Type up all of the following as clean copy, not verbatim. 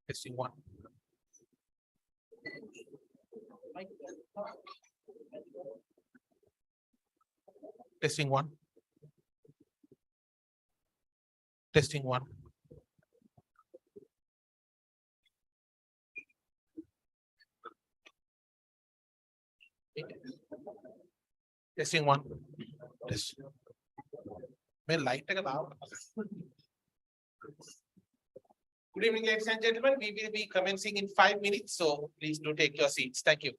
Testing one. Testing one. Testing one. Testing one. Test. May light take out. Good evening, ladies and gentlemen. We will be commencing in 5 minutes, so please do take your seats. Thank you.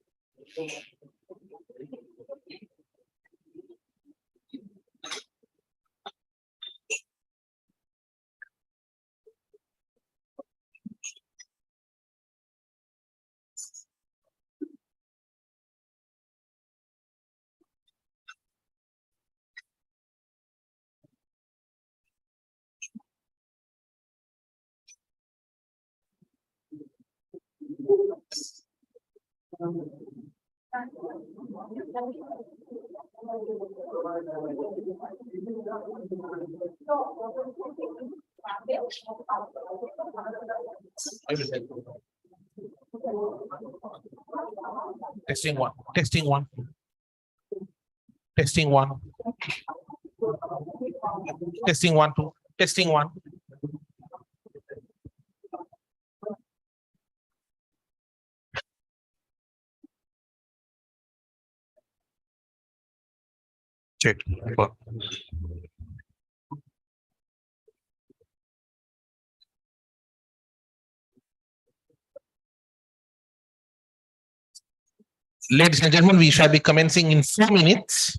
Testing one. Testing one. Testing one. Testing one. Two. Testing one. Check. Ladies and gentlemen, we shall be commencing in 4 minutes.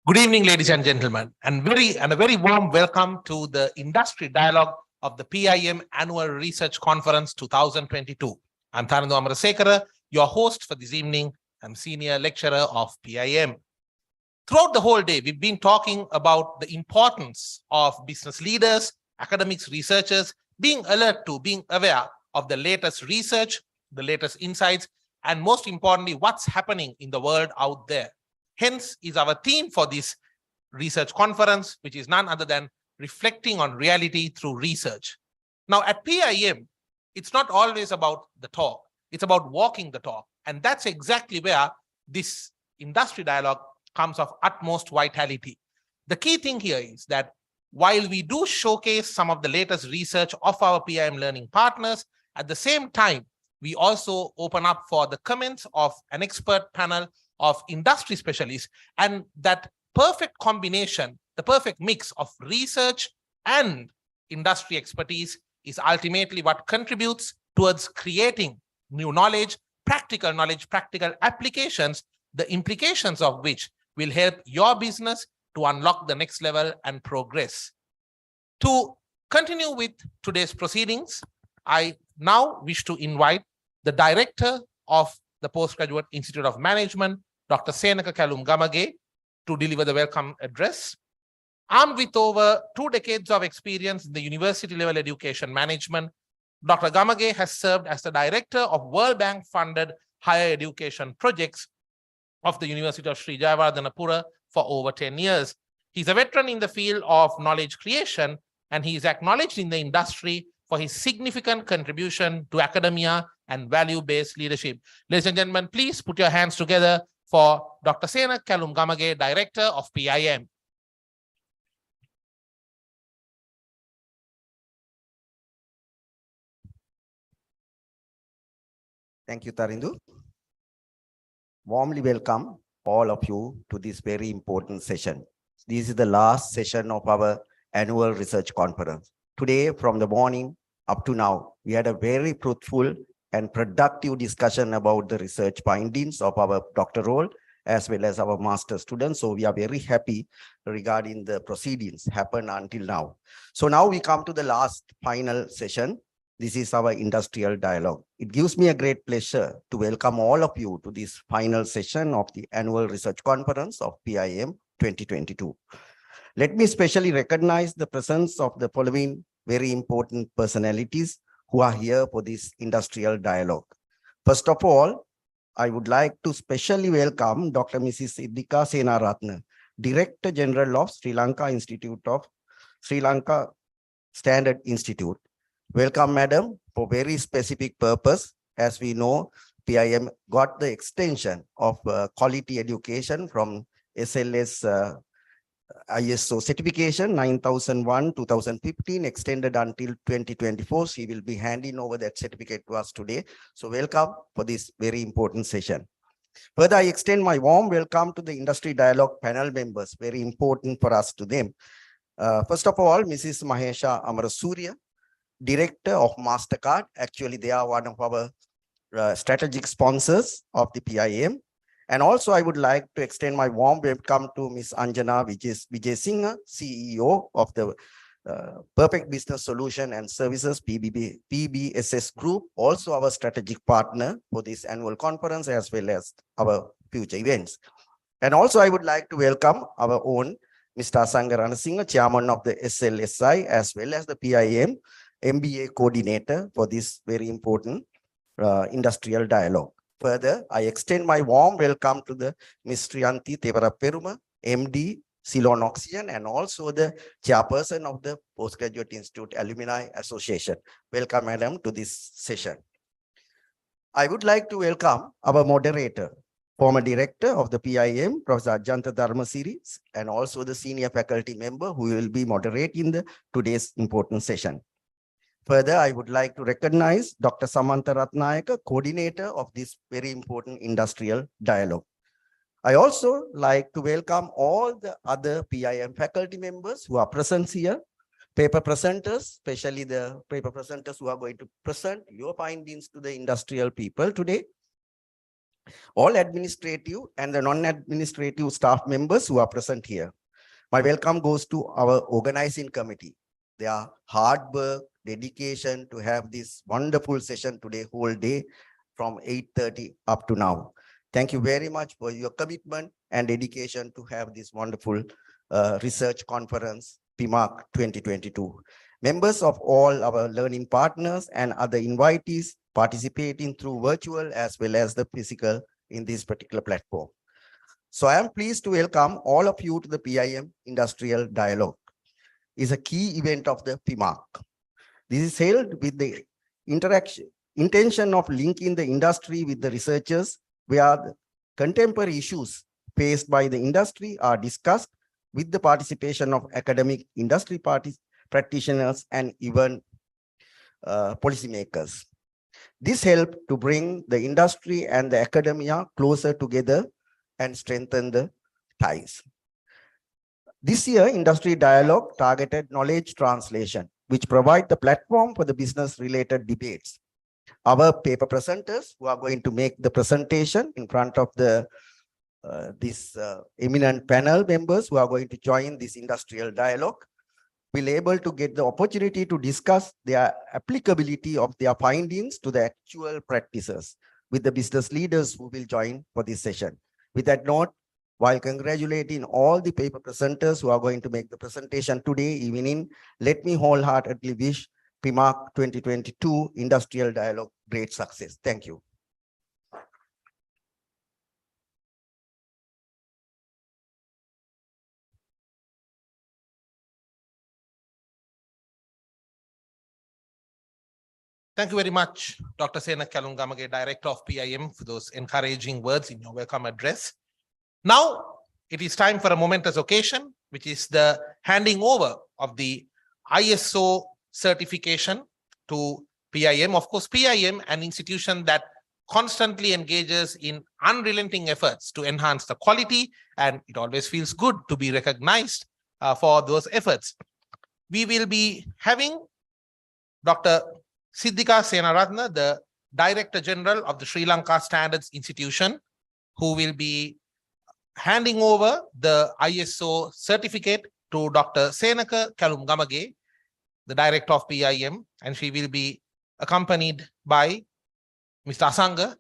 Good evening, ladies and gentlemen, and a very warm welcome to the industry dialogue of the PIM Annual Research Conference 2022. I'm Tharandu Amarasekara, your host for this evening. I'm senior lecturer of PIM. Throughout the whole day, we've been talking about the importance of business leaders, academics, researchers being alert to, being aware of the latest research, the latest insights, and most importantly, what's happening in the world out there. Hence is our theme for this research conference, which is none other than reflecting on reality through research. Now at PIM, it's not always about the talk, it's about walking the talk. And that's exactly where this industry dialogue comes of utmost vitality. The key thing here is that while we do showcase some of the latest research of our PIM learning partners, at the same time, we also open up for the comments of an expert panel of industry specialists, and that perfect combination, the perfect mix of research and industry expertise is ultimately what contributes towards creating new knowledge, practical applications, the implications of which will help your business to unlock the next level and progress. To continue with today's proceedings, I now wish to invite the director of the Postgraduate Institute of Management, Dr. Senaka Kalum Gamage, to deliver the welcome address. Armed with over 2 decades of experience in the university level education management, Dr. Gamage has served as the director of World Bank funded higher education projects of the University of Sri Jayawardhanapura for over 10 years. He's a veteran in the field of knowledge creation, and he is acknowledged in the industry for his significant contribution to academia and value-based leadership. Ladies and gentlemen, please put your hands together for Dr. Senaka Kalum Gamage, Director of PIM. Thank you, Tharandu. Warmly welcome all of you to this very important session. This is the last session of our annual research conference. Today, from the morning up to now, we had a very fruitful and productive discussion about the research findings of our doctoral as well as our master students. So we are very happy regarding the proceedings happened until now. So now we come to the last final session. This is our industrial dialogue. It gives me a great pleasure to welcome all of you to this final session of the annual research conference of PIM 2022. Let me especially recognize the presence of the following very important personalities who are here for this industrial dialogue. First of all, I would like to specially welcome Dr. Mrs. Iddika Senaratne, Director General of Sri Lanka Standard Institute. Welcome, madam, for very specific purpose. As we know, PIM got the extension of quality education from SLS ISO certification 9001-2015 extended until 2024. She will be handing over that certificate to us today. So welcome for this very important session. Further, I extend my warm welcome to the industry dialogue panel members, very important for us to them. First of all, Mrs. Mahesha Amarasuriya, Director of MasterCard. Actually, they are one of our strategic sponsors of the PIM. And also, I would like to extend my warm welcome to Ms. Anjana Vijay Singh, CEO of the Perfect Business Solution and Services PBSS Group, also our strategic partner for this annual conference as well as our future events. And also, I would like to welcome our own Mr. Asanga Ranasinghe, Chairman of the SLSI as well as the PIM MBA Coordinator for this very important industrial dialogue. Further, I extend my warm welcome to the Ms. Triyanti Tevara Peruma, MD, Ceylon Oxygen, and also the chairperson of the Postgraduate Institute Alumni Association. Welcome, madam, to this session. I would like to welcome our moderator, former director of the PIM, Professor Ajanta Dharmasiri, and also the senior faculty member who will be moderating today's important session. Further, I would like to recognize Dr. Samantha Ratnayaka, coordinator of this very important industrial dialogue. I also like to welcome all the other PIM faculty members who are present here, paper presenters, especially the paper presenters who are going to present your findings to the industrial people today. all administrative and the non-administrative staff members who are present here. My welcome goes to our organizing committee. Their hard work, dedication to have this wonderful session today, whole day from 8:30 up to now. Thank you very much for your commitment and dedication to have this wonderful research conference, PIMAC 2022. Members of all our learning partners and other invitees participating through virtual as well as the physical in this particular platform. So I am pleased to welcome all of you to the PIM Industrial Dialogue. It's a key event of the PIMAC. This is held with the intention of linking the industry with the researchers, where the contemporary issues faced by the industry are discussed with the participation of academic industry practitioners and even policymakers. This helped to bring the industry and the academia closer together and strengthen the ties. This year, Industry Dialogue targeted knowledge translation, which provide the platform for the business-related debates. Our paper presenters who are going to make the presentation in front of the eminent panel members who are going to join this industrial dialogue will able to get the opportunity to discuss their applicability of their findings to the actual practices with the business leaders who will join for this session. With that note, while congratulating all the paper presenters who are going to make the presentation today evening, let me wholeheartedly wish PIMAC 2022 Industrial Dialogue great success. Thank you. Thank you very much, Dr. Sena Kalungamage, Director of PIM, for those encouraging words in your welcome address. Now, it is time for a momentous occasion, which is the handing over of the ISO certification to PIM. Of course, PIM, an institution that constantly engages in unrelenting efforts to enhance the quality, and it always feels good to be recognized for those efforts. We will be having Dr. Siddhika Senaratne, the Director General of the Sri Lanka Standards Institution, who will be handing over the ISO certificate to Dr. Senaka Kalungamage, the Director of PIM, and she will be accompanied by Mr. Asanga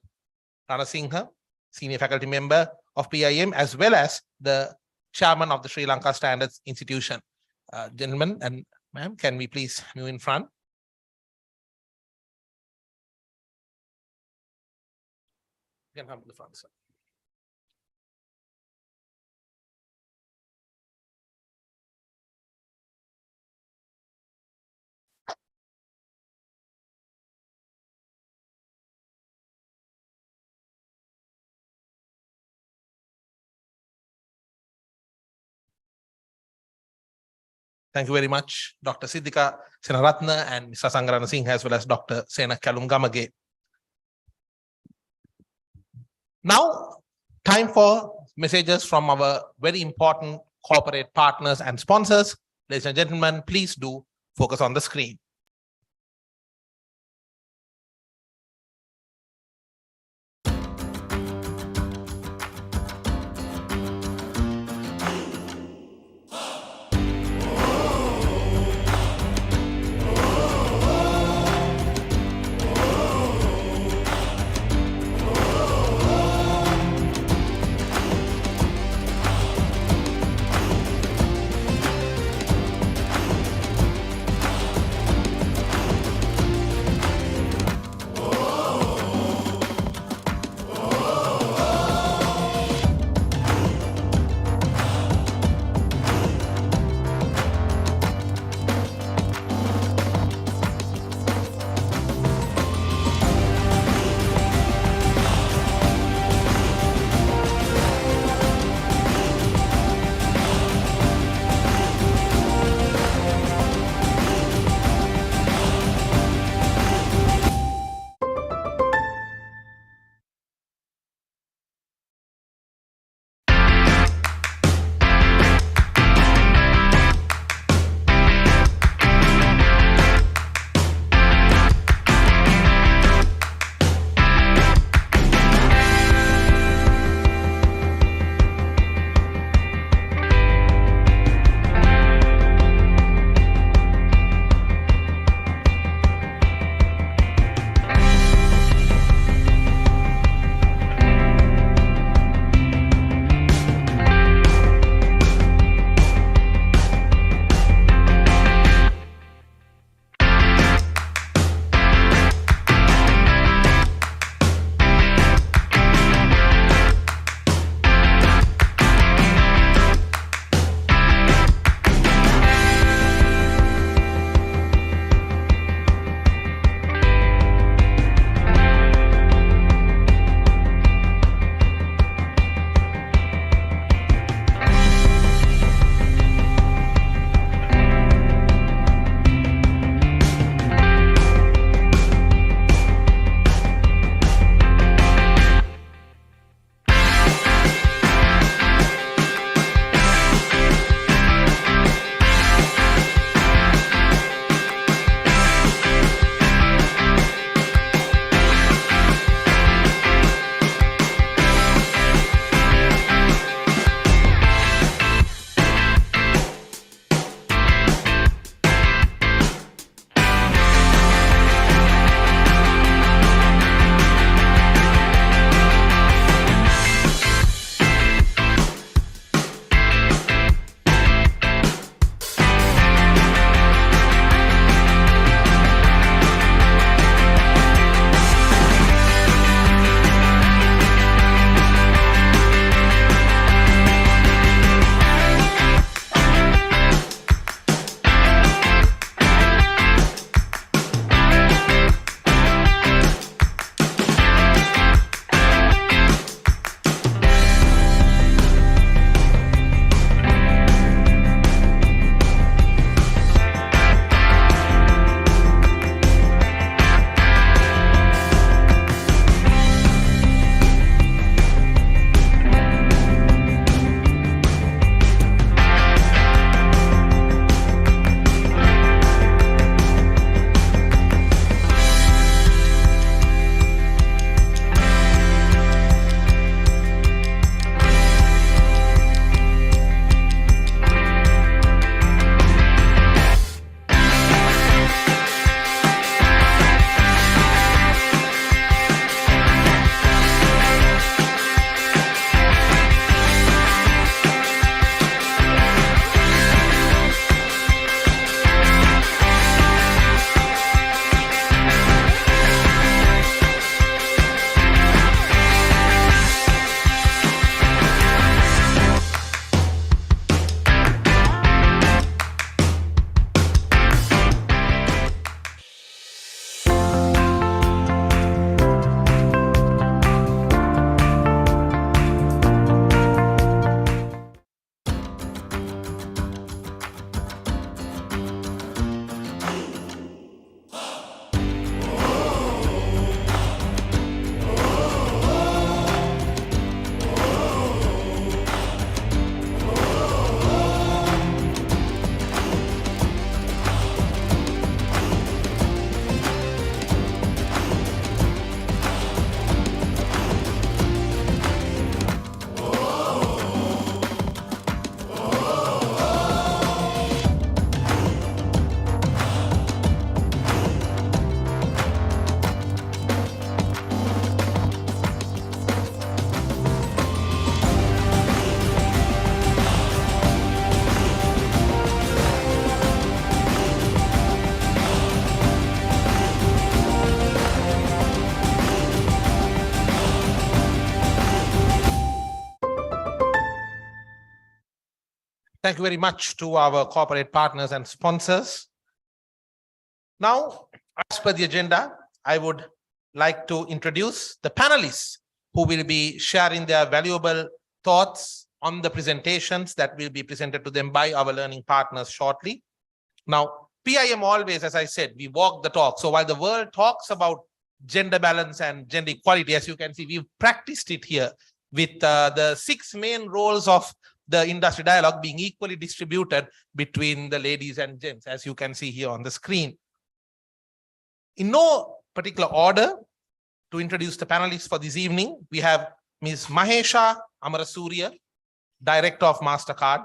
Ranasinghe, Senior Faculty Member of PIM, as well as the Chairman of the Sri Lanka Standards Institution. Gentlemen and ma'am, can we please move in front? You can come to the front, sir. Thank you very much, Dr. Siddhika Senaratne and Mr. Sangarana Singh, as well as Dr. Sena Kalungamage. Now, time for messages from our very important corporate partners and sponsors. Ladies and gentlemen, please do focus on the screen. Thank you very much to our corporate partners and sponsors. Now, as per the agenda, I would like to introduce the panelists who will be sharing their valuable thoughts on the presentations that will be presented to them by our learning partners shortly. Now, PIM always, as I said, we walk the talk. So while the world talks about gender balance and gender equality, as you can see, we've practiced it here with the 6 main roles of the industry dialogue being equally distributed between the ladies and gents, as you can see here on the screen. In no particular order, to introduce the panelists for this evening, we have Ms. Mahesha Amarasuriya, Director of MasterCard.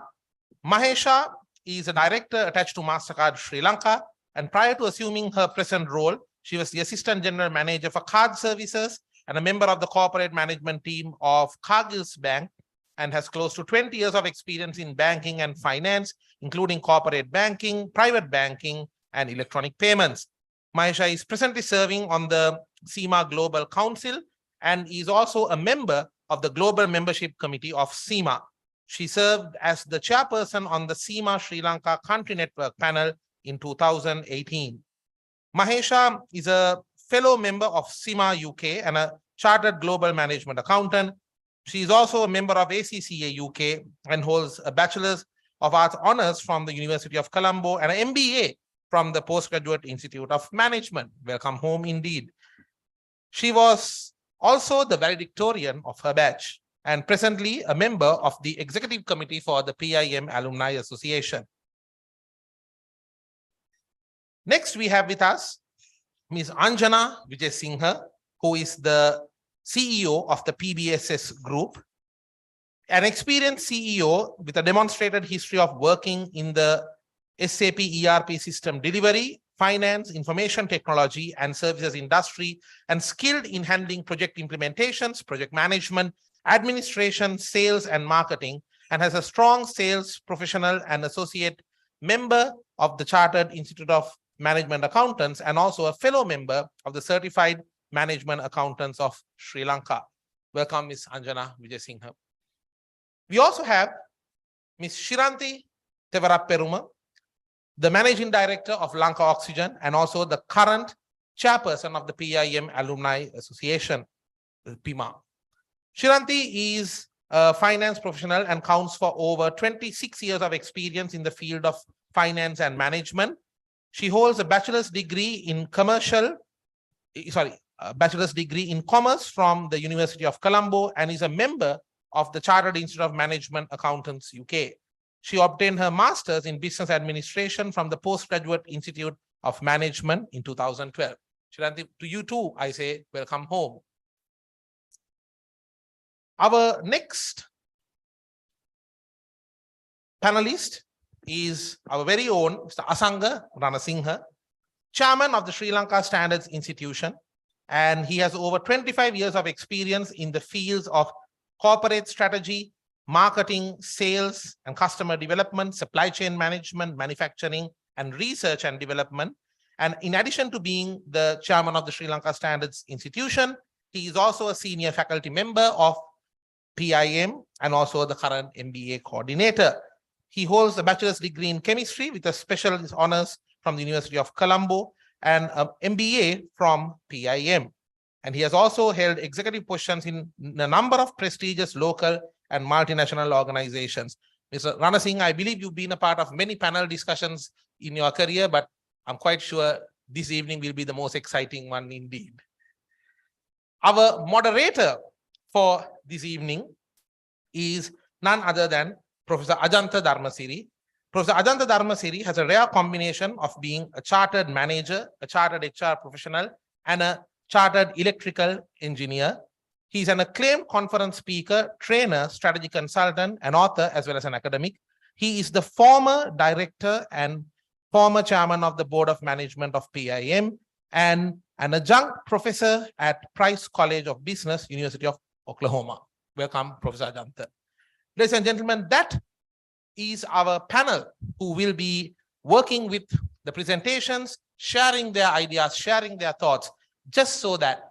Mahesha is a director attached to MasterCard Sri Lanka, and prior to assuming her present role, she was the Assistant General Manager for Card Services and a member of the corporate management team of Cargill's Bank, and has close to 20 years of experience in banking and finance, including corporate banking, private banking, and electronic payments. Mahesha is presently serving on the CIMA Global Council and is also a member of the Global Membership Committee of CIMA. She served as the chairperson on the CIMA Sri Lanka Country Network panel in 2018. Mahesha is a fellow member of CIMA UK and a chartered global management accountant. She is also a member of ACCA UK and holds a Bachelor's of Arts Honours from the University of Colombo and an MBA from the Postgraduate Institute of Management. Welcome home indeed. She was also the valedictorian of her batch and presently a member of the executive committee for the PIM Alumni Association. Next, we have with us Ms. Anjana Vijay-Singha, who is the CEO of the PBSS Group, an experienced CEO with a demonstrated history of working in the SAP ERP system delivery, finance, information technology, and services industry, and skilled in handling project implementations, project management, administration, sales, and marketing, and has a strong sales professional and associate member of the Chartered Institute of Management Accountants, and also a fellow member of the Certified Management Accountants of Sri Lanka. Welcome, Ms. Anjana Vijay-Singha. We also have Ms. Shiranti Tevarapperuma, the Managing Director of Lanka Oxygen and also the current chairperson of the PIM Alumni Association, PIMA. Shiranti is a finance professional and counts for over 26 years of experience in the field of finance and management. She holds a bachelor's degree in commerce from the University of Colombo and is a member of the Chartered Institute of Management Accountants UK. She obtained her master's in business administration from the Postgraduate Institute of Management in 2012. Shiranti, to you too, I say welcome home. Our next panelist is our very own Mr. Asanga Ranasinghe, chairman of the Sri Lanka Standards Institution, and he has over 25 years of experience in the fields of corporate strategy, marketing, sales, and customer development, supply chain management, manufacturing, and research and development. And in addition to being the chairman of the Sri Lanka Standards Institution, he is also a senior faculty member of PIM and also the current MBA coordinator. He holds a bachelor's degree in chemistry with a special honors from the University of Colombo and an MBA from PIM. And he has also held executive positions in a number of prestigious local and multinational organizations. Mr. Ranasinghe, I believe you've been a part of many panel discussions in your career, but I'm quite sure this evening will be the most exciting one indeed. Our moderator for this evening is none other than Professor Ajantha Dharmasiri. Professor Ajantha Dharmasiri has a rare combination of being a chartered manager, a chartered HR professional, and a chartered electrical engineer. He's an acclaimed conference speaker, trainer, strategy consultant, and author, as well as an academic. He is the former director and former chairman of the board of management of PIM and an adjunct professor at Price College of Business, University of Oklahoma. Welcome, Professor Ajantha. Ladies and gentlemen, that is our panel who will be working with the presentations, sharing their ideas, sharing their thoughts, just so that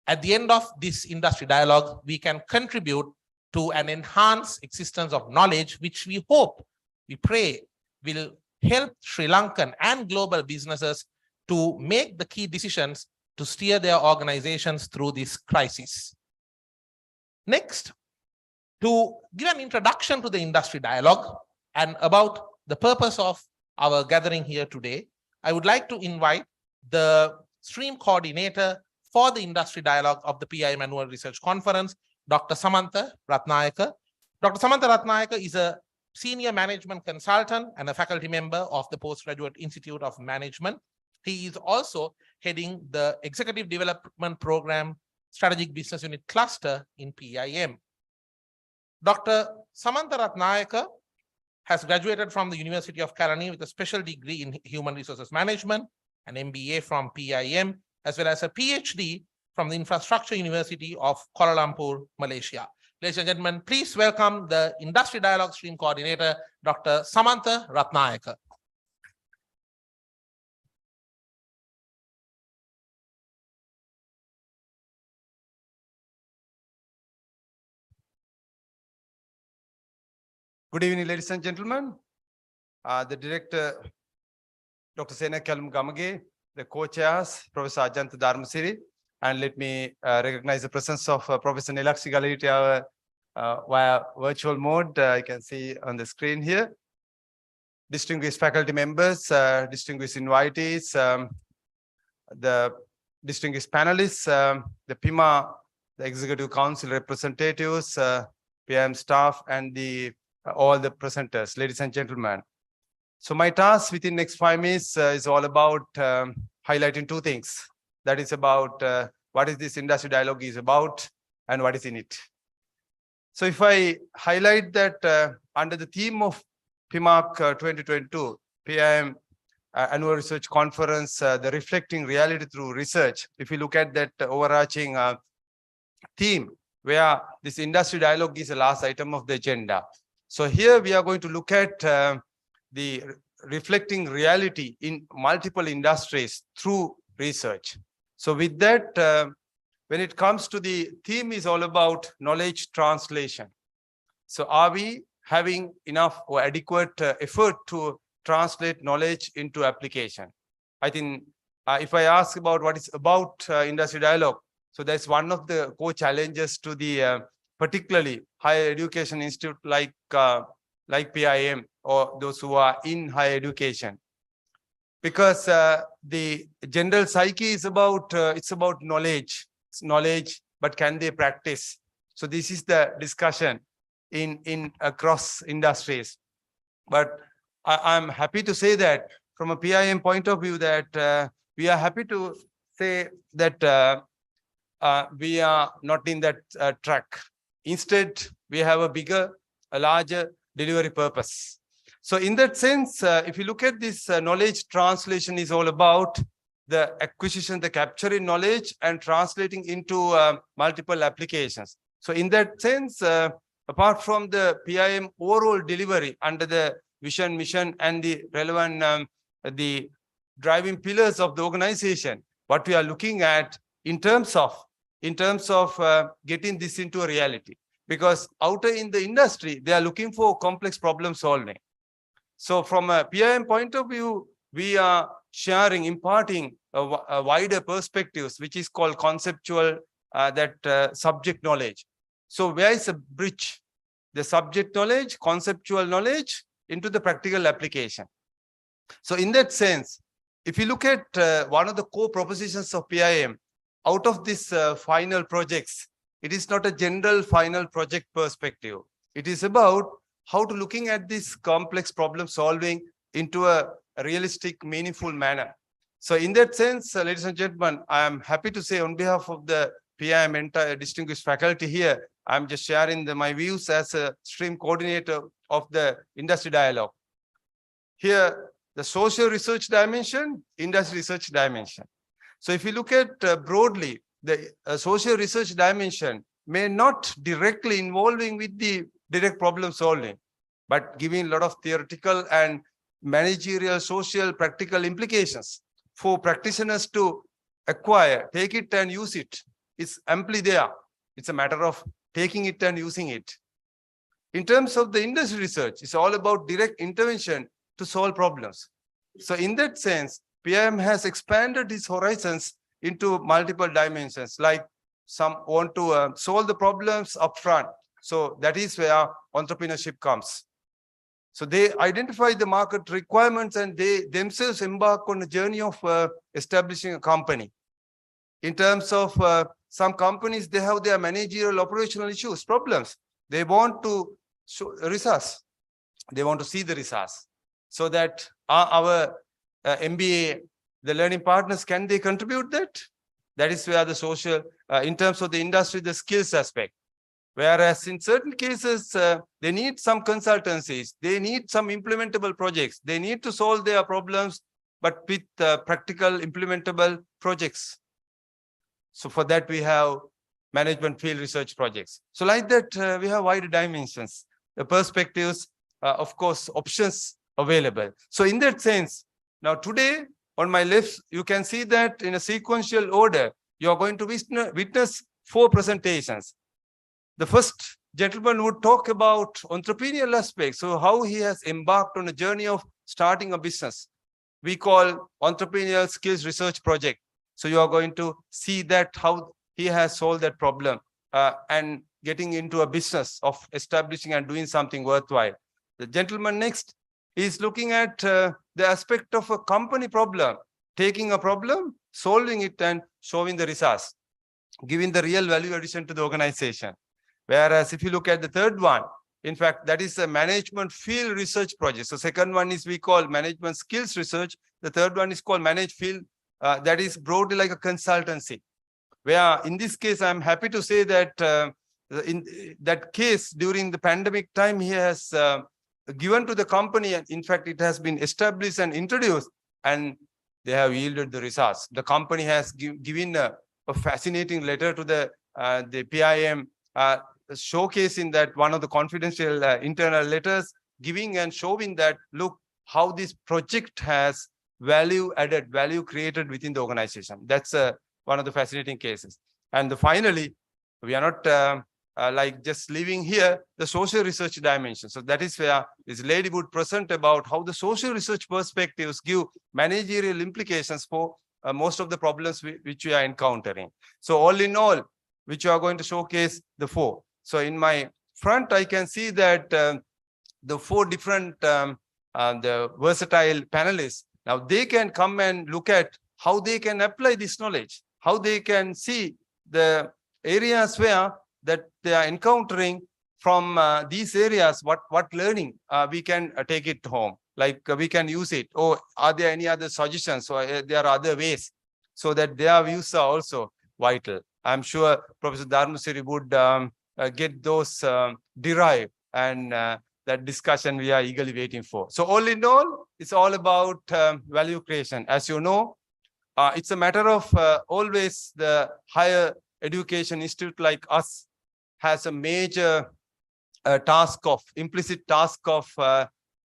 at the end of this industry dialogue, we can contribute to an enhanced existence of knowledge, which we hope we pray will help Sri Lankan and global businesses to make the key decisions to steer their organizations through this crisis. Next, to give an introduction to the industry dialogue and about the purpose of our gathering here today, I would like to invite the stream coordinator for the industry dialogue of the PIM Annual Research Conference, Dr. Samantha Ratnayaka. Dr. Samantha Ratnayaka is a senior management consultant and a faculty member of the Postgraduate Institute of Management. He is also heading the Executive Development Program Strategic Business Unit Cluster in PIM. Dr. Samantha Ratnayaka has graduated from the University of Kalani with a special degree in Human Resources Management, an MBA from PIM, as well as a PhD from the Infrastructure University of Kuala Lumpur, Malaysia. Ladies and gentlemen, please welcome the Industry Dialogue Stream Coordinator, Dr. Samantha Ratnayaka. Good evening, ladies and gentlemen. The director, Dr. Sena Kalum Gamage, the co-chairs, Professor Ajanta Dharmasiri, and let me recognize the presence of Professor Nilaksi Galiti via virtual mode. You can see on the screen here. Distinguished faculty members, distinguished invitees, the distinguished panelists, the PIMA, the Executive Council representatives, PIM staff, and all the presenters, ladies and gentlemen. So my task within next 5 minutes is all about highlighting two things. That is about what is this industry dialogue is about and what is in it. So if I highlight that under the theme of PIMAC 2022, PIM Annual Research Conference, the reflecting reality through research, if you look at that overarching theme, where this industry dialogue is the last item of the agenda. So here we are going to look at the reflecting reality in multiple industries through research. So with that, when it comes to the theme is all about knowledge translation. So are we having enough or adequate effort to translate knowledge into application? I think if I ask about what is about industry dialogue, so that's one of the core challenges to the particularly higher education institute like PIM or those who are in higher education, because the general psyche is about it's about knowledge. It's knowledge, but can they practice? So this is the discussion in across industries. But I'm happy to say that from a PIM point of view that we are happy to say that we are not in that track. Instead, we have a larger delivery purpose. So in that sense, if you look at this knowledge translation is all about the acquisition, the capturing knowledge and translating into multiple applications. So in that sense, apart from the PIM overall delivery under the vision, mission, and the relevant the driving pillars of the organization, what we are looking at in terms of getting this into a reality, because out in the industry, they are looking for complex problem solving. So from a PIM point of view, we are sharing, imparting a wider perspectives, which is called conceptual, subject knowledge. So where is a bridge? The subject knowledge, conceptual knowledge into the practical application. So in that sense, if you look at one of the core propositions of PIM, out of this final projects, it is not a general final project perspective. It is about how to looking at this complex problem solving into a realistic, meaningful manner. So in that sense, ladies and gentlemen, I am happy to say on behalf of the PIM entire distinguished faculty here, I'm just sharing my views as a stream coordinator of the industry dialogue. Here, the social research dimension, industry research dimension. So if you look at broadly, the social research dimension may not directly involving with the direct problem solving, but giving a lot of theoretical and managerial, social, practical implications for practitioners to acquire, take it and use it. It's amply there. It's a matter of taking it and using it. In terms of the industry research, it's all about direct intervention to solve problems. So in that sense, PIM has expanded its horizons into multiple dimensions, like some want to solve the problems upfront. So that is where entrepreneurship comes. So they identify the market requirements and they themselves embark on a journey of establishing a company. In terms of some companies, they have their managerial operational issues, problems. They want to show results. They want to see the results so that our MBA, the learning partners, can they contribute that? That is where the social, in terms of the industry, the skills aspect. Whereas in certain cases, they need some consultancies, they need some implementable projects, they need to solve their problems, but with practical implementable projects. So for that, we have management field research projects. So like that, we have wide dimensions, the perspectives, of course, options available. So in that sense, now today on my left, you can see that in a sequential order, you are going to witness 4 presentations. The first gentleman would talk about entrepreneurial aspects. So how he has embarked on a journey of starting a business. We call entrepreneurial skills research project. So you are going to see that how he has solved that problem and getting into a business of establishing and doing something worthwhile. The gentleman next is looking at the aspect of a company problem, taking a problem, solving it and showing the results, giving the real value addition to the organization. Whereas if you look at the third one, in fact, that is a management field research project. So second one is we call management skills research. The third one is called managed field. That is broadly like a consultancy. Where in this case, I'm happy to say that in that case, during the pandemic time, he has given to the company, and in fact, it has been established and introduced, and they have yielded the results. The company has given a fascinating letter to the PIM, showcasing that one of the confidential internal letters, giving and showing that, look, how this project has value added, value created within the organization. That's one of the fascinating cases. And finally, we are not like just leaving here the social research dimension. So that is where this lady would present about how the social research perspectives give managerial implications for most of the problems which we are encountering. So all in all, which you are going to showcase the 4. So in my front, I can see that the 4 different the versatile panelists, now they can come and look at how they can apply this knowledge, how they can see the areas where that they are encountering from these areas, what learning we can take it home, like we can use it, or are there any other suggestions, or there are other ways, so that their views are also vital. I'm sure Professor Dharmasiri would get those derived, and that discussion we are eagerly waiting for. So all in all, it's all about value creation. As you know, it's a matter of always the higher education institute like us has a major implicit task of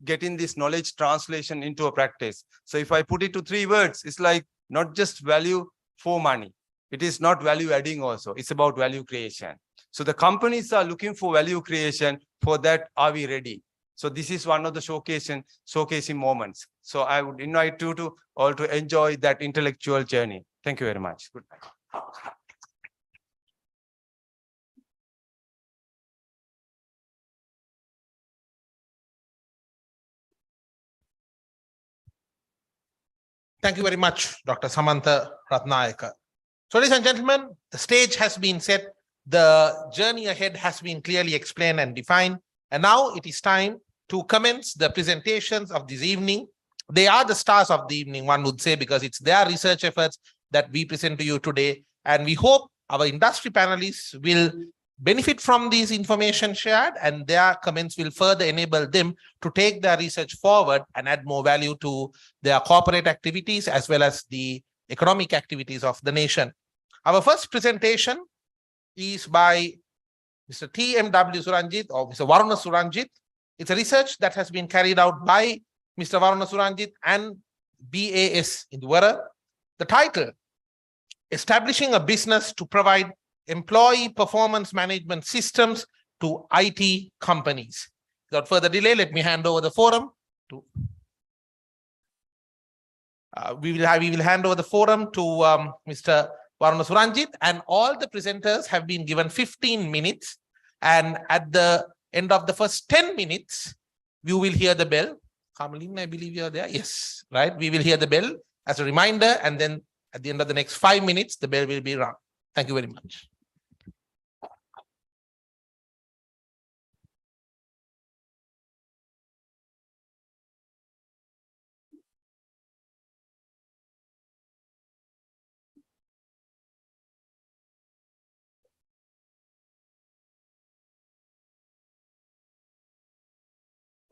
getting this knowledge translation into a practice. So if I put it to 3 words, it's like not just value for money. It is not value adding also. It's about value creation. So the companies are looking for value creation. For that, are we ready? So this is one of the showcasing moments. So I would invite you to all to enjoy that intellectual journey. Thank you very much. Good night. Thank you very much, Dr. Samantha Ratnayaka. So, ladies and gentlemen, the stage has been set. The journey ahead has been clearly explained and defined. And now it is time to commence the presentations of this evening. They are the stars of the evening, one would say, because it's their research efforts that we present to you today. And we hope our industry panelists will benefit from these information shared, and their comments will further enable them to take their research forward and add more value to their corporate activities as well as the economic activities of the nation. Our first presentation is by Mr. T.M.W. Suranjit or Mr. Varuna Suranjit. It's a research that has been carried out by Mr. Varuna Suranjit and BAS in Indwara. The title, Establishing a Business to Provide Employee Performance Management Systems to IT companies. Without further delay, let me hand over the forum to. We will hand over the forum to Mr. Varuna Suranjit, and all the presenters have been given 15 minutes. And at the end of the first 10 minutes, you will hear the bell. Kamalin, I believe you are there. Yes, right. We will hear the bell as a reminder, and then at the end of the next 5 minutes, the bell will be rung. Thank you very much.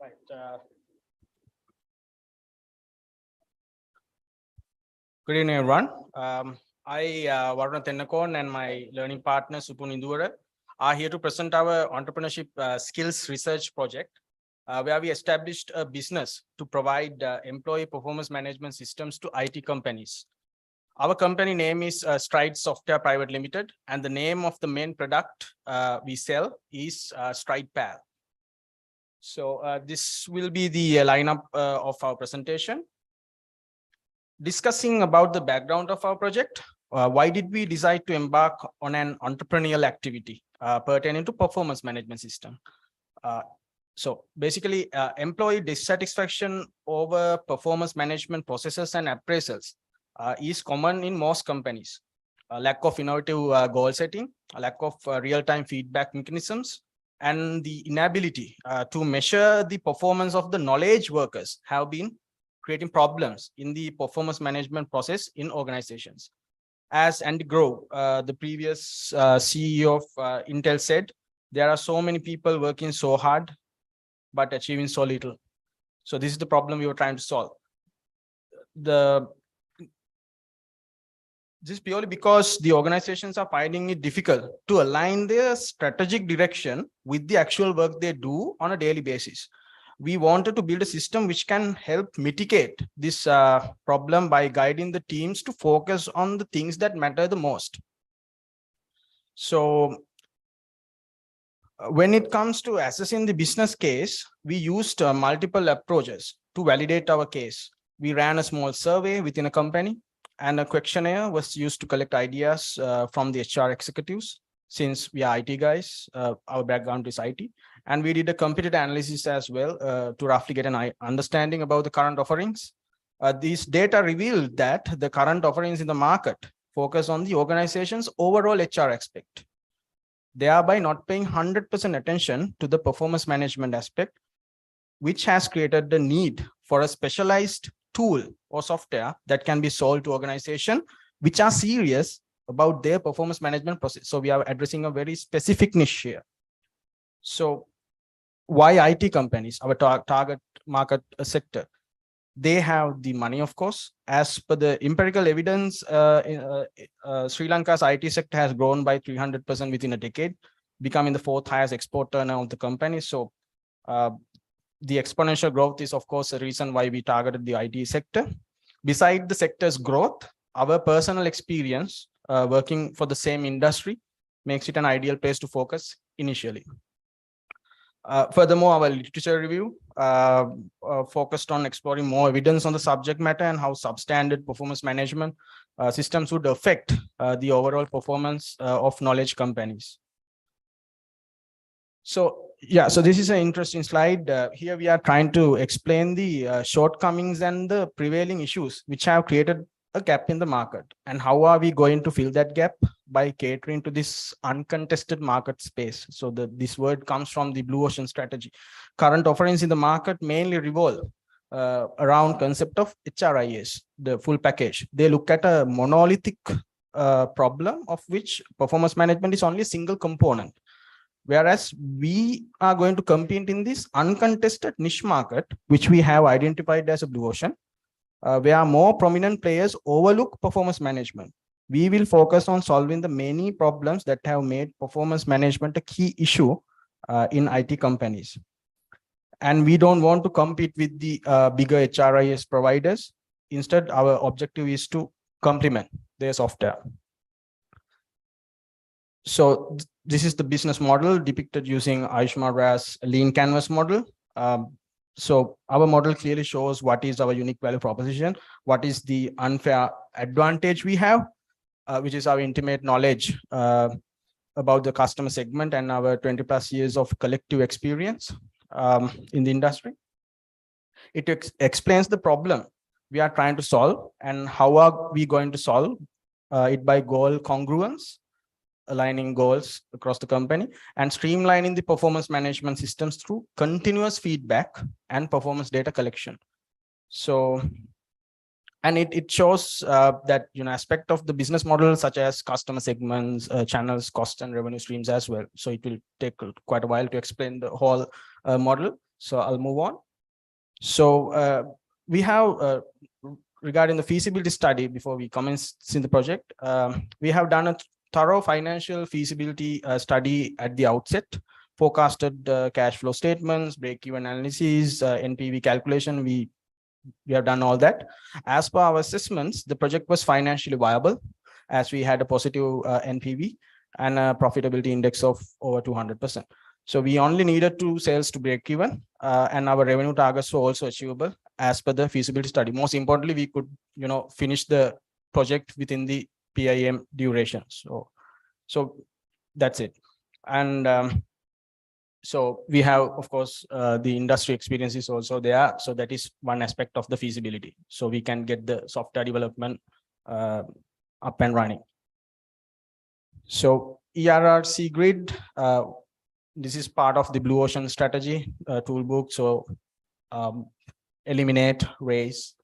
Right. Good evening, everyone. I, Varuna Tennakon, and my learning partner, Supun Indura, are here to present our entrepreneurship skills research project, where we established a business to provide employee performance management systems to IT companies. Our company name is Stride Software Private Limited, and the name of the main product we sell is Stride PAL. So this will be the lineup of our presentation. Discussing about the background of our project, why did we decide to embark on an entrepreneurial activity pertaining to performance management system? So basically, employee dissatisfaction over performance management processes and appraisals is common in most companies. A lack of innovative goal setting, a lack of real-time feedback mechanisms, and the inability to measure the performance of the knowledge workers have been creating problems in the performance management process in organizations. As Andy Grove, the previous CEO of Intel said, there are so many people working so hard, but achieving so little. So this is the problem we were trying to solve. This purely because the organizations are finding it difficult to align their strategic direction with the actual work they do on a daily basis. We wanted to build a system which can help mitigate this problem by guiding the teams to focus on the things that matter the most. So when it comes to assessing the business case, we used multiple approaches to validate our case. We ran a small survey within a company, and a questionnaire was used to collect ideas from the HR executives. Since we are IT guys, our background is IT, and we did a competitor analysis as well to roughly get an understanding about the current offerings. These data revealed that the current offerings in the market focus on the organization's overall HR aspect, thereby not paying 100% attention to the performance management aspect, which has created the need for a specialized tool or software that can be sold to organizations which are serious about their performance management process. So we are addressing a very specific niche here. So why IT companies, our target market sector? They have the money, of course. As per the empirical evidence, Sri Lanka's IT sector has grown by 300% within a decade, becoming the 4th highest exporter now of the company. So the exponential growth is, of course, a reason why we targeted the IT sector. Beside the sector's growth, our personal experience working for the same industry makes it an ideal place to focus initially. Furthermore, our literature review focused on exploring more evidence on the subject matter and how substandard performance management systems would affect the overall performance of knowledge companies. So yeah, so this is an interesting slide. Here we are trying to explain the shortcomings and the prevailing issues which have created a gap in the market. And how are we going to fill that gap? By catering to this uncontested market space. So this word comes from the blue ocean strategy. Current offerings in the market mainly revolve around concept of HRIS, the full package. They look at a monolithic problem of which performance management is only a single component. Whereas we are going to compete in this uncontested niche market, which we have identified as a blue ocean, where more prominent players overlook performance management. We will focus on solving the many problems that have made performance management a key issue in IT companies. And we don't want to compete with the bigger HRIS providers. Instead, our objective is to complement their software. So this is the business model depicted using Ayushma Ra's lean canvas model. So our model clearly shows what is our unique value proposition, what is the unfair advantage we have, which is our intimate knowledge about the customer segment and our 20+ years of collective experience in the industry. It explains the problem we are trying to solve and how are we going to solve it by goal congruence, aligning goals across the company, and streamlining the performance management systems through continuous feedback and performance data collection. So, and it shows that, you know, aspect of the business model such as customer segments, channels, cost and revenue streams as well. So it will take quite a while to explain the whole model. So I'll move on. So we have regarding the feasibility study before we commence in the project, we have done a thorough financial feasibility study at the outset, forecasted cash flow statements, break-even analysis, NPV calculation. We have done all that. As per our assessments, the project was financially viable as we had a positive NPV and a profitability index of over 200%. So we only needed 2 sales to break even, and our revenue targets were also achievable as per the feasibility study. Most importantly, we could, you know, finish the project within the PIM duration. So that's it. And so we have, of course, the industry experience is also there. So that is one aspect of the feasibility. So we can get the software development up and running. So ERRC grid, this is part of the Blue Ocean strategy toolbook. So eliminate, raise,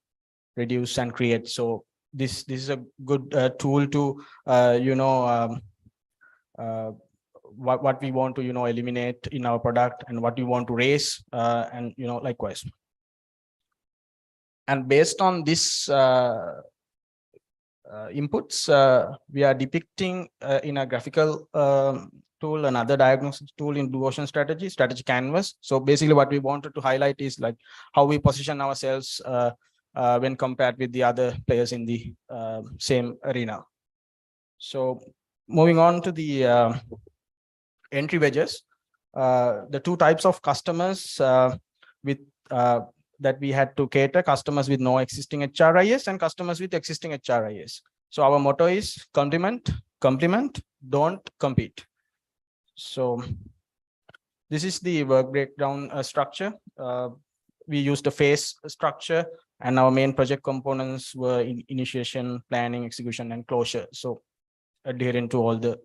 reduce, and create. So this is a good tool to what we want to eliminate in our product and what we want to raise, and likewise. And based on this inputs, we are depicting in a graphical tool, another diagnosis tool in Blue Ocean strategy canvas. So basically what we wanted to highlight is like how we position ourselves when compared with the other players in the same arena. So moving on to the entry wedges, the 2 types of customers with that we had to cater: customers with no existing HRIS and customers with existing HRIS. So our motto is complement, don't compete. So this is the work breakdown structure. We used a phase structure, and our main project components were initiation, planning, execution, and closure. So adhering to all the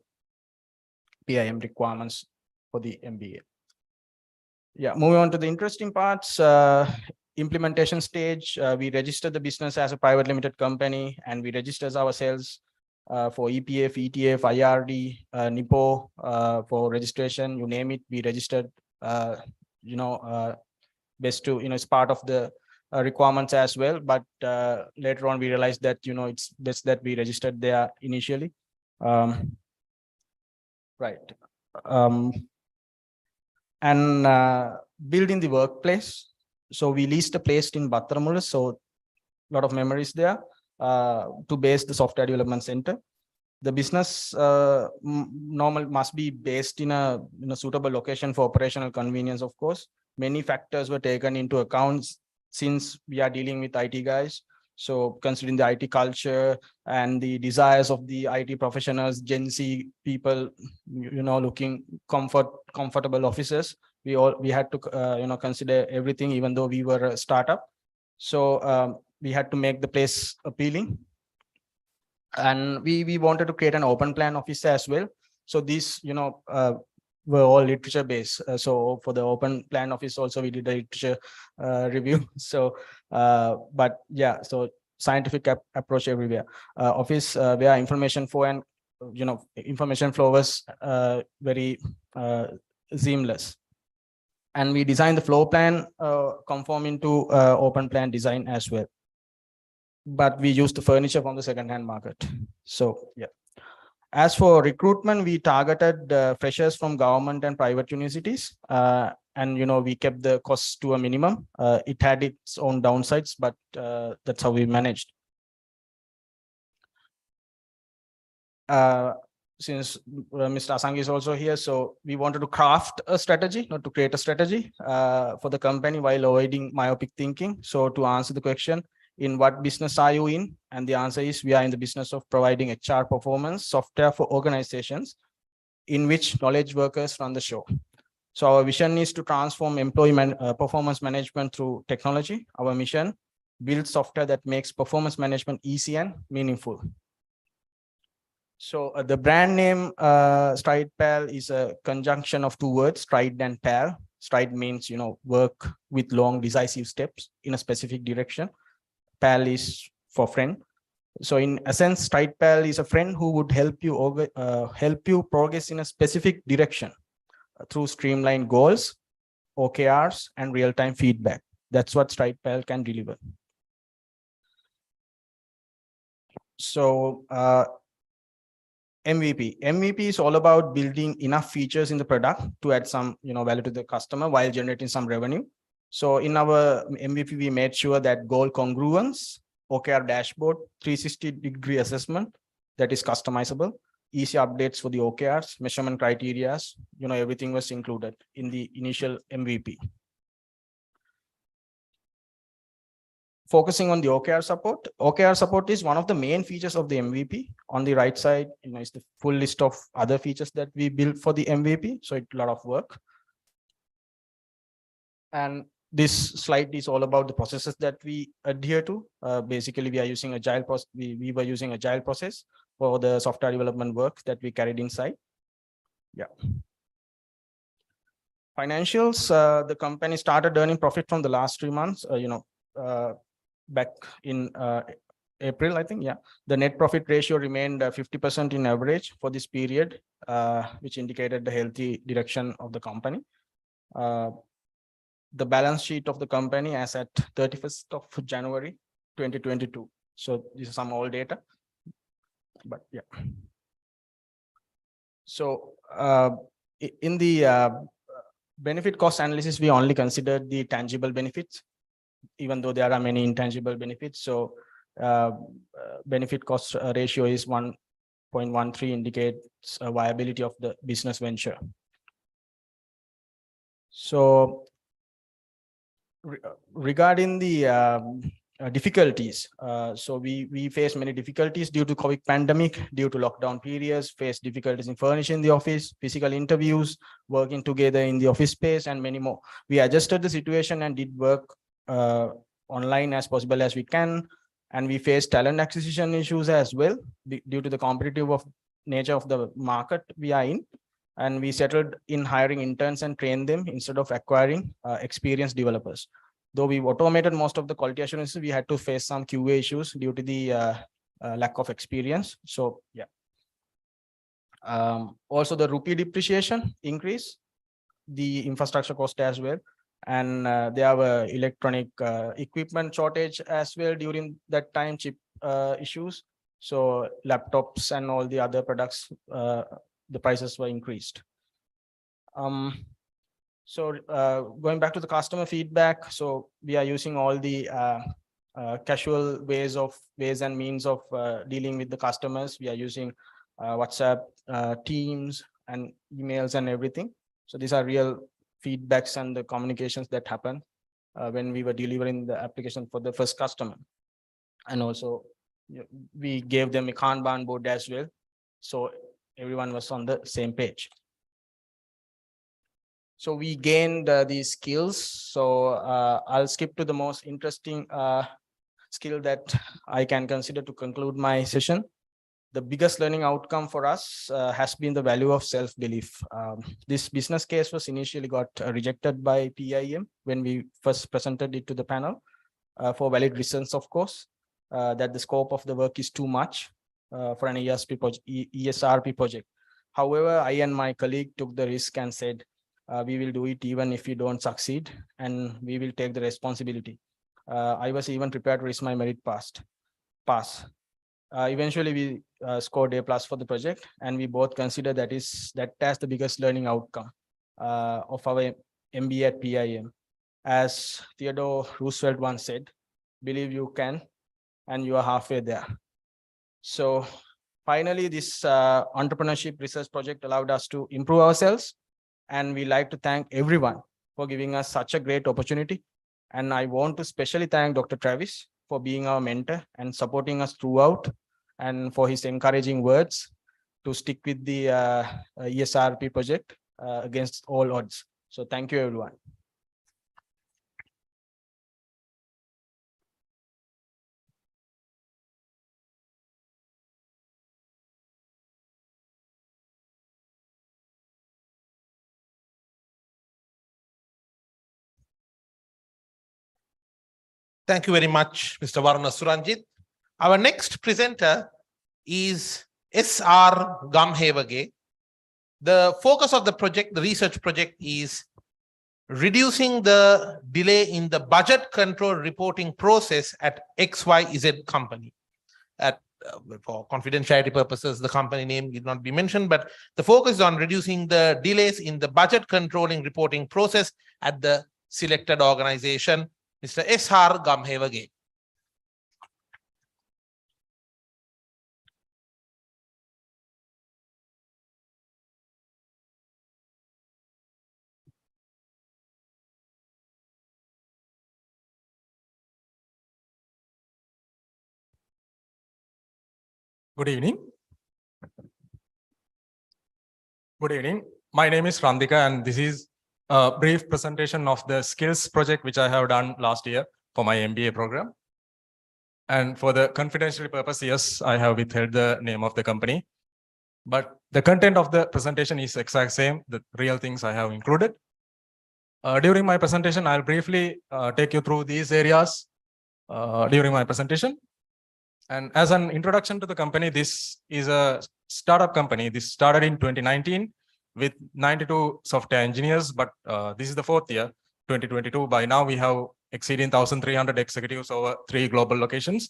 PIM requirements for the MBA. Yeah, moving on to the interesting parts. Implementation stage, we registered the business as a private limited company, and we registered ourselves for EPF, ETF, IRD, NIPO for registration, you name it, we registered, best to, it's part of the requirements as well. But later on, we realized that, it's best that we registered there initially. Right. And building the workplace. So we leased a place in Battaramulla, so a lot of memories there, to base the software development center. The business must be based in a suitable location for operational convenience, of course. Many factors were taken into account since we are dealing with IT guys. So considering the IT culture and the desires of the IT professionals, Gen Z people, looking comfortable offices, we had to consider everything, even though we were a startup. So we had to make the place appealing, and we wanted to create an open plan office as well. So these were all literature based. So for the open plan office also we did a literature review. So but yeah, so scientific approach everywhere. Office where information flow and information flow was very seamless. And we designed the floor plan conforming to open plan design as well. But we used the furniture from the second-hand market. So yeah. As for recruitment, we targeted freshers from government and private universities, and we kept the costs to a minimum. It had its own downsides, but that's how we managed. since Mr. Asang is also here, so we wanted to craft a strategy, not to create a strategy for the company while avoiding myopic thinking. So to answer the question, in what business are you in? And the answer is we are in the business of providing HR performance software for organizations in which knowledge workers run the show. So our vision is to transform performance management through technology. Our mission, build software that makes performance management easy and meaningful. So the brand name StridePal is a conjunction of two words, stride and pal. Stride means, work with long decisive steps in a specific direction. Pal is for friend. So in essence, StridePal is a friend who would help you progress in a specific direction through streamlined goals, OKRs, and real-time feedback. That's what StridePal can deliver. So MVP. MVP is all about building enough features in the product to add some value to the customer while generating some revenue. So in our MVP, we made sure that goal congruence, OKR dashboard, 360-degree assessment that is customizable, easy updates for the OKRs, measurement criteria, everything was included in the initial MVP. Focusing on the OKR support. OKR support is one of the main features of the MVP. On the right side, is the full list of other features that we built for the MVP. So it's a lot of work. And this slide is all about the processes that we adhere to. Basically, we are using agile process. We were using agile process for the software development work that we carried inside. Yeah. Financials. The company started earning profit from the last 3 months. Back in April, I think. Yeah, the net profit ratio remained 50% in average for this period, which indicated the healthy direction of the company. The balance sheet of the company as at 31st of January 2022. So this is some old data, but yeah. So in the benefit cost analysis, we only considered the tangible benefits, even though there are many intangible benefits. So benefit cost ratio is 1.13, indicates a viability of the business venture. So regarding the difficulties, so we face many difficulties due to COVID pandemic, due to lockdown periods, face difficulties in furnishing the office, physical interviews, working together in the office space, and many more. We adjusted the situation and did work online as possible as we can, and we face talent acquisition issues as well due to the competitive nature of the market we are in, and we settled in hiring interns and train them instead of acquiring experienced developers. Though we've automated most of the quality assurance, we had to face some QA issues due to the lack of experience. So yeah. Also the rupee depreciation increase, the infrastructure cost as well. And there were electronic equipment shortage as well during that time, chip issues. So laptops and all the other products, the prices were increased. So going back to the customer feedback, so we are using all the casual ways and means of dealing with the customers. We are using WhatsApp, Teams, and emails and everything. So these are real feedbacks and the communications that happen when we were delivering the application for the first customer. And also we gave them a Kanban board as well, so everyone was on the same page. So we gained these skills. So I'll skip to the most interesting skill that I can consider to conclude my session. The biggest learning outcome for us has been the value of self-belief. This business case was initially got rejected by PIM when we first presented it to the panel for valid reasons, of course, that the scope of the work is too much for an ESRP project. However, I and my colleague took the risk and said, we will do it even if we don't succeed, and we will take the responsibility. I was even prepared to risk my merit pass. Eventually, we scored A+ for the project, and we both consider that as the biggest learning outcome of our MBA at PIM. As Theodore Roosevelt once said, believe you can, and you are halfway there. So Finally, this entrepreneurship research project allowed us to improve ourselves. And we like to thank everyone for giving us such a great opportunity. And I want to specially thank Dr. Travis for being our mentor and supporting us throughout, and for his encouraging words to stick with the ESRP project against all odds. So thank you, everyone. Thank you very much, Mr. Varuna Suranjit. Our next presenter is S.R. Gamhevage. The focus of the project, the research project, is reducing the delay in the budget control reporting process at XYZ company. For confidentiality purposes, the company name did not be mentioned, but the focus is on reducing the delays in the budget controlling reporting process at the selected organization. Mr. S.R. Gamhevage. Good evening. Good evening. My name is Randika, and this is a brief presentation of the skills project which I have done last year for my MBA program. And for the confidentiality purpose, yes, I have withheld the name of the company. But the content of the presentation is exact same, the real things I have included. During my presentation, I'll briefly take you through these areas during my presentation. And as an introduction to the company, this is a startup company. This started in 2019 with 92 software engineers, but this is the fourth year, 2022. By now, we have exceeding 1,300 executives over 3 global locations.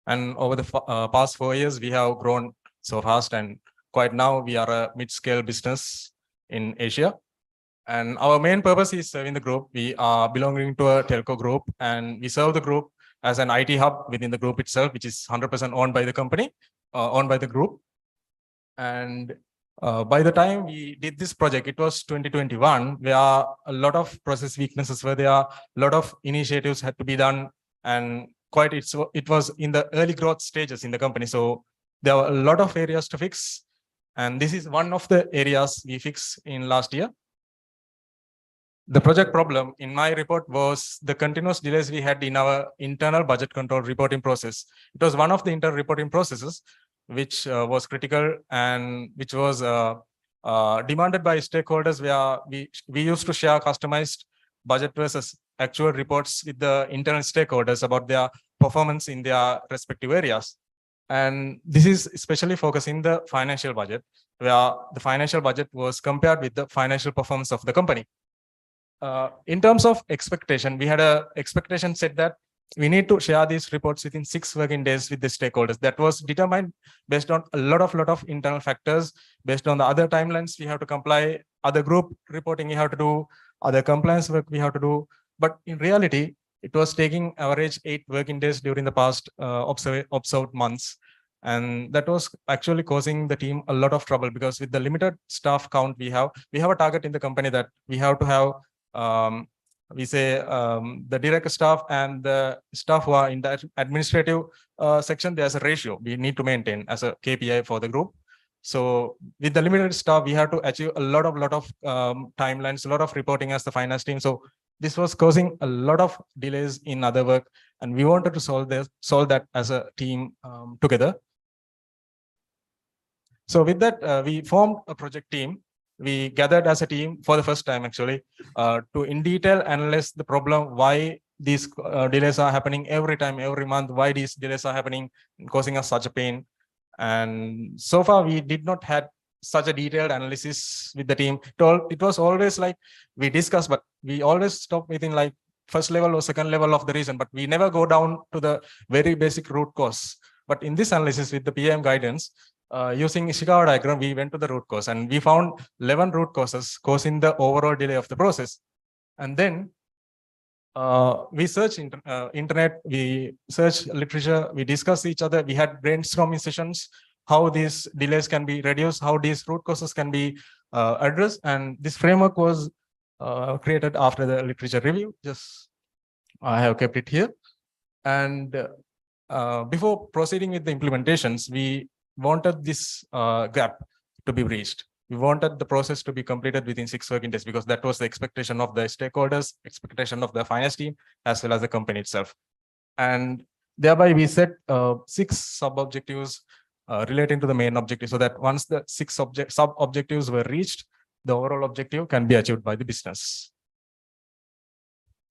And over the past 4 years, we have grown so fast. And quite now, we are a mid-scale business in Asia. And our main purpose is serving the group. We are belonging to a telco group, and we serve the group as an IT hub within the group itself, which is 100% owned by the company, owned by the group. And by the time we did this project, it was 2021, where a lot of process weaknesses were there, a lot of initiatives had to be done, and it was in the early growth stages in the company. So there were a lot of areas to fix. And this is one of the areas we fixed in last year. The project problem in my report was the continuous delays we had in our internal budget control reporting process. It was one of the internal reporting processes which was critical and which was demanded by stakeholders, where we used to share customized budget versus actual reports with the internal stakeholders about their performance in their respective areas. And this is especially focusing the financial budget, where the financial budget was compared with the financial performance of the company. In terms of expectation, we had a expectation set that we need to share these reports within 6 working days with the stakeholders. That was determined based on a lot of internal factors, based on the other timelines we have to comply, other group reporting we have to do, other compliance work we have to do. But in reality, it was taking average 8 working days during the past observed months. And that was actually causing the team a lot of trouble, because with the limited staff count we have a target in the company that we have to have the direct staff and the staff who are in the administrative section, there's a ratio we need to maintain as a KPI for the group. So with the limited staff, we have to achieve a lot of timelines, a lot of reporting as the finance team. So this was causing a lot of delays in other work, and we wanted to solve that as a team together. So with that, we formed a project team. We gathered as a team for the first time, actually, to in detail analyze the problem, why these delays are happening every time, every month, why these delays are happening, causing us such a pain. And so far, we did not have such a detailed analysis with the team. It was always like we discuss, but we always stop within like first level or second level of the reason, but we never go down to the very basic root cause. But in this analysis with the PIM guidance, using Ishikawa diagram, we went to the root cause, and we found 11 root causes causing the overall delay of the process. And then we search internet, we search literature, we discuss each other, we had brainstorming sessions how these delays can be reduced, how these root causes can be addressed. And this framework was created after the literature review. Just I have kept it here. And before proceeding with the implementations, we wanted this gap to be breached. We wanted the process to be completed within 6 working days because that was the expectation of the stakeholders, expectation of the finance team, as well as the company itself. And thereby we set 6 sub-objectives relating to the main objective, so that once the 6 sub-objectives were reached, the overall objective can be achieved by the business.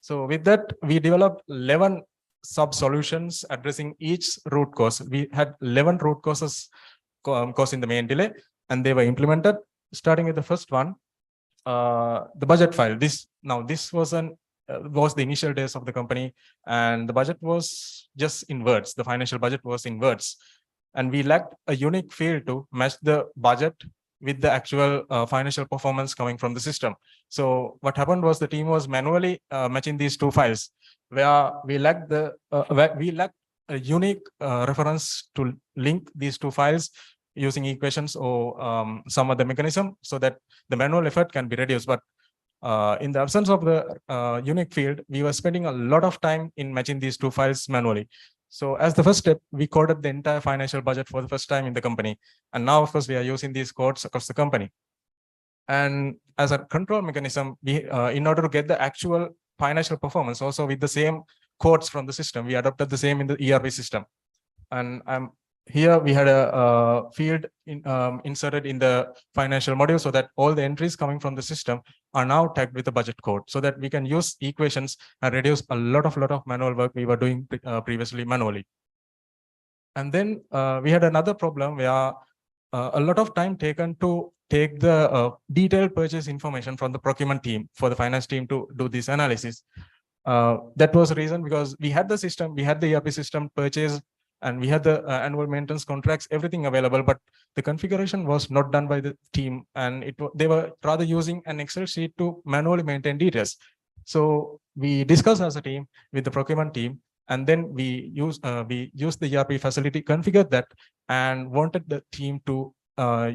So with that, we developed 11 sub-solutions addressing each root cause. We had 11 root causes causing the main delay, and they were implemented. Starting with the first one, the budget file. This was the initial days of the company, and the budget was just in words. The financial budget was in words, and we lacked a unique field to match the budget with the actual financial performance coming from the system. So what happened was the team was manually matching these 2 files, where we lacked a unique reference to link these 2 files using equations or some other mechanism, so that the manual effort can be reduced. But in the absence of the unique field, we were spending a lot of time in matching these 2 files manually. So as the first step, we coded the entire financial budget for the first time in the company. And now, of course, we are using these codes across the company. And as a control mechanism, we, in order to get the actual financial performance, also with the same codes from the system, we adopted the same in the ERP system. And here we had a field inserted in the financial module, so that all the entries coming from the system are now tagged with the budget code, so that we can use equations and reduce a lot of manual work we were doing previously manually. And then we had another problem where a lot of time taken to take the detailed purchase information from the procurement team for the finance team to do this analysis. That was the reason, because we had the system, we had the ERP system purchase, and we had the annual maintenance contracts, everything available, but the configuration was not done by the team, and they were rather using an Excel sheet to manually maintain details. So we discussed as a team with the procurement team, and then we used the ERP facility, configured that, and wanted the team to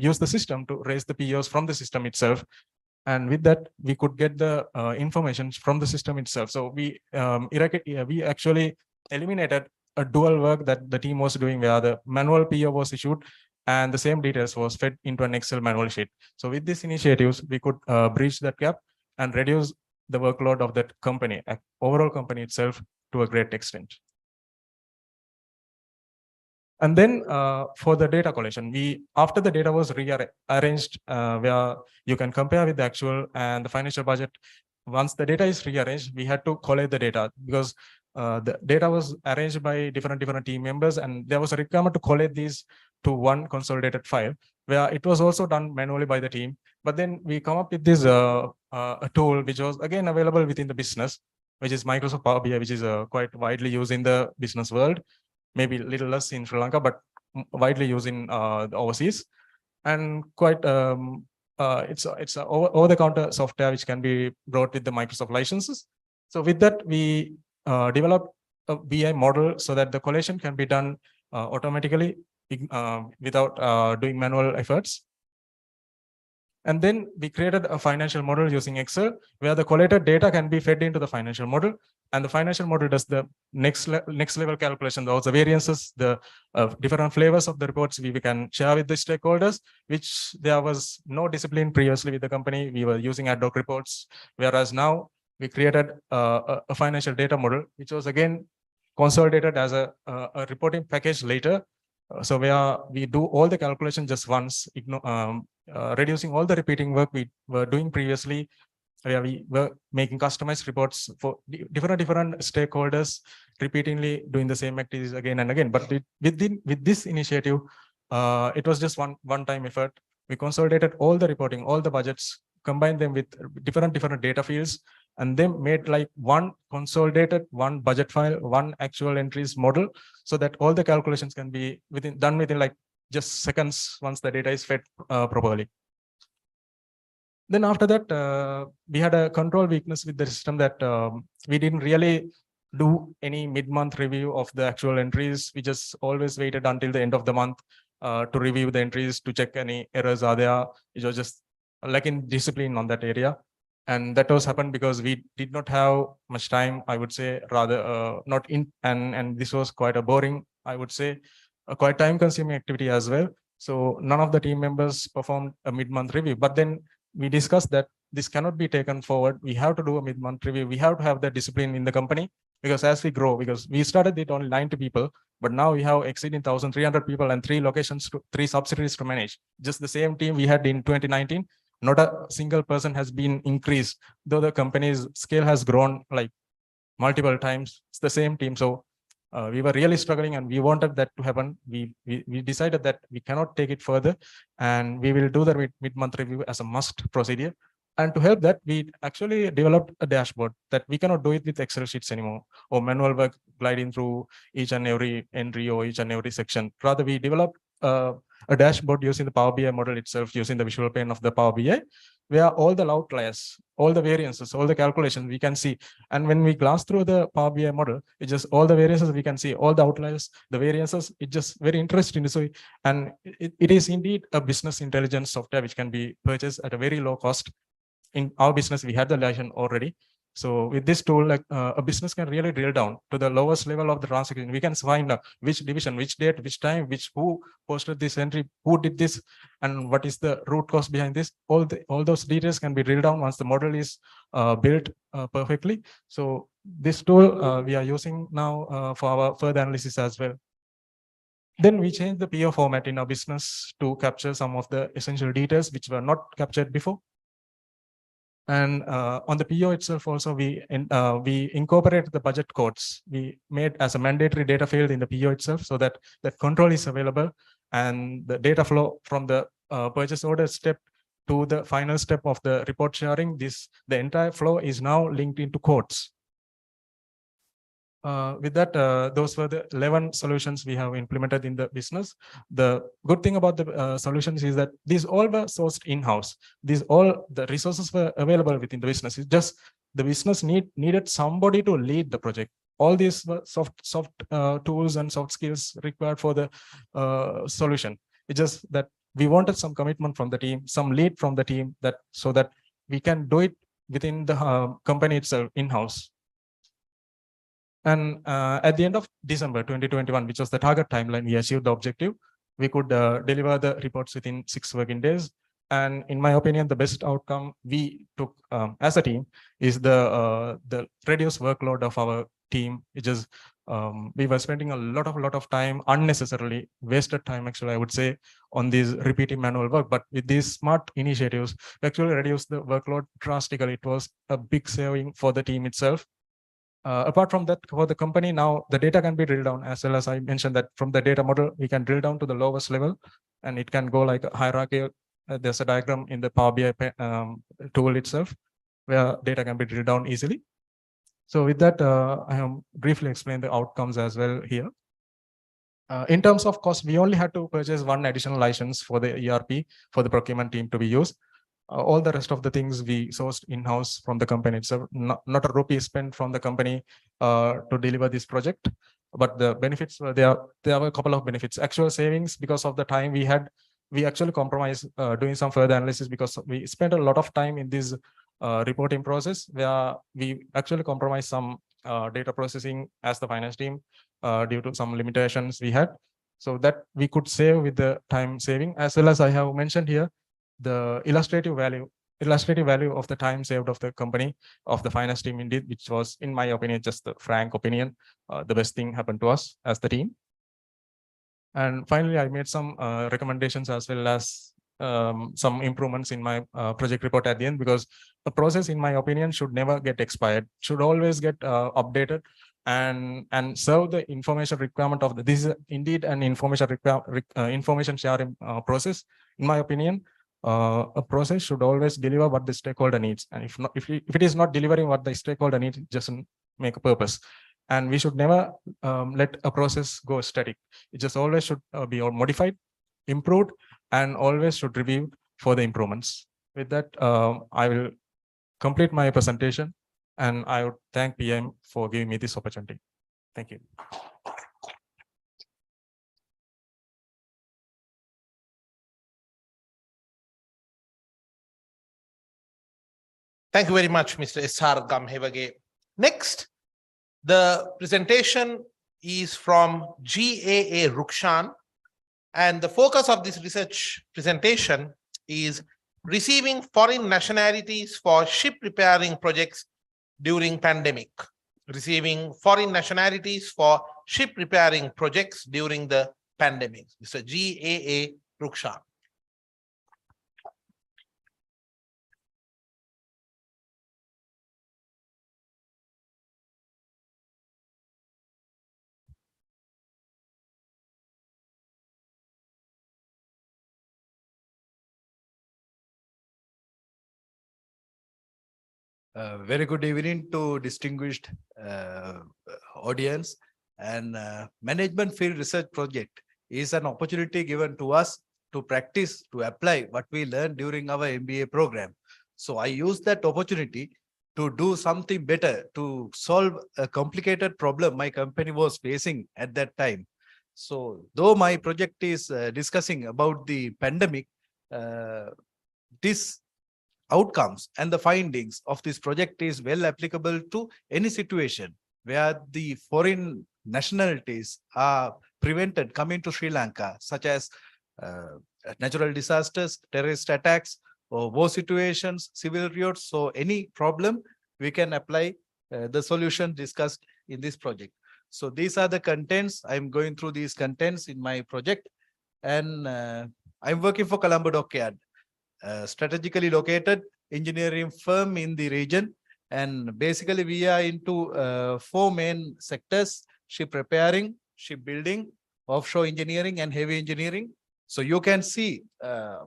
use the system to raise the POs from the system itself. And with that, we could get the information from the system itself. So we actually eliminated a dual work that the team was doing, where the manual PO was issued and the same details was fed into an Excel manual sheet. So with these initiatives, we could breach that gap and reduce the workload of that company, overall company itself, to a great extent. And then for the data collection, after the data was rearranged, where you can compare with the actual and the financial budget, once the data is rearranged, we had to collate the data, because the data was arranged by different team members, and there was a requirement to collate these to one consolidated file, where it was also done manually by the team. But then we come up with this a tool which was again available within the business, which is Microsoft Power BI, which is quite widely used in the business world, maybe a little less in Sri Lanka, but widely used in the overseas, and quite it's a over-the-counter software which can be brought with the Microsoft licenses. So with that, we developed a BI model so that the collation can be done automatically without doing manual efforts. And then we created a financial model using Excel, where the collated data can be fed into the financial model, and the financial model does the next level calculation, those variances, the different flavors of the reports we can share with the stakeholders, which there was no discipline previously with the company. We were using ad hoc reports, whereas now we created a financial data model, which was again consolidated as a reporting package later. So where we do all the calculation just once, reducing all the repeating work we were doing previously, where we were making customized reports for different stakeholders, repeatedly doing the same activities again and again. But with this initiative, it was just one-time effort. We consolidated all the reporting, all the budgets, combined them with different data fields, and then made like one consolidated, one budget file, one actual entries model, so that all the calculations can be done within like just seconds once the data is fed properly. Then after that, we had a control weakness with the system, that we didn't really do any mid-month review of the actual entries. We just always waited until the end of the month to review the entries, to check any errors are there. It was just lacking discipline on that area. And that was happened because we did not have much time, I would say, rather not in, and this was quite a boring, I would say, a quite time consuming activity as well. So none of the team members performed a mid-month review, but then we discussed that this cannot be taken forward. We have to do a mid-month review. We have to have the discipline in the company, because as we grow, because we started it only 90 people, but now we have exceeding 1,300 people and 3 locations, 3 subsidiaries to manage. Just the same team we had in 2019, not a single person has been increased, though the company's scale has grown like multiple times. It's the same team. So we were really struggling and we wanted that to happen. We decided that we cannot take it further, and we will do the mid-month review as a must procedure. And to help that, we actually developed a dashboard that we cannot do it with Excel sheets anymore, or manual work gliding through each and every entry or each and every section. Rather, we developed a dashboard using the Power BI model itself, using the visual pane of the Power BI, where all the outliers, all the variances, all the calculations we can see. And when we glance through the Power BI model, it just all the variances we can see, all the outliers, the variances, it just very interesting. So, and it is indeed a business intelligence software which can be purchased at a very low cost. In our business, we had the license already. So with this tool, like a business can really drill down to the lowest level of the transaction. We can find which division, which date, which time, who posted this entry, who did this, and what is the root cause behind this. All those details can be drilled down once the model is built perfectly. So this tool we are using now for our further analysis as well. Then we changed the PO format in our business to capture some of the essential details which were not captured before. And on the PO itself also, we incorporate the budget codes. We made as a mandatory data field in the PO itself, so that that control is available, and the data flow from the purchase order step to the final step of the report sharing, the entire flow is now linked into codes. With that, those were the 11 solutions we have implemented in the business. The good thing about the solutions is that these all were sourced in-house. All the resources were available within the business. It's just the business needed somebody to lead the project. All these were soft tools and soft skills required for the solution. It's just that we wanted some commitment from the team, some lead from the team, so that we can do it within the company itself in-house. And at the end of December 2021, which was the target timeline, we achieved the objective. We could deliver the reports within 6 working days. And in my opinion, the best outcome we took as a team is the reduced workload of our team. It just we were spending a lot of time, unnecessarily wasted time, actually, I would say, on these repeating manual work. But with these smart initiatives, we actually reduced the workload drastically. It was a big saving for the team itself. Apart from that, for the company now, the data can be drilled down, as well as I mentioned that from the data model, we can drill down to the lowest level, and it can go like a hierarchy. There's a diagram in the Power BI tool itself, where data can be drilled down easily. So with that, I have briefly explained the outcomes as well here. In terms of cost, we only had to purchase 1 additional license for the ERP for the procurement team to be used. All the rest of the things we sourced in-house from the company itself. Not a rupee spent from the company to deliver this project, but the benefits were there. There were a couple of benefits. Actual savings, because of the time we had, we actually compromised doing some further analysis, because we spent a lot of time in this reporting process, where we actually compromised some data processing as the finance team due to some limitations we had. So that we could save with the time saving, as well as I have mentioned here, the illustrative value of the time saved of the company, of the finance team indeed, which was, in my opinion, just the frank opinion, the best thing happened to us as the team. And finally, I made some recommendations as well as some improvements in my project report at the end, because the process, in my opinion, should never get expired, should always get updated and serve the information requirement of this is indeed an information sharing process. In my opinion, a process should always deliver what the stakeholder needs, and if it is not delivering what the stakeholder needs, it doesn't make a purpose. And we should never let a process go static. It just always should be modified, improved, and always should review for the improvements. With that, I will complete my presentation, and I would thank PIM for giving me this opportunity. Thank you. Thank you very much, Mr. S.R. Gamhevage. Next, the presentation is from GAA Rukshan, and the focus of this research presentation is receiving foreign nationalities for ship repairing projects during pandemic. Receiving foreign nationalities for ship repairing projects during the pandemic. Mr. GAA Rukshan. Very good evening to distinguished audience, and management field research project is an opportunity given to us to practice, to apply what we learned during our MBA program. So I used that opportunity to do something better, to solve a complicated problem my company was facing at that time. So though my project is discussing about the pandemic, this outcomes and the findings of this project is well applicable to any situation where the foreign nationalities are prevented coming to Sri Lanka, such as natural disasters, terrorist attacks, or war situations, civil riots. So any problem, we can apply the solution discussed in this project. So these are the contents. I'm going through these contents in my project, and I'm working for Colombo Dockyard, strategically located engineering firm in the region. And basically we are into 4 main sectors: ship repairing, shipbuilding, offshore engineering, and heavy engineering. So you can see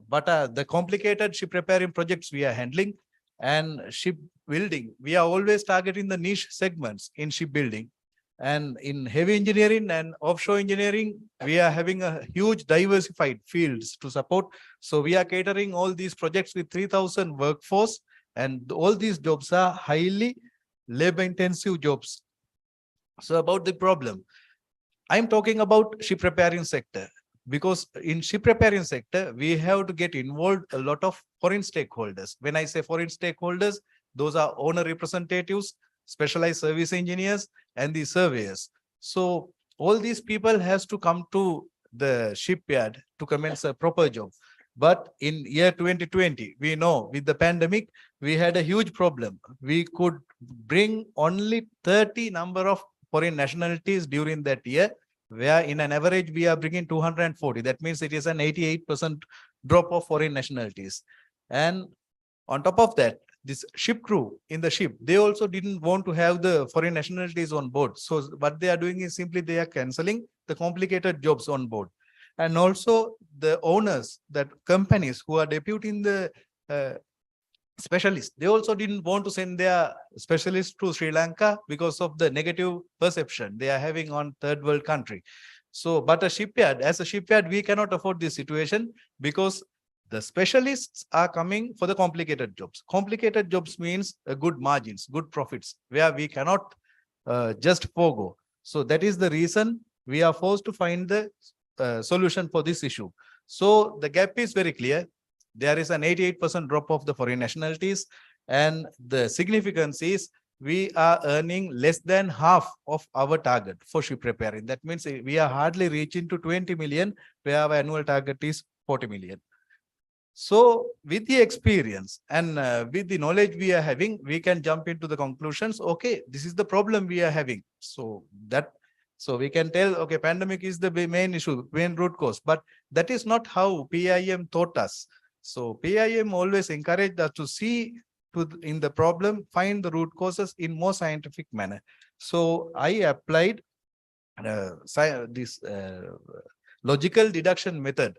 what are the complicated ship repairing projects we are handling. And shipbuilding, we are always targeting the niche segments in shipbuilding. And in heavy engineering and offshore engineering, we are having a huge diversified fields to support. So we are catering all these projects with 3,000 workforce, and all these jobs are highly labor intensive jobs. So about the problem, I'm talking about ship repairing sector, because in ship repairing sector, we have to get involved a lot of foreign stakeholders. When I say foreign stakeholders, those are owner representatives, specialized service engineers, and the surveyors. So all these people has to come to the shipyard to commence a proper job. But in year 2020, we know with the pandemic, we had a huge problem. We could bring only 30 number of foreign nationalities during that year, where in an average, we are bringing 240. That means it is an 88% drop of foreign nationalities. And on top of that, this ship crew in the ship, they also didn't want to have the foreign nationalities on board. So what they are doing is simply they are canceling the complicated jobs on board. And also the owners, that companies who are deputing the specialists, they also didn't want to send their specialists to Sri Lanka because of the negative perception they are having on third world country. So, but a shipyard, as a shipyard, we cannot afford this situation, because the specialists are coming for the complicated jobs. Complicated jobs means good margins, good profits, where we cannot just forego. So that is the reason we are forced to find the solution for this issue. So the gap is very clear. There is an 88% drop of the foreign nationalities, and the significance is we are earning less than half of our target for ship repairing. That means we are hardly reaching to 20 million, where our annual target is 40 million. So with the experience and with the knowledge we are having, we can jump into the conclusions. Okay, this is the problem we are having. So we can tell, okay, pandemic is the main issue, main root cause, but that is not how PIM taught us. So PIM always encouraged us to see in the problem, find the root causes in more scientific manner. So I applied this logical deduction method,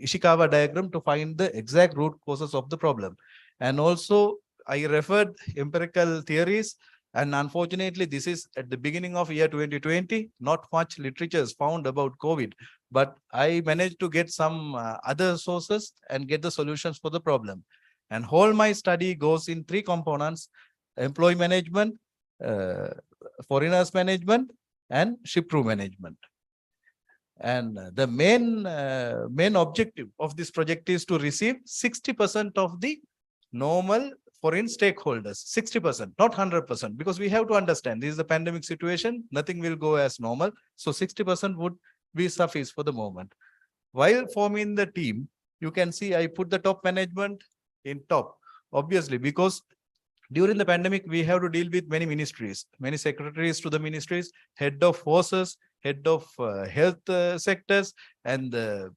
Ishikawa diagram, to find the exact root causes of the problem. And also I referred empirical theories, and unfortunately this is at the beginning of year 2020, not much literature is found about COVID, but I managed to get some other sources and get the solutions for the problem. And whole my study goes in 3 components: employee management, foreigners management, and ship crew management. And the main objective of this project is to receive 60% of the normal foreign stakeholders, 60%, not 100%, because we have to understand this is a pandemic situation, nothing will go as normal. So 60% would be suffice for the moment. While forming the team, you can see I put the top management in top, obviously, because during the pandemic, we have to deal with many ministries, many secretaries to the ministries, head of forces, head of health sectors, and the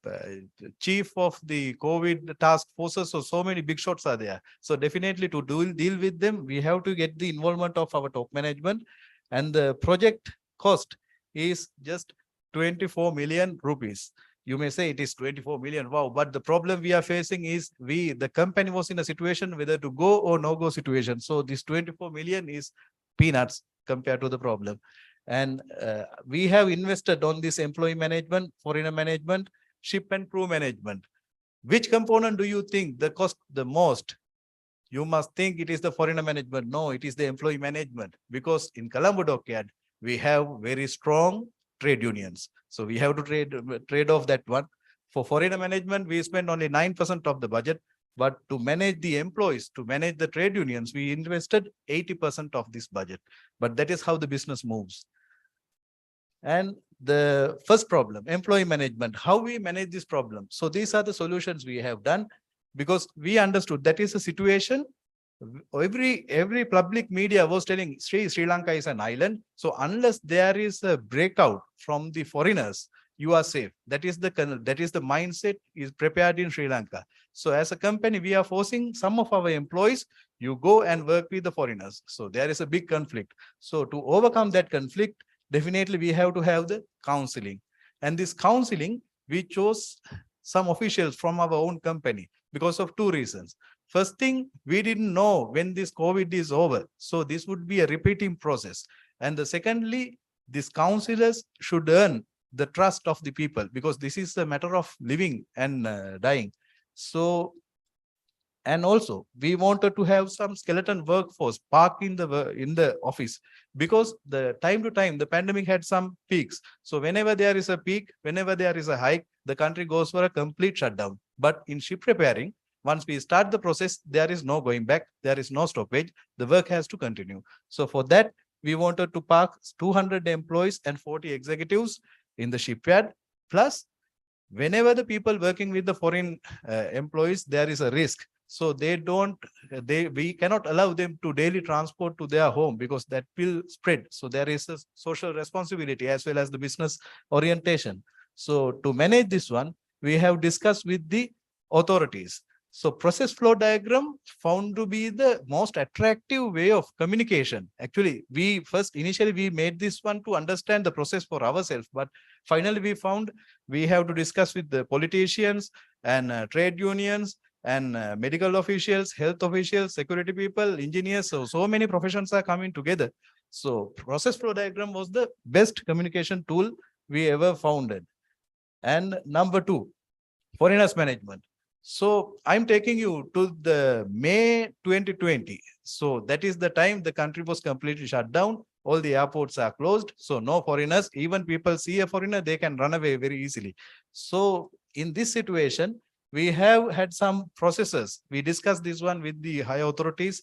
chief of the COVID task forces. So many big shots are there. So definitely to deal with them, we have to get the involvement of our top management. And the project cost is just 24 million rupees. You may say it is 24 million. Wow. But the problem we are facing is the company was in a situation whether to go or no go situation. So this 24 million is peanuts compared to the problem. And we have invested on this employee management, foreigner management, ship and crew management. Which component do you think the cost the most? You must think it is the foreigner management. No, it is the employee management, because in Colombo Dockyard, we have very strong trade unions. So we have to trade off that one. For foreigner management, we spend only 9% of the budget, but to manage the employees, to manage the trade unions, we invested 80% of this budget. But that is how the business moves. And the first problem, employee management, how we manage this problem. So these are the solutions we have done, because we understood that is a situation. Every public media was telling Sri Lanka is an island. So unless there is a breakout from the foreigners, you are safe. That is the mindset is prepared in Sri Lanka. So as a company, we are forcing some of our employees, you go and work with the foreigners. So there is a big conflict. So to overcome that conflict, definitely we have to have the counseling. And this counseling, we chose some officials from our own company because of two reasons. First thing, we didn't know when this COVID is over. So this would be a repeating process. And the secondly, these counselors should earn the trust of the people, because this is a matter of living and dying. So, and also we wanted to have some skeleton workforce parked in the office, because the time to time the pandemic had some peaks. So whenever there is a peak, whenever there is a hike, the country goes for a complete shutdown. But in ship repairing, once we start the process, there is no going back. There is no stoppage. The work has to continue. So for that, we wanted to park 200 employees and 40 executives in the shipyard. Plus, whenever the people working with the foreign employees, there is a risk. So we cannot allow them to daily transport to their home, because that will spread. So there is a social responsibility as well as the business orientation. So to manage this one, we have discussed with the authorities. So process flow diagram found to be the most attractive way of communication. Actually, initially we made this one to understand the process for ourselves, but finally we found we have to discuss with the politicians and trade unions and medical officials, health officials, security people, engineers. So many professions are coming together. So process flow diagram was the best communication tool we ever founded. And number two, foreigners management. So I'm taking you to the May 2020. So that is the time the country was completely shut down. All the airports are closed. So no foreigners. Even people see a foreigner, they can run away very easily. So in this situation, we have had some processes. We discussed this one with the high authorities,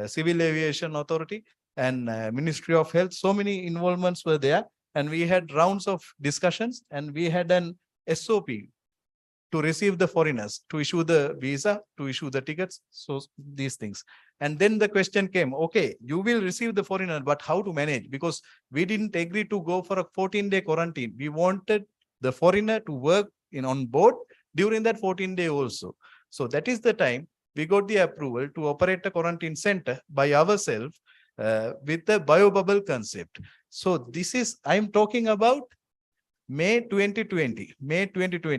Civil Aviation Authority and Ministry of Health. So many involvements were there. And we had rounds of discussions, and we had an SOP to receive the foreigners, to issue the visa, to issue the tickets. So these things. And then the question came, okay, you will receive the foreigner, but how to manage? Because we didn't agree to go for a 14-day quarantine. We wanted the foreigner to work on board during that 14-day also. So that is the time we got the approval to operate a quarantine center by ourselves with the biobubble concept. So this is, I'm talking about May 2020.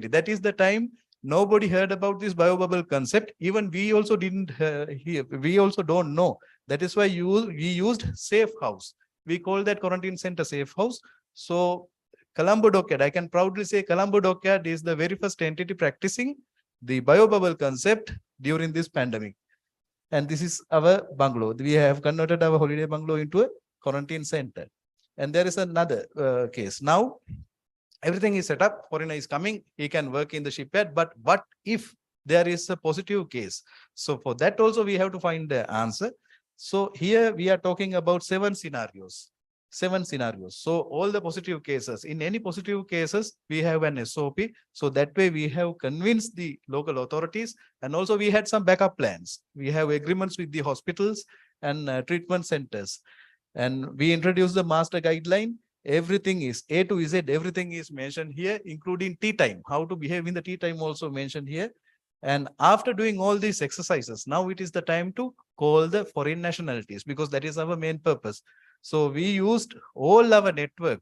That is the time nobody heard about this biobubble concept. Even we also didn't hear, we also don't know. That is why we used safe house. We call that quarantine center safe house. So Colombo Dockyard, I can proudly say Colombo Dockyard is the very first entity practicing the biobubble concept during this pandemic. And this is our bungalow. We have converted our holiday bungalow into a quarantine center. And there is another case. Now, everything is set up, foreigner is coming, he can work in the shipyard. But what if there is a positive case. So for that also we have to find the answer. So here we are talking about 7 scenarios. 7 scenarios. So all the positive cases, in any positive cases, we have an SOP. So that way we have convinced the local authorities, and also we had some backup plans. We have agreements with the hospitals and treatment centers. And we introduced the master guideline. Everything is A to Z, everything is mentioned here, including tea time. How to behave in the tea time also mentioned here. And after doing all these exercises, now it is the time to call the foreign nationalities, because that is our main purpose. So we used all our network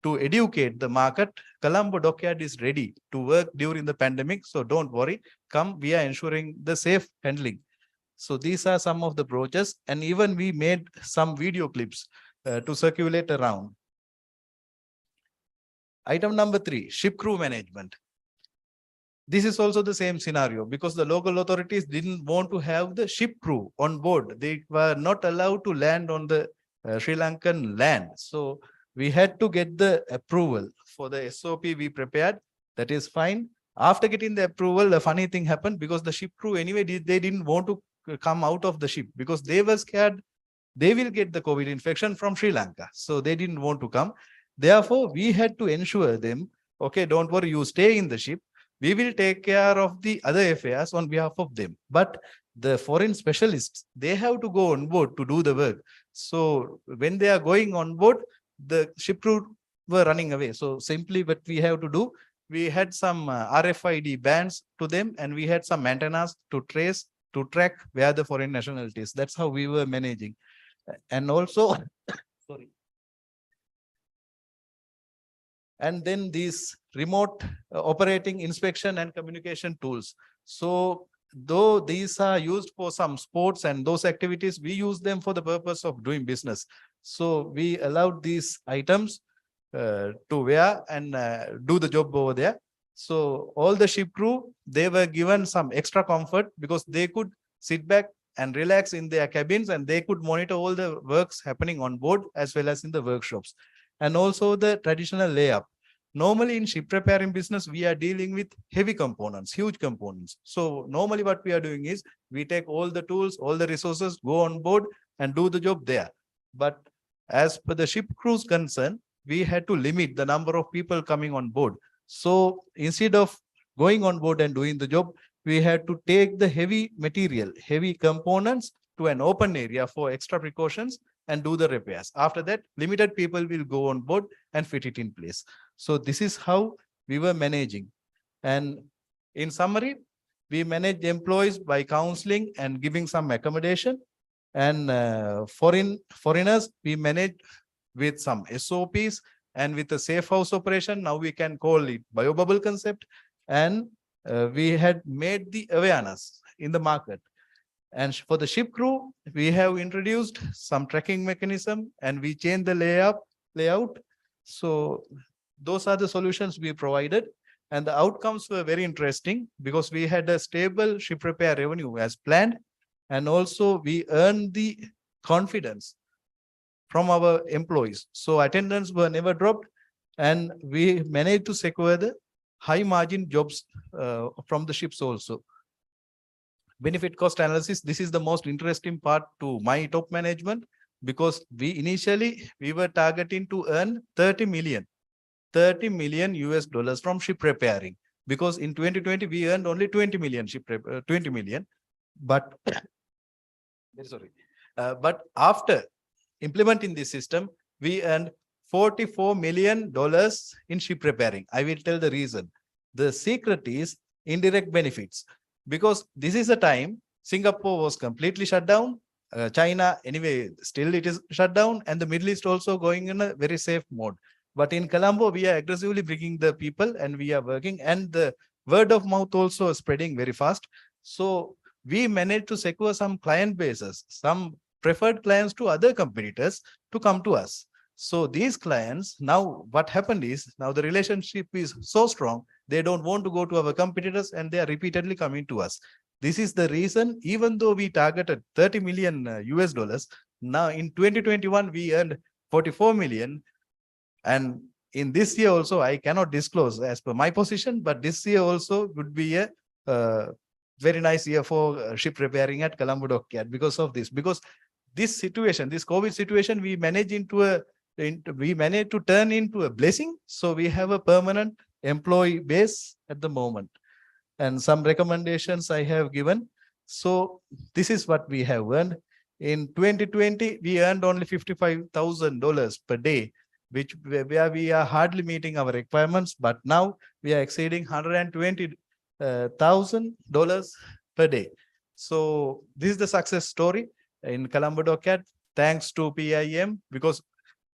to educate the market. Colombo dockyard is ready to work during the pandemic. So don't worry, come, we are ensuring the safe handling. So these are some of the approaches, and even we made some video clips to circulate around. Item number 3, ship crew management. This is also the same scenario, because the local authorities didn't want to have the ship crew on board. They were not allowed to land on the Sri Lankan land. So we had to get the approval for the SOP we prepared. That is fine. After getting the approval, the funny thing happened, because the ship crew anyway, they didn't want to come out of the ship, because they were scared they will get the COVID infection from Sri Lanka. So they didn't want to come. Therefore, we had to ensure them, okay, don't worry, you stay in the ship. We will take care of the other affairs on behalf of them. But the foreign specialists, they have to go on board to do the work. So when they are going on board, the ship crew were running away. So simply what we have to do, we had some RFID bands to them, and we had some antennas to trace, to track where the foreign nationalities. That's how we were managing. And also, sorry. And then these remote operating inspection and communication tools. So though these are used for some sports and those activities, we use them for the purpose of doing business. So we allowed these items to wear and do the job over there. So all the ship crew, they were given some extra comfort, because they could sit back and relax in their cabins, and they could monitor all the works happening on board as well as in the workshops. And also the traditional layup. Normally in ship repairing business, we are dealing with heavy components, huge components. So normally what we are doing is we take all the tools, all the resources, go on board and do the job there. But as per the ship crew's concern, we had to limit the number of people coming on board. So instead of going on board and doing the job, we had to take the heavy material, heavy components to an open area for extra precautions and do the repairs. After that, limited people will go on board and fit it in place. So this is how we were managing. And in summary, we manage employees by counseling and giving some accommodation. And foreigners, we manage with some SOPs and with the safe house operation. Now we can call it biobubble concept. And we had made the awareness in the market. And for the ship crew, we have introduced some tracking mechanism, and we changed the layout. So those are the solutions we provided. And the outcomes were very interesting, because we had a stable ship repair revenue as planned. And also we earned the confidence from our employees. So attendance were never dropped, and we managed to secure the high margin jobs from the ships also. Benefit cost analysis. This is the most interesting part to my top management, because we were targeting to earn 30 million US dollars from ship repairing, because in 2020 we earned only 20 million but sorry, but after implementing this system, we earned $44 million in ship repairing. I will tell the reason. The secret is indirect benefits, because this is the time Singapore was completely shut down. China, anyway, still it is shut down, and the Middle East also going in a very safe mode. But in Colombo, we are aggressively bringing the people, and we are working, and the word of mouth also spreading very fast. So we managed to secure some client bases, some preferred clients to other competitors to come to us. So these clients, now what happened is, now the relationship is so strong, they don't want to go to our competitors, and they are repeatedly coming to us. This is the reason, even though we targeted 30 million US dollars, now in 2021, we earned 44 million. And in this year also, I cannot disclose as per my position, but this year also would be a very nice year for ship repairing at Colombo Dockyard because of this. Because this situation, this COVID situation, we managed to turn into a blessing. So we have a permanent employee base at the moment. And some recommendations I have given. So this is what we have earned. In 2020, we earned only $55,000 per day, where we are hardly meeting our requirements. But now we are exceeding $120,000 per day. So this is the success story in Colombo Dockyard, thanks to PIM, because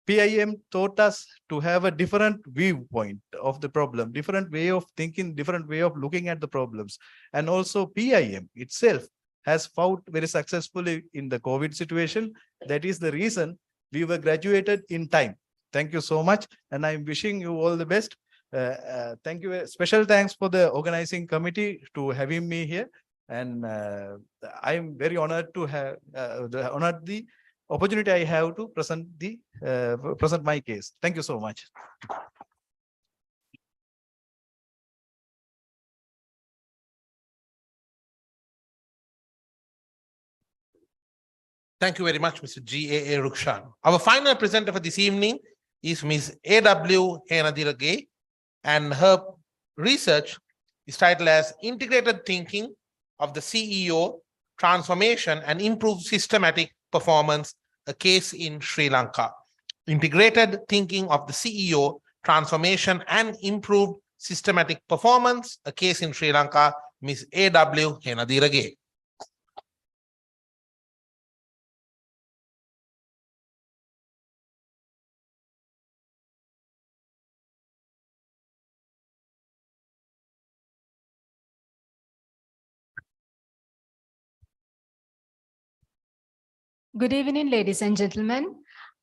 PIM taught us to have a different viewpoint of the problem, different way of thinking, different way of looking at the problems. And also PIM itself has fought very successfully in the COVID situation. That is the reason we were graduated in time. Thank you so much. And I'm wishing you all the best. Thank you. Special thanks for the organizing committee to having me here. And I'm very honored to have the opportunity I have to present my case. Thank you so much. Thank you very much, Mr. G.A.A. Rukshan. Our final presenter for this evening is Ms. A.W. Henadirage, and her research is titled as Integrated Thinking of the CEO, Transformation and Improved Systematic Performance, a Case in Sri Lanka. Integrated Thinking of the CEO, Transformation and Improved Systematic Performance, a Case in Sri Lanka, Ms. A.W. Henadirage. Good evening, ladies and gentlemen.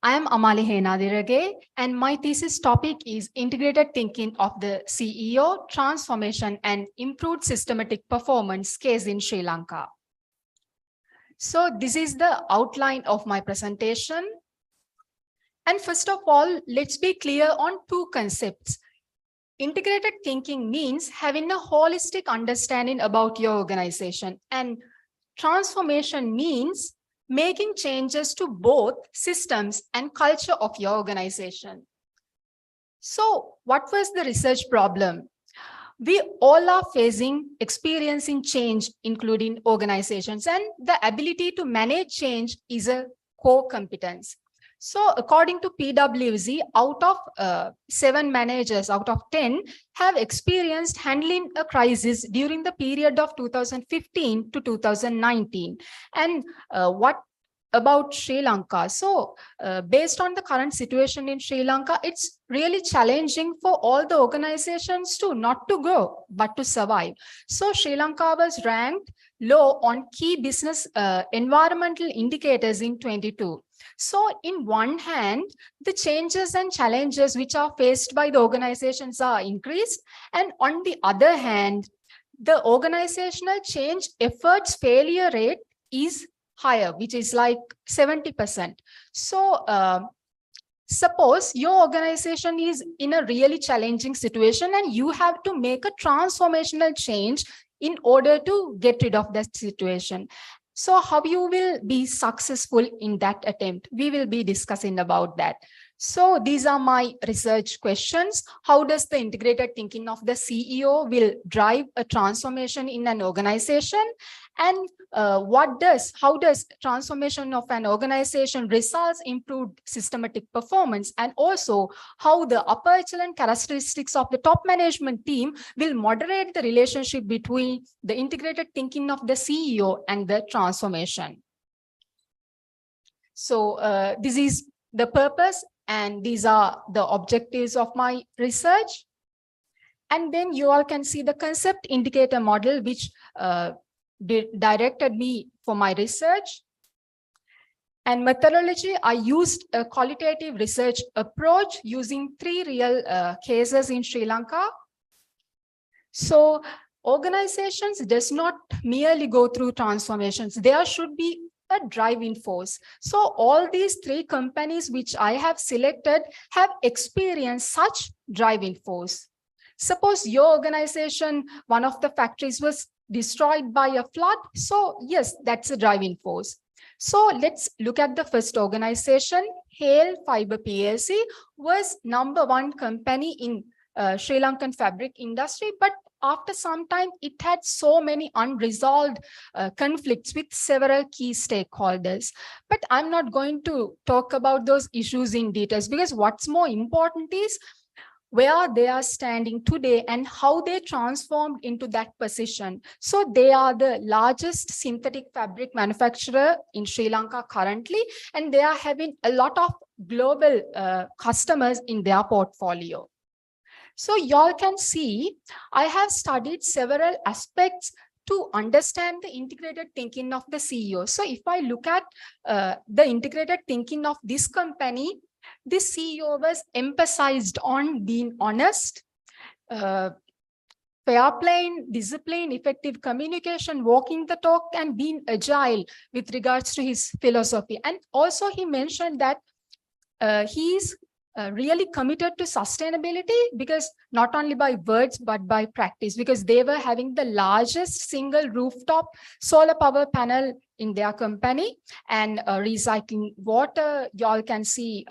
I am Amali Henadirage, and my thesis topic is Integrated Thinking of the CEO, Transformation and Improved Systematic Performance Case in Sri Lanka. So this is the outline of my presentation. And first of all, let's be clear on two concepts. Integrated thinking means having a holistic understanding about your organization, and transformation means making changes to both systems and culture of your organization. So what was the research problem? We all are experiencing change, including organizations, and the ability to manage change is a core competence. So according to PwC, out of 7 managers out of 10 have experienced handling a crisis during the period of 2015 to 2019. And what about Sri Lanka? So based on the current situation in Sri Lanka, it's really challenging for all the organizations to not to grow, but to survive. So Sri Lanka was ranked low on key business environmental indicators in 22. So in one hand, the changes and challenges which are faced by the organizations are increased. And on the other hand, the organizational change efforts failure rate is higher, which is like 70%. So suppose your organization is in a really challenging situation and you have to make a transformational change in order to get rid of that situation. So how you will be successful in that attempt? We will be discussing about that. So these are my research questions. How does the integrated thinking of the CEO will drive a transformation in an organization? And how does transformation of an organization results improved systematic performance? And also how the upper echelon characteristics of the top management team will moderate the relationship between the integrated thinking of the CEO and the transformation. So this is the purpose, and these are the objectives of my research. And then you all can see the concept indicator model, which directed me for my research. And methodology, I used a qualitative research approach using 3 real cases in Sri Lanka. So organizations does not merely go through transformations. There should be a driving force. So all these 3 companies which I have selected have experienced such driving force. Suppose your organization, one of the factories was destroyed by a flood. So yes, that's a driving force. So let's look at the first organization. Hale Fiber PLC was #1 company in Sri Lankan fabric industry, but after some time, it had so many unresolved conflicts with several key stakeholders. But I'm not going to talk about those issues in details, because what's more important is where they are standing today and how they transformed into that position. So they are the largest synthetic fabric manufacturer in Sri Lanka currently, and they are having a lot of global customers in their portfolio. So y'all can see, I have studied several aspects to understand the integrated thinking of the CEO. So if I look at the integrated thinking of this company, this CEO was emphasized on being honest, fair play, discipline, effective communication, walking the talk, and being agile with regards to his philosophy. And also he mentioned that he's really committed to sustainability, because not only by words, but by practice, because they were having the largest single rooftop solar power panel in their company, and recycling water. Y'all can see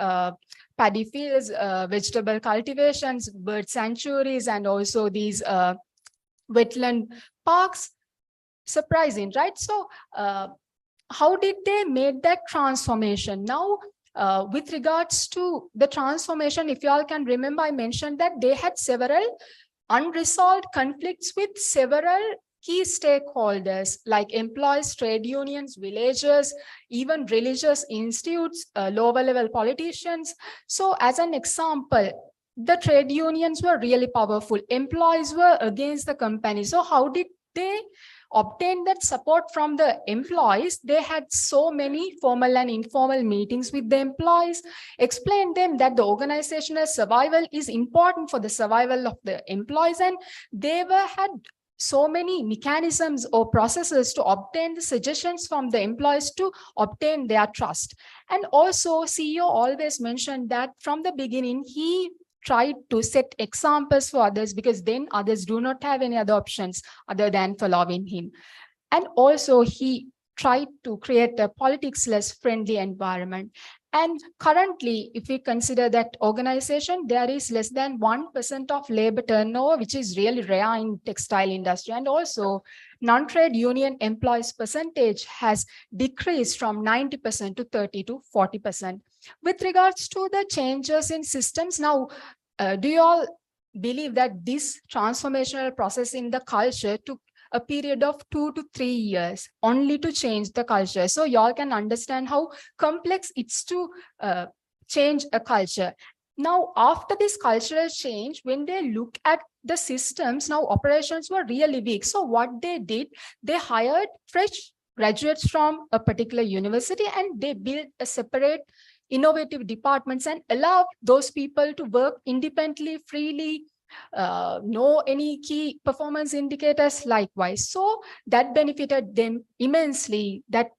paddy fields, vegetable cultivations, bird sanctuaries, and also these wetland parks. Surprising, right? So how did they make that transformation? Now, with regards to the transformation, if you all can remember, I mentioned that they had several unresolved conflicts with several key stakeholders like employees, trade unions, villagers, even religious institutes, lower level politicians. So as an example, the trade unions were really powerful. Employees were against the company. So how did they obtain that support from the employees? They had so many formal and informal meetings with the employees, explained them that the organizational survival is important for the survival of the employees, and they had so many mechanisms or processes to obtain the suggestions from the employees to obtain their trust. And also CEO always mentioned that from the beginning, he tried to set examples for others, because then others do not have any other options other than following him. And also he tried to create a politics less friendly environment. And currently, if we consider that organization, there is less than 1% of labor turnover, which is really rare in textile industry. And also non-trade union employees percentage has decreased from 90% to 30 to 40%. With regards to the changes in systems, now, do you all believe that this transformational process in the culture took a period of 2 to 3 years only to change the culture? So y'all can understand how complex it's to change a culture. Now, after this cultural change, when they look at the systems, now operations were really weak. So what they did, they hired fresh graduates from a particular university, and they built a separate innovative departments and allowed those people to work independently, freely, know any key performance indicators likewise. So that benefited them immensely. That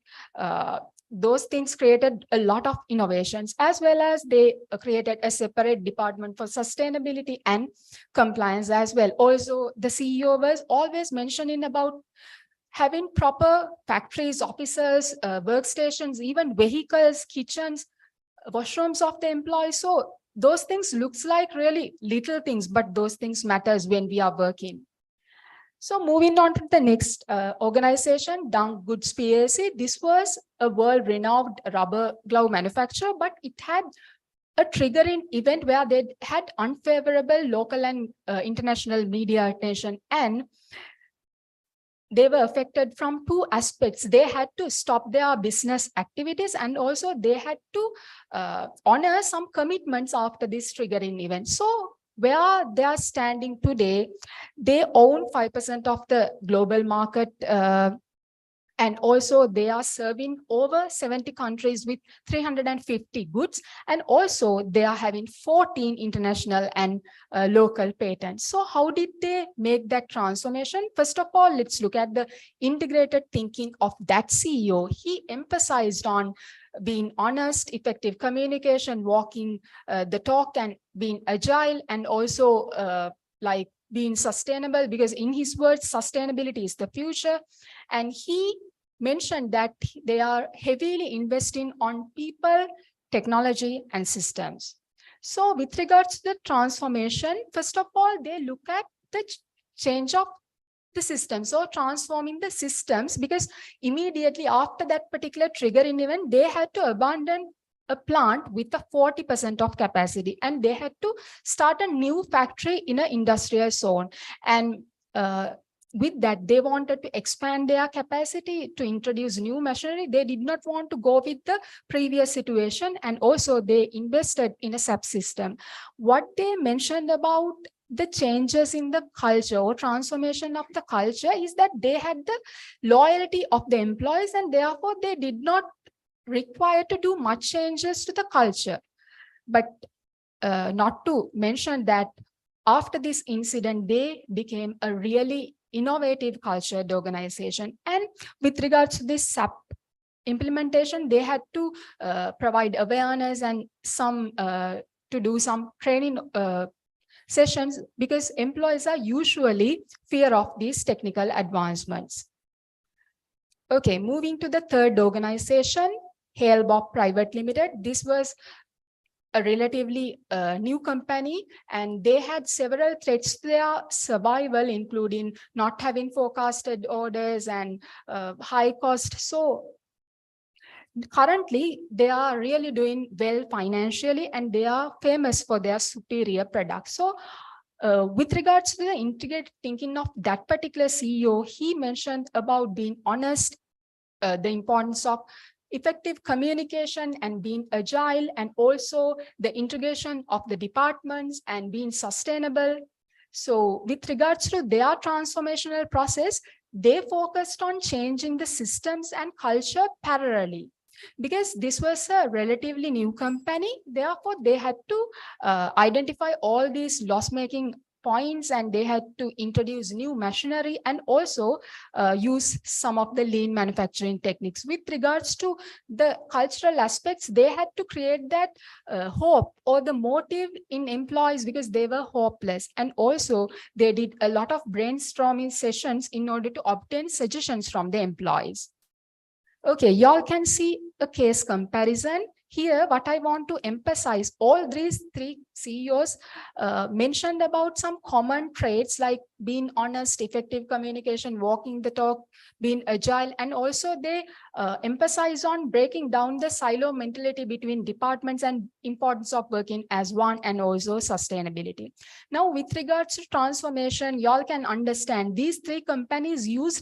those things created a lot of innovations, as well as they created a separate department for sustainability and compliance as well. Also, the CEO was always mentioning about having proper factories, offices, workstations, even vehicles, kitchens, washrooms of the employees. So those things looks like really little things, but those things matters when we are working. So moving on to the next organization, Dunk Goods PLC. This was a world-renowned rubber glove manufacturer, but it had a triggering event where they had unfavorable local and international media attention, and they were affected from two aspects. They had to stop their business activities, and also they had to honor some commitments after this triggering event. So where they are standing today, they own 5% of the global market, and also they are serving over 70 countries with 350 goods. And also they are having 14 international and local patents. So how did they make that transformation? First of all, let's look at the integrated thinking of that CEO. He emphasized on being honest, effective communication, walking the talk, and being agile, and also like being sustainable, because in his words, sustainability is the future. And he mentioned that they are heavily investing on people, technology, and systems. So with regards to the transformation, first of all, they look at the change of the systems or transforming the systems, because immediately after that particular triggering event, they had to abandon a plant with a 40% of capacity, and they had to start a new factory in an industrial zone. And with that, they wanted to expand their capacity to introduce new machinery. They did not want to go with the previous situation, and also they invested in a subsystem. What they mentioned about the changes in the culture or transformation of the culture is that they had the loyalty of the employees, and therefore they did not require to do much changes to the culture. But not to mention that after this incident, they became a really innovative cultured organization. And with regards to this SAP implementation, they had to provide awareness and some to do some training sessions, because employees are usually fear of these technical advancements. Okay, moving to the third organization, Hale-Bopp Private Limited. This was a relatively new company, and they had several threats to their survival, including not having forecasted orders and high cost. So currently, they are really doing well financially, and they are famous for their superior products. So with regards to the integrated thinking of that particular CEO, he mentioned about being honest, the importance of effective communication and being agile, and also the integration of the departments and being sustainable. So with regards to their transformational process, they focused on changing the systems and culture parallelly. Because this was a relatively new company, therefore they had to identify all these loss-making points, and they had to introduce new machinery and also use some of the lean manufacturing techniques. With regards to the cultural aspects, they had to create that hope or the motive in employees, because they were hopeless. And also they did a lot of brainstorming sessions in order to obtain suggestions from the employees. Okay, y'all can see a case comparison. Here, what I want to emphasize, all these three CEOs mentioned about some common traits like being honest, effective communication, walking the talk, being agile, and also they emphasize on breaking down the silo mentality between departments and importance of working as one, and also sustainability. Now, with regards to transformation, y'all can understand these three companies use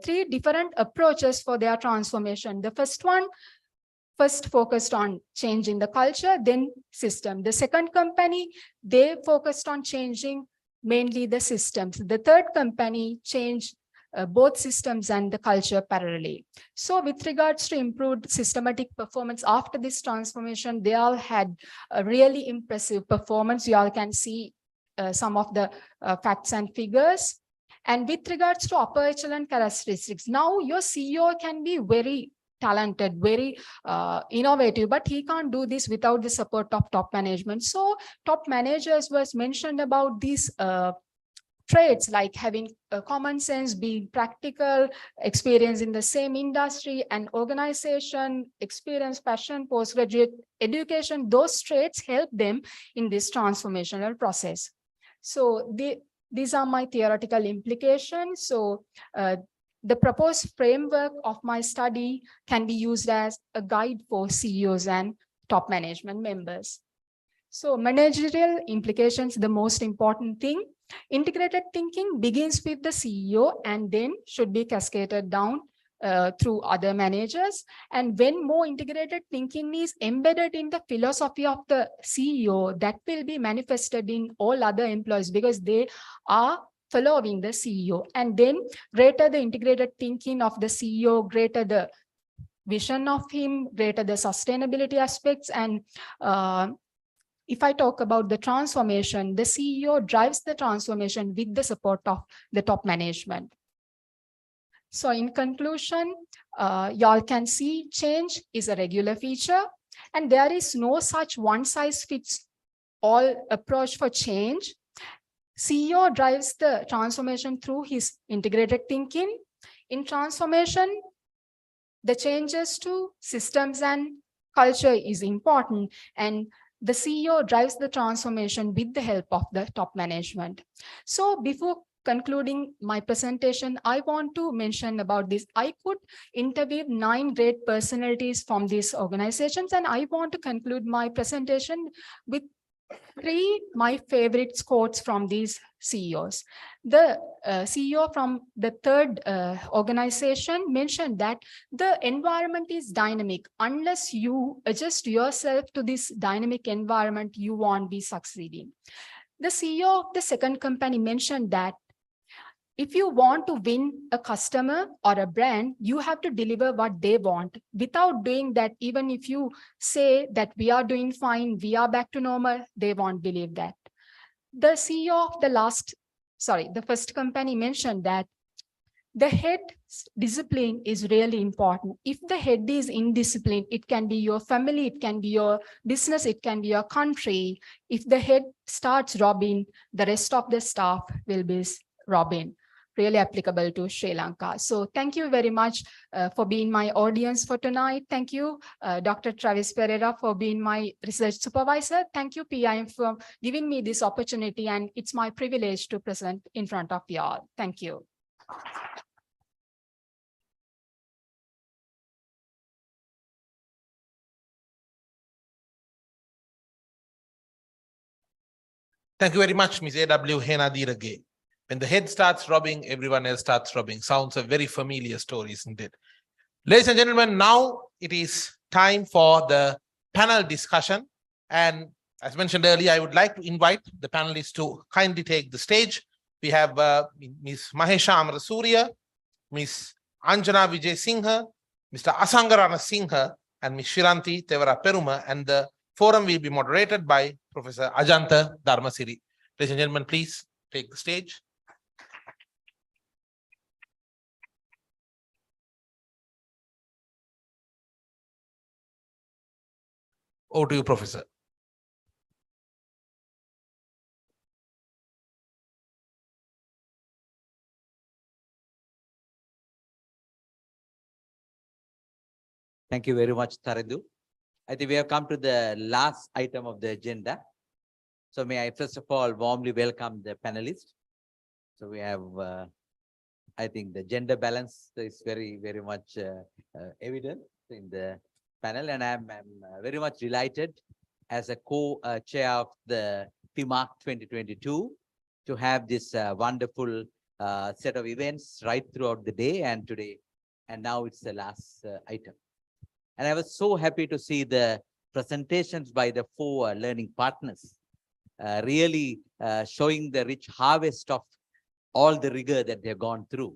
three different approaches for their transformation. The first one first focused on changing the culture, then system. The second company, they focused on changing mainly the systems. The third company changed both systems and the culture parallelly. So with regards to improved systematic performance after this transformation, they all had a really impressive performance. You all can see some of the facts and figures. And with regards to upper echelon characteristics, now your CEO can be very talented, very innovative, but he can't do this without the support of top management. So top managers was mentioned about these traits like having common sense, being practical, experience in the same industry and organization, experience, passion, postgraduate education. Those traits help them in this transformational process. So these are my theoretical implications. So the proposed framework of my study can be used as a guide for CEOs and top management members. So managerial implications, the most important thing. Integrated thinking begins with the CEO and then should be cascaded down through other managers. And when more integrated thinking is embedded in the philosophy of the CEO, that will be manifested in all other employees because they are following the CEO. And then greater the integrated thinking of the CEO, greater the vision of him, greater the sustainability aspects. And if I talk about the transformation, the CEO drives the transformation with the support of the top management. So in conclusion, y'all can see change is a regular feature, and there is no such one size fits all approach for change. CEO drives the transformation through his integrated thinking. In transformation, the changes to systems and culture is important, and the CEO drives the transformation with the help of the top management. So before concluding my presentation, I want to mention about this. I could interview 9 great personalities from these organizations, and I want to conclude my presentation with 3 my favorite quotes from these CEOs. The CEO from the third organization mentioned that the environment is dynamic. Unless you adjust yourself to this dynamic environment, you won't be succeeding. The CEO of the second company mentioned that if you want to win a customer or a brand, you have to deliver what they want. Without doing that, even if you say that we are doing fine, we are back to normal, they won't believe that. The CEO of the first company mentioned that the head's discipline is really important. If the head is indisciplined, it can be your family, it can be your business, it can be your country. If the head starts robbing, the rest of the staff will be robbing. Really applicable to Sri Lanka. So thank you very much for being my audience for tonight. Thank you, Dr. Travis Pereira, for being my research supervisor. Thank you, PIM, for giving me this opportunity, and it's my privilege to present in front of you all. Thank you. Thank you very much, Ms. A.W. Henadirage. When the head starts robbing, everyone else starts robbing. Sounds a very familiar story, isn't it? Ladies and gentlemen, now it is time for the panel discussion. And as mentioned earlier, I would like to invite the panelists to kindly take the stage. We have Ms. Mahesha Amarasuriya, Ms. Anjana Vijay Singha, Mr. Asangarana Singha, and Ms. Shiranti Tevara Peruma. And the forum will be moderated by Professor Ajanta Dharmasiri. Ladies and gentlemen, please take the stage. Over to you, Professor. Thank you very much, Tarandu. I think we have come to the last item of the agenda. So may I first of all warmly welcome the panelists. So we have, I think the gender balance is very, very much evident in the panel, and I'm very much delighted as a co-chair of the PIM 2022 to have this wonderful set of events right throughout the day and today, and now it's the last item. And I was so happy to see the presentations by the 4 learning partners, really showing the rich harvest of all the rigor that they've gone through.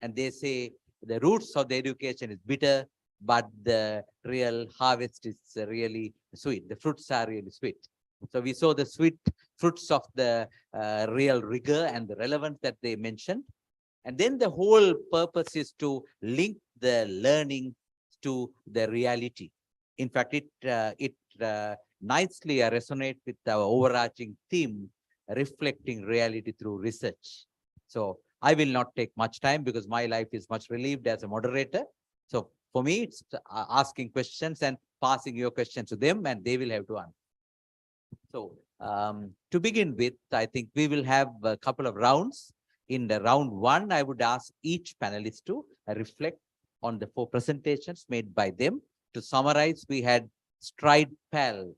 And they say the roots of the education is bitter, but the real harvest is really sweet. The fruits are really sweet. So we saw the sweet fruits of the real rigor and the relevance that they mentioned. And then the whole purpose is to link the learning to the reality. In fact, it nicely resonates with our overarching theme, reflecting reality through research. So I will not take much time because my life is much relieved as a moderator. So for me, it's asking questions and passing your questions to them, and they will have to answer. So to begin with, I think we will have a couple of rounds. In the round 1, I would ask each panelist to reflect on the 4 presentations made by them. To summarize, we had StridePal,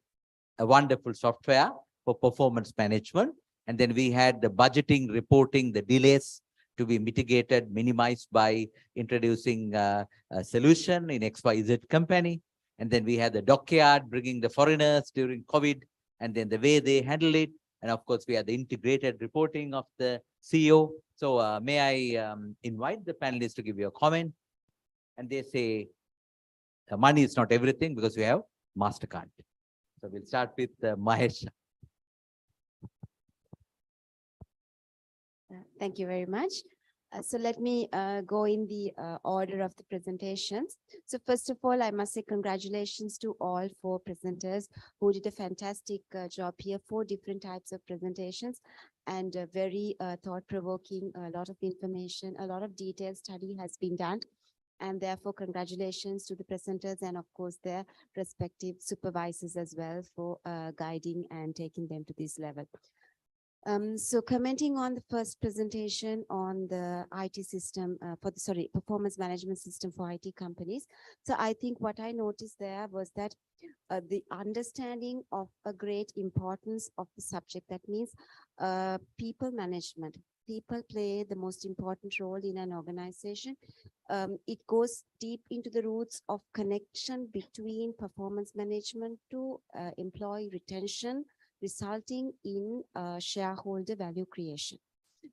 a wonderful software for performance management. And then we had the budgeting, reporting, the delays to be mitigated, minimized by introducing a solution in XYZ company. And then we had the dockyard, bringing the foreigners during COVID, and then the way they handle it. And of course, we had the integrated reporting of the CEO. So may I invite the panelists to give you a comment? And they say, money is not everything because we have MasterCard. So we'll start with Mahesh. Thank you very much. So let me go in the order of the presentations. So first of all, I must say congratulations to all four presenters who did a fantastic job here, 4 different types of presentations and very thought-provoking, a lot of information, a lot of detailed study has been done. And therefore, congratulations to the presenters and of course their respective supervisors as well for guiding and taking them to this level. So commenting on the first presentation on the IT system performance management system for IT companies. So I think what I noticed there was that the understanding of a great importance of the subject. That means people management. People play the most important role in an organization. It goes deep into the roots of connection between performance management to employee retention, resulting in shareholder value creation.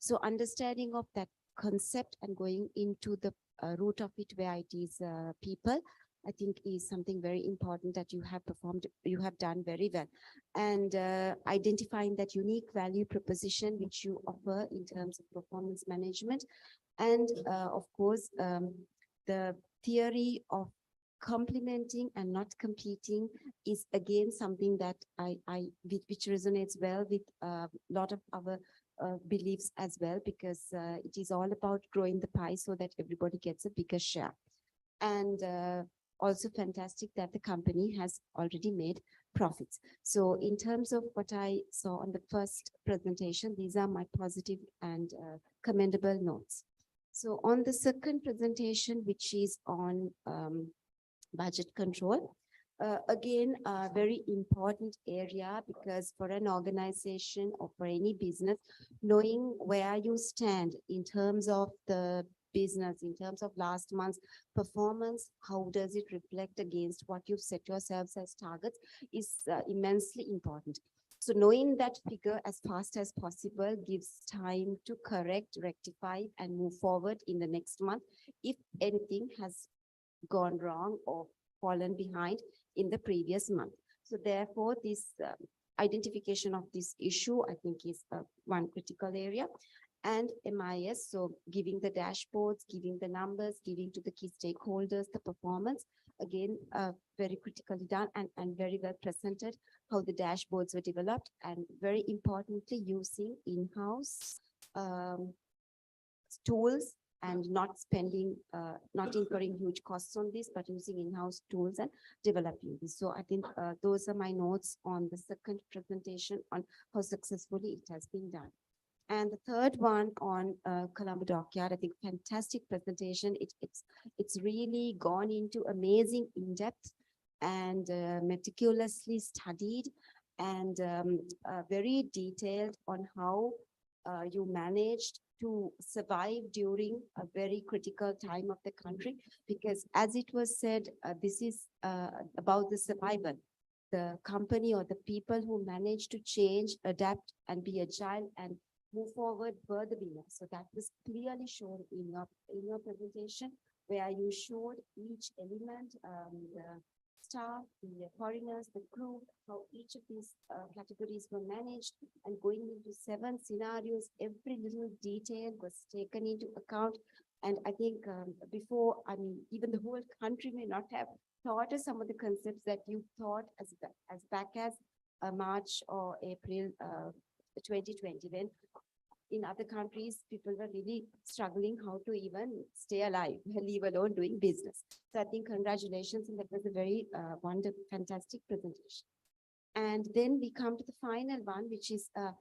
So understanding of that concept and going into the root of it where it is people, I think is something very important that you have done very well. And identifying that unique value proposition which you offer in terms of performance management. And of course, the theory of complementing and not competing is again something that which resonates well with a lot of our beliefs as well, because it is all about growing the pie so that everybody gets a bigger share. And also fantastic that the company has already made profits. So in terms of what I saw on the first presentation, these are my positive and commendable notes. So on the second presentation, which is on budget control, again, a very important area, because for an organization or for any business, knowing where you stand in terms of the business, in terms of last month's performance, how does it reflect against what you've set yourselves as targets is immensely important. So knowing that figure as fast as possible gives time to correct, rectify, and move forward in the next month if anything has gone wrong or fallen behind in the previous month. So therefore, this identification of this issue, I think, is one critical area. And MIS, so giving the dashboards, giving the numbers, giving to the key stakeholders the performance, again, very critically done and very well presented how the dashboards were developed, and very importantly, using in-house tools and not spending, not incurring huge costs on this, but using in-house tools and developing this. So I think those are my notes on the second presentation on how successfully it has been done. And the third one on Colombo Dockyard, I think fantastic presentation. It's really gone into amazing in-depth and meticulously studied and very detailed on how you managed to survive during a very critical time of the country. Because as it was said, this is about the survival. The company or the people who manage to change, adapt, and be agile and move forward were the winners. So that was clearly shown in your presentation, where you showed each element, the staff, the foreigners, the crew, how each of these categories were managed, and going into 7 scenarios, every little detail was taken into account. And I think before, I mean, even the whole country may not have thought of some of the concepts that you thought as back as March or April 2020, when in other countries, people were really struggling how to even stay alive, leave alone doing business. So I think congratulations, and that was a very wonderful, fantastic presentation. And then we come to the final one, which is a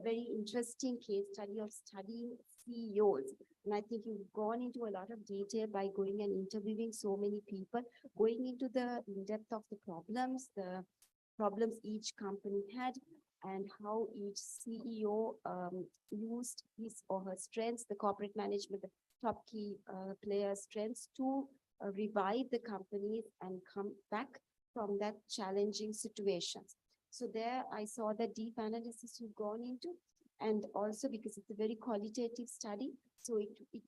very interesting case study of studying CEOs. And I think you've gone into a lot of detail by going and interviewing so many people, going into the in-depth of the problems each company had, and how each CEO used his or her strengths, the corporate management, the top key players' strengths to revive the companies and come back from that challenging situations. So there I saw the deep analysis you've gone into, and also because it's a very qualitative study, so it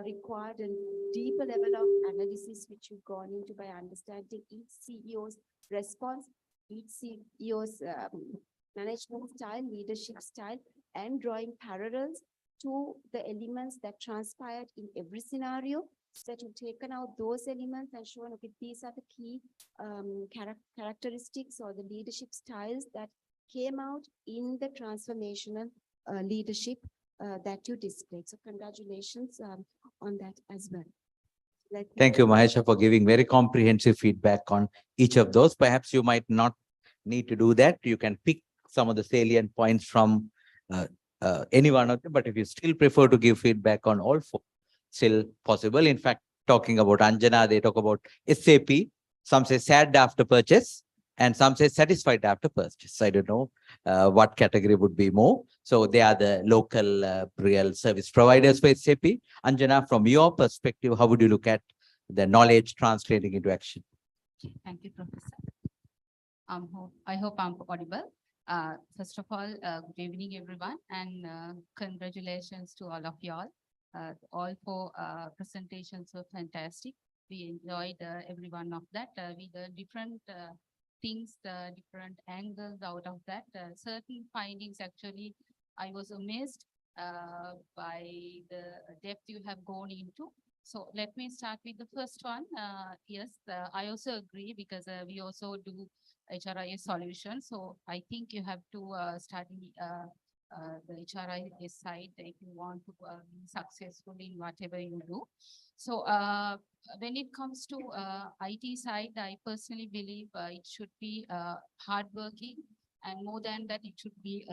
required a deeper level of analysis which you've gone into by understanding each CEO's response, each CEO's management style, leadership style, and drawing parallels to the elements that transpired in every scenario, so that you've taken out those elements and shown, okay, these are the key characteristics or the leadership styles that came out in the transformational leadership that you displayed. So congratulations on that as well. Thank you, Mahesha, for giving very comprehensive feedback on each of those. Perhaps you might not need to do that. You can pick some of the salient points from any one of them, but if you still prefer to give feedback on all four, still possible. In fact, talking about Anjana, they talk about SAP. Some say sad after purchase, and some say satisfied after purchase. I don't know what category would be more. So they are the local real service providers for SAP. Anjana, from your perspective, how would you look at the knowledge translating into action? Thank you, Professor. I hope I'm audible. First of all, good evening, everyone, and congratulations to all of y'all. All four presentations were fantastic. We enjoyed every one of that. We learned different things, different angles out of that. Certain findings, actually, I was amazed by the depth you have gone into. So let me start with the first one. Yes, I also agree, because we also do HRIS solution. So I think you have to study the HRIS side if you want to be successful in whatever you do. So when it comes to IT side, I personally believe it should be hardworking, and more than that, it should be,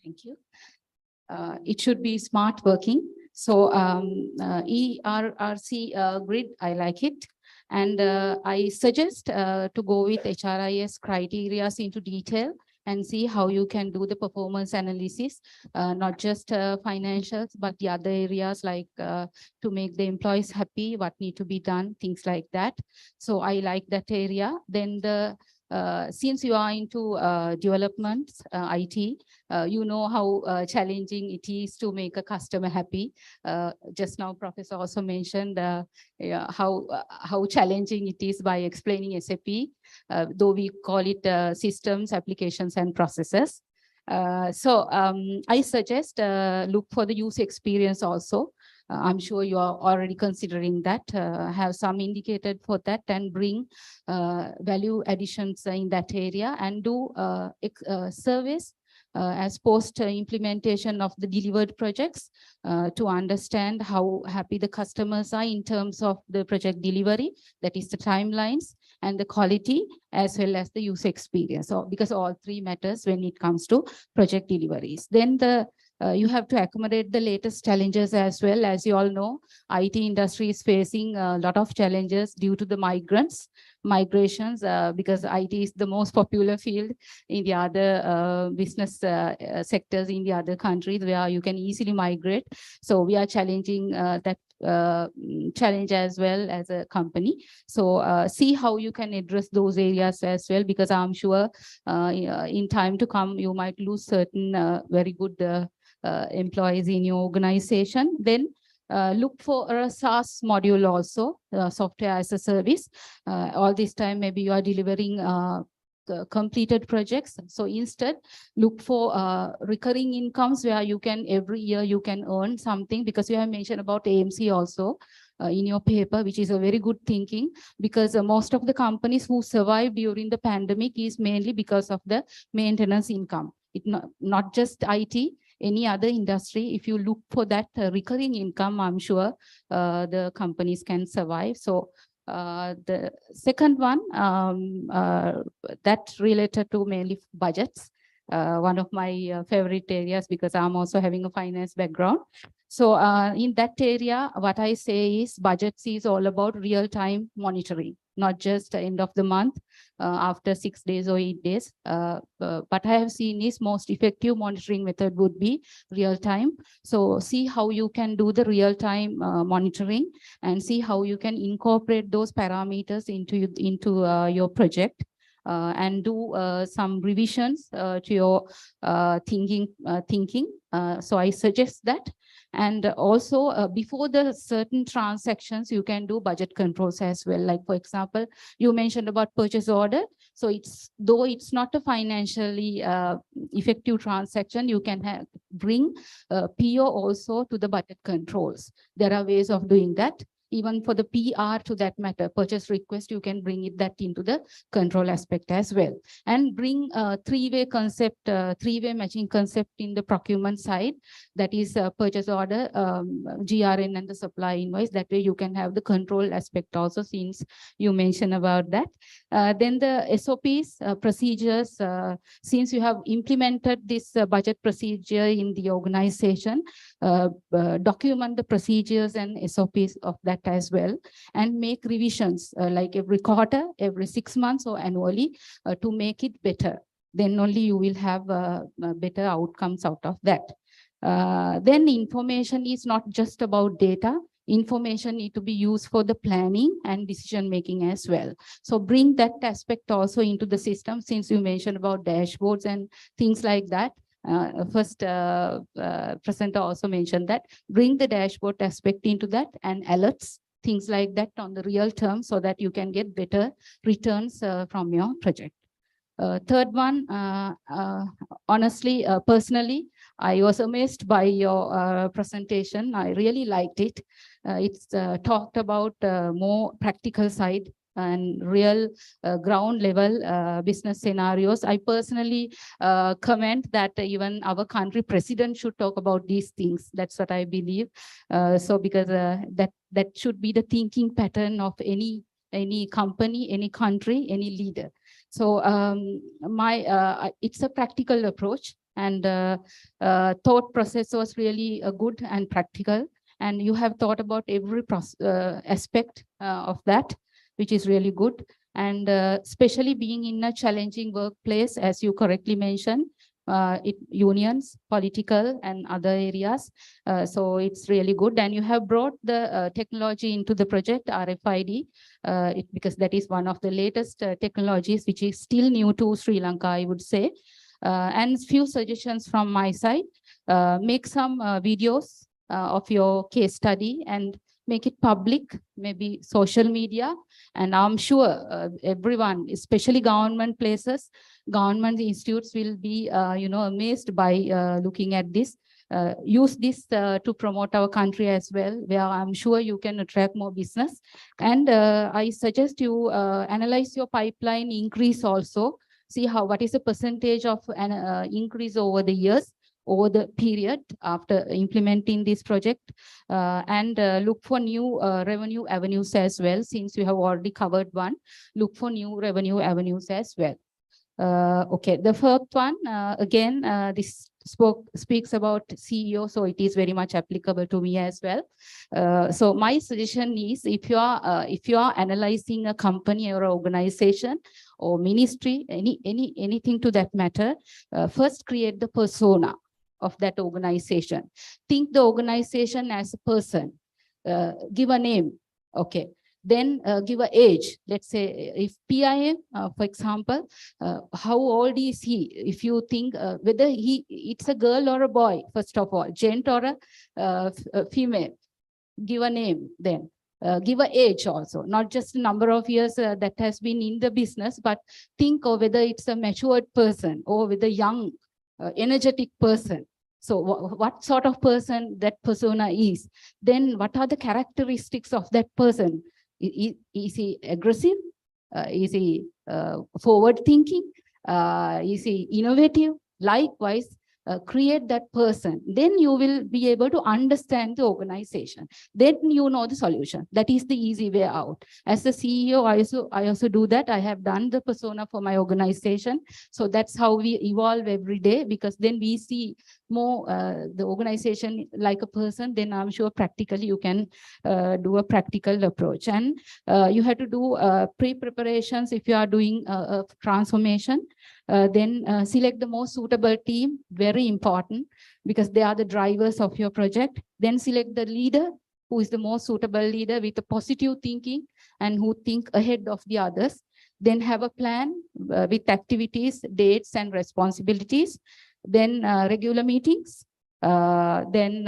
thank you. It should be smart working. So ERRC grid, I like it. And I suggest to go with HRIS criteria into detail and see how you can do the performance analysis, not just financials, but the other areas like to make the employees happy, what need to be done, things like that. So I like that area. Then the since you are into development, IT, you know how challenging it is to make a customer happy. Just now, Professor also mentioned how challenging it is by explaining SAP, though we call it systems, applications, and processes. So I suggest look for the user experience also. I'm sure you are already considering that, have some indicated for that, and bring value additions in that area, and do service as post implementation of the delivered projects to understand how happy the customers are in terms of the project delivery, that is the timelines and the quality, as well as the user experience. So because all three matters when it comes to project deliveries. Then the you have to accommodate the latest challenges as well. As you all know, IT industry is facing a lot of challenges due to the migrations, because IT is the most popular field in the other business sectors in the other countries where you can easily migrate. So we are challenging that challenge as well as a company. So see how you can address those areas as well, because I'm sure in time to come, you might lose certain very good employees in your organization. Then look for a SaaS module also, software as a service. All this time, maybe you are delivering completed projects. So instead, look for recurring incomes where you can every year you can earn something, because you have mentioned about AMC also in your paper, which is a very good thinking, because most of the companies who survived during the pandemic is mainly because of the maintenance income. It not just IT, any other industry. If you look for that recurring income, I'm sure the companies can survive. So the second one that related to mainly budgets, one of my favorite areas, because I'm also having a finance background. So in that area, what I say is budgets is all about real-time monitoring, not just end of the month after 6 days or 8 days. But I have seen is most effective monitoring method would be real-time. So see how you can do the real-time monitoring, and see how you can incorporate those parameters into your project. And do some revisions to your thinking. So I suggest that. And also before the certain transactions, you can do budget controls as well. Like for example, you mentioned about purchase order. So though it's not a financially effective transaction, you can bring PO also to the budget controls. There are ways of doing that. Even for the PR to that matter, purchase request, you can bring that into the control aspect as well. And bring a three-way concept, three-way matching concept in the procurement side. That is purchase order, GRN and the supply invoice. That way you can have the control aspect also, since you mentioned about that. Then the SOPs, procedures, since you have implemented this budget procedure in the organization, document the procedures and SOPs of that as well, and make revisions like every quarter, every 6 months or annually to make it better. Then only you will have better outcomes out of that. Then information is not just about data. Information need to be used for the planning and decision making as well. So bring that aspect also into the system, since you mentioned about dashboards and things like that. First presenter also mentioned that. Bring the dashboard aspect into that and alerts, things like that on the real term, so that you can get better returns from your project. Third one, honestly, personally, I was amazed by your presentation. I really liked it. It's talked about more practical side and real ground level business scenarios. I personally comment that even our country president should talk about these things. That's what I believe. So because that should be the thinking pattern of any company, any country, any leader. So it's a practical approach, and thought process was really good and practical. And you have thought about every aspect of that, which is really good. And especially being in a challenging workplace, as you correctly mentioned, unions, political and other areas. So it's really good. And you have brought the technology into the project, RFID, because that is one of the latest technologies, which is still new to Sri Lanka, I would say. And few suggestions from my side. Make some videos of your case study and make it public, maybe social media. And I'm sure everyone, especially government places, government institutes will be, amazed by looking at this. Use this to promote our country as well, where I'm sure you can attract more business. And I suggest you analyze your pipeline increase also. See what is the percentage of an increase over the years, over the period after implementing this project, and look for new revenue avenues as well. Since you have already covered one, look for new revenue avenues as well. Okay, the fourth one, again, this speaks about CEO, so it is very much applicable to me as well. So my suggestion is, if you are analyzing a company or organization or ministry, anything to that matter, first create the persona of that organization. Think the organization as a person. Give a name. Okay. Then give an age. Let's say if PIM, for example, how old is he? If you think whether it's a girl or a boy, first of all, gent or a female, give a name then. Give an age also, not just a number of years that has been in the business, but think of whether it's a matured person or with a young, energetic person. So what sort of person that persona is? Then what are the characteristics of that person? Is he aggressive? Is he forward thinking? Is he innovative? Likewise, create that person. Then you will be able to understand the organization. Then you know the solution. That is the easy way out. As a CEO, I also do that. I have done the persona for my organization. So that's how we evolve every day, because then we see more the organization like a person. Then I'm sure practically you can do a practical approach. And you have to do pre-preparations if you are doing a transformation. Then select the most suitable team, very important, because they are the drivers of your project. Then select the leader, who is the most suitable leader with a positive thinking and who think ahead of the others. Then have a plan with activities, dates, and responsibilities. Then regular meetings, then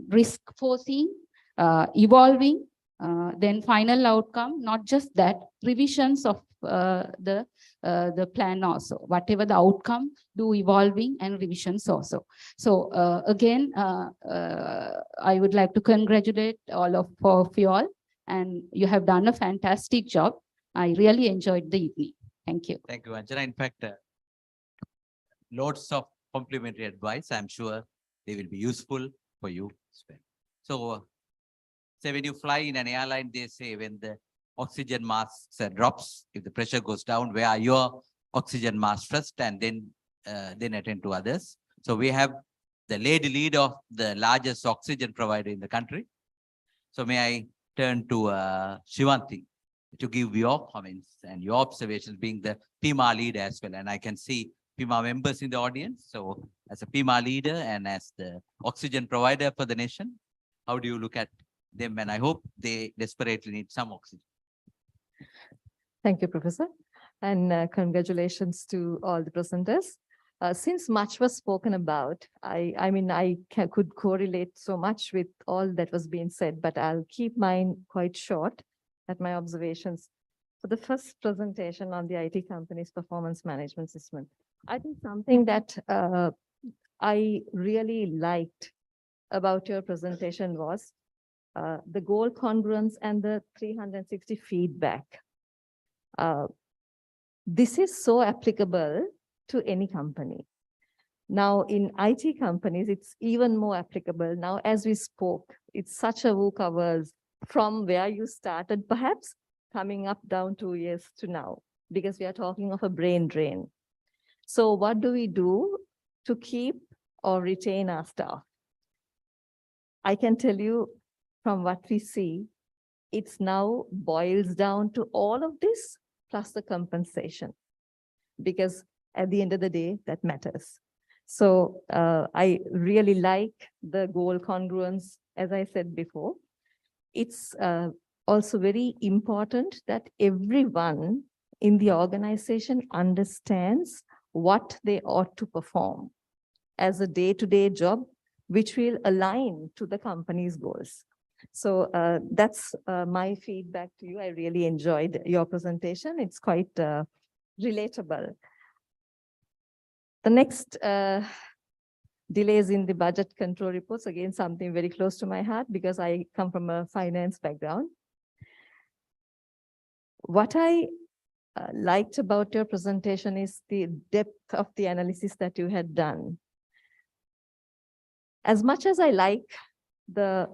risk foreseeing, evolving, then final outcome, not just that, revisions of the plan also, whatever the outcome, do evolving and revisions also. So again, I would like to congratulate all of you all, and you have done a fantastic job. I really enjoyed the evening. Thank you. Thank you, Anjana. In fact, lots of complimentary advice. I'm sure they will be useful for you as well. So, say when you fly in an airline, they say when the oxygen mask drops, if the pressure goes down, wear your oxygen mask first and then attend to others. So we have the lady lead of the largest oxygen provider in the country. So may I turn to Shivanti to give your comments and your observations, being the PIMA leader as well. And I can see PIMA members in the audience. So as a PIMA leader and as the oxygen provider for the nation, how do you look at them? And I hope they desperately need some oxygen. Thank you, Professor. And congratulations to all the presenters. Since much was spoken about, I could correlate so much with all that was being said, but I'll keep mine quite short at my observations. For the first presentation on the IT company's performance management system, I think something that I really liked about your presentation was the goal congruence and the 360 feedback. This is so applicable to any company. Now, in IT companies, it's even more applicable. Now, as we spoke, it's such a VUCA world from where you started, perhaps coming up down 2 years to now, because we are talking of a brain drain. So what do we do to keep or retain our staff? I can tell you from what we see, it's now boils down to all of this plus the compensation, because at the end of the day, that matters. So I really like the goal congruence, as I said before. It's also very important that everyone in the organization understands what they ought to perform as a day-to-day job, which will align to the company's goals. So that's my feedback to you. I really enjoyed your presentation. It's quite relatable. The next delays in the budget control reports, again, something very close to my heart because I come from a finance background. What I liked about your presentation is the depth of the analysis that you had done. As much as I like the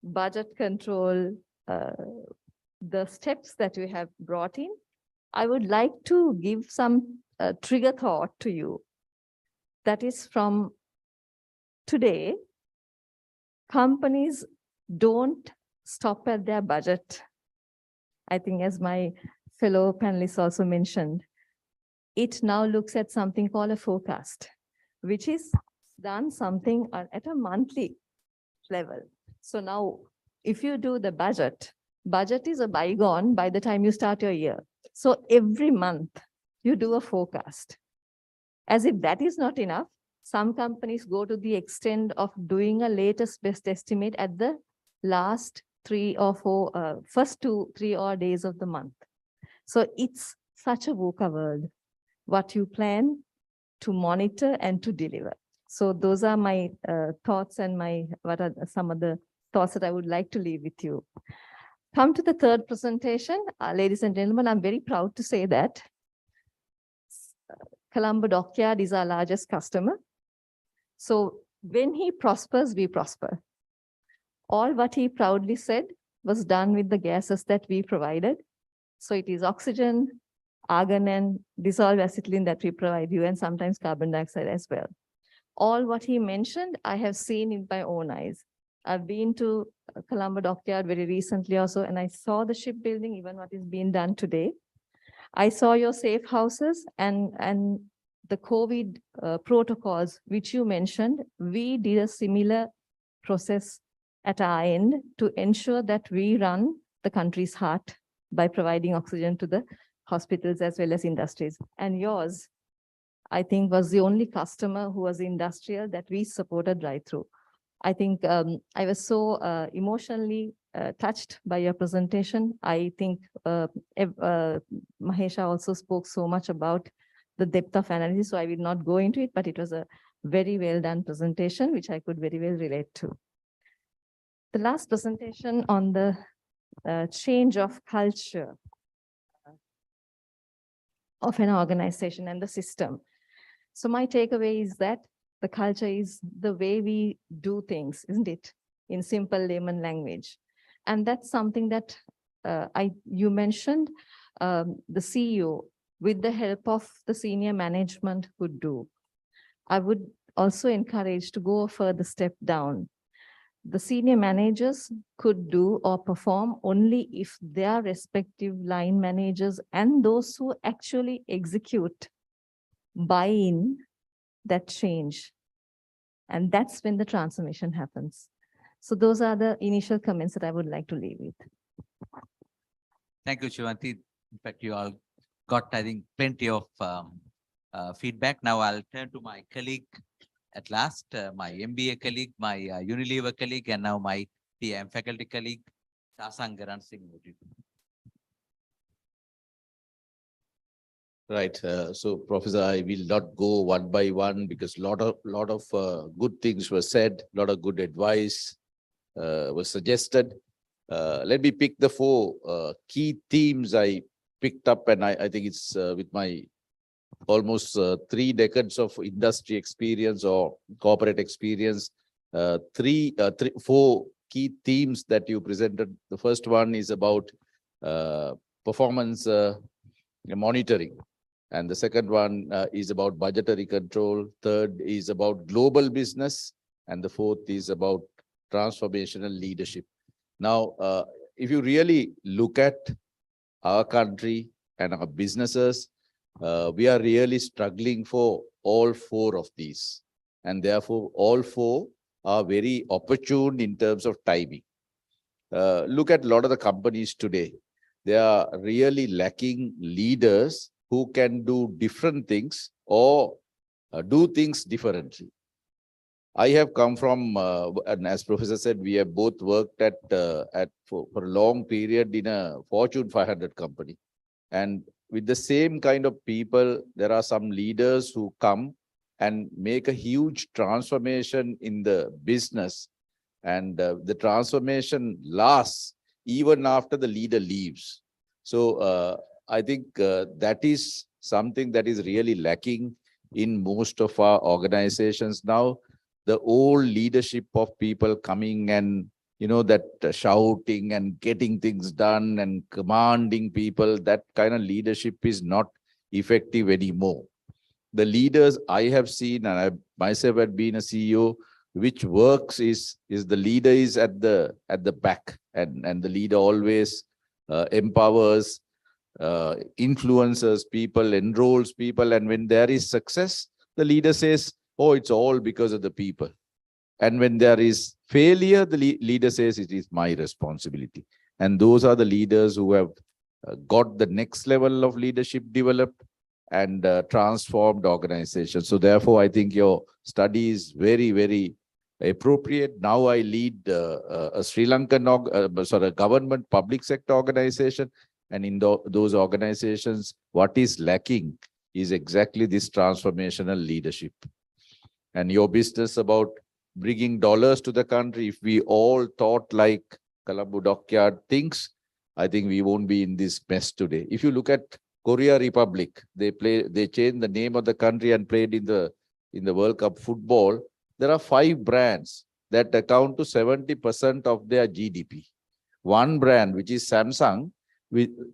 budget control, the steps that you have brought in, I would like to give some trigger thought to you. That is, from today, companies don't stop at their budget. I think, as my fellow panelists also mentioned, it now looks at something called a forecast, which is done something at a monthly level. So now, if you do the budget is a bygone by the time you start your year. So every month you do a forecast. As if that is not enough, some companies go to the extent of doing a latest best estimate at the last 3 or 4, first 2, 3 or days of the month. So it's such a VUCA world, what you plan to monitor and to deliver. So those are my thoughts and what are some of the thoughts that I would like to leave with you. Come to the third presentation, ladies and gentlemen, I'm very proud to say that Colombo Dockyard is our largest customer. So when he prospers, we prosper. All what he proudly said was done with the gases that we provided. So it is oxygen, argon, and dissolved acetylene that we provide you, and sometimes carbon dioxide as well. All what he mentioned, I have seen in my own eyes. I've been to Colombo Dockyard very recently also, and I saw the shipbuilding, even what is being done today. I saw your safe houses and the COVID protocols, which you mentioned. We did a similar process at our end to ensure that we run the country's heart by providing oxygen to the hospitals as well as industries. And yours, I think was the only customer who was industrial that we supported right through. I think I was so emotionally touched by your presentation. I think Mahesha also spoke so much about the depth of analysis, so I will not go into it, but it was a very well done presentation, which I could very well relate to. The last presentation on the change of culture of an organization and the system. So my takeaway is that the culture is the way we do things, isn't it? In simple layman language. And that's something that you mentioned the CEO with the help of the senior management could do. I would also encourage to go a further step down. The senior managers could do or perform only if their respective line managers and those who actually execute buy in that change. And that's when the transformation happens. So those are the initial comments that I would like to leave with. Thank you, Shivanti. In fact, you all got, I think, plenty of feedback. Now I'll turn to my colleague at last, my MBA colleague, my Unilever colleague, and now my PIM faculty colleague, Sasangaran Singh. Right. So, Professor, I will not go one by one because lot of good things were said, lot of good advice was suggested. Let me pick the four key themes I picked up, and I think it's with my almost 3 decades of industry experience or corporate experience. 4 key themes that you presented. The first one is about performance monitoring. And the second one is about budgetary control. Third is about global business. And the fourth is about transformational leadership. Now, if you really look at our country and our businesses, we are really struggling for all 4 of these. And therefore, all 4 are very opportune in terms of timing. Look at a lot of the companies today. They are really lacking leaders who can do different things or do things differently. I have come from, and as Professor said, we have both worked for a long period in a Fortune 500 company. And with the same kind of people, there are some leaders who come and make a huge transformation in the business. And the transformation lasts even after the leader leaves. So I think that is something that is really lacking in most of our organizations now. The old leadership of people coming and, that shouting and getting things done and commanding people, that kind of leadership is not effective anymore. The leaders I have seen, and I myself had been a CEO, which works is the leader is at the back, and the leader always empowers, influences people, enrolls people, and when there is success, the leader says, oh, it's all because of the people. And when there is failure, the leader says it is my responsibility. And those are the leaders who have got the next level of leadership developed and transformed organizations. So therefore, I think your study is very, very appropriate. Now I lead a Sri Lankan government public sector organization. And in those organizations, what is lacking is exactly this transformational leadership. And your business about bringing dollars to the country, if we all thought like Colombo Dockyard thinks, I think we won't be in this mess today. If you look at Korea Republic, they changed the name of the country and played in the World Cup football. There are 5 brands that account to 70% of their GDP. One brand, which is Samsung,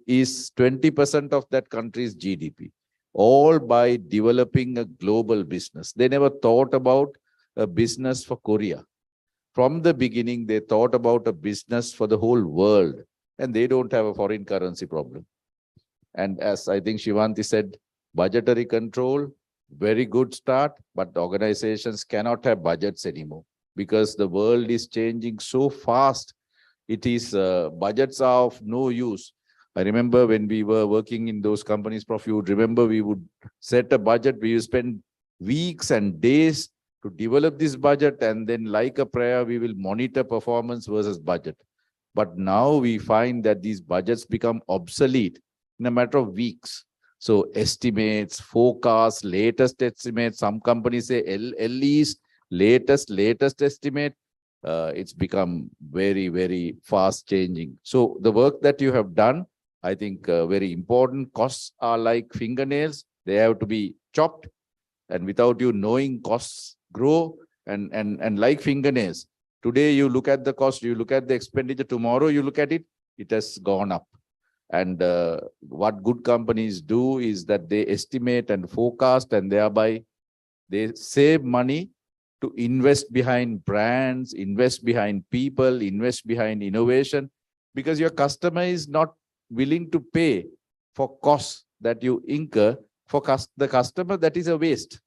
is 20% of that country's GDP, all by developing a global business. They never thought about a business for Korea. From the beginning, they thought about a business for the whole world, and they don't have a foreign currency problem. And as I think Shivanti said, budgetary control, very good start, but organizations cannot have budgets anymore because the world is changing so fast. It is budgets are of no use. I remember when we were working in those companies, Prof, you would remember we would set a budget, we would spend weeks and days to develop this budget, and then like a prayer, we will monitor performance versus budget. But now we find that these budgets become obsolete in a matter of weeks. So estimates, forecasts, latest estimates, some companies say LE's latest estimate. It's become very, very fast changing. So the work that you have done, I think very important. Costs are like fingernails. They have to be chopped. And without you knowing, costs grow and like fingernails. Today, you look at the cost, you look at the expenditure. Tomorrow, you look at it, it has gone up. And what good companies do is that they estimate and forecast, and thereby they save money to invest behind brands, invest behind people, invest behind innovation, because your customer is not willing to pay for costs that you incur. For the customer, that is a waste.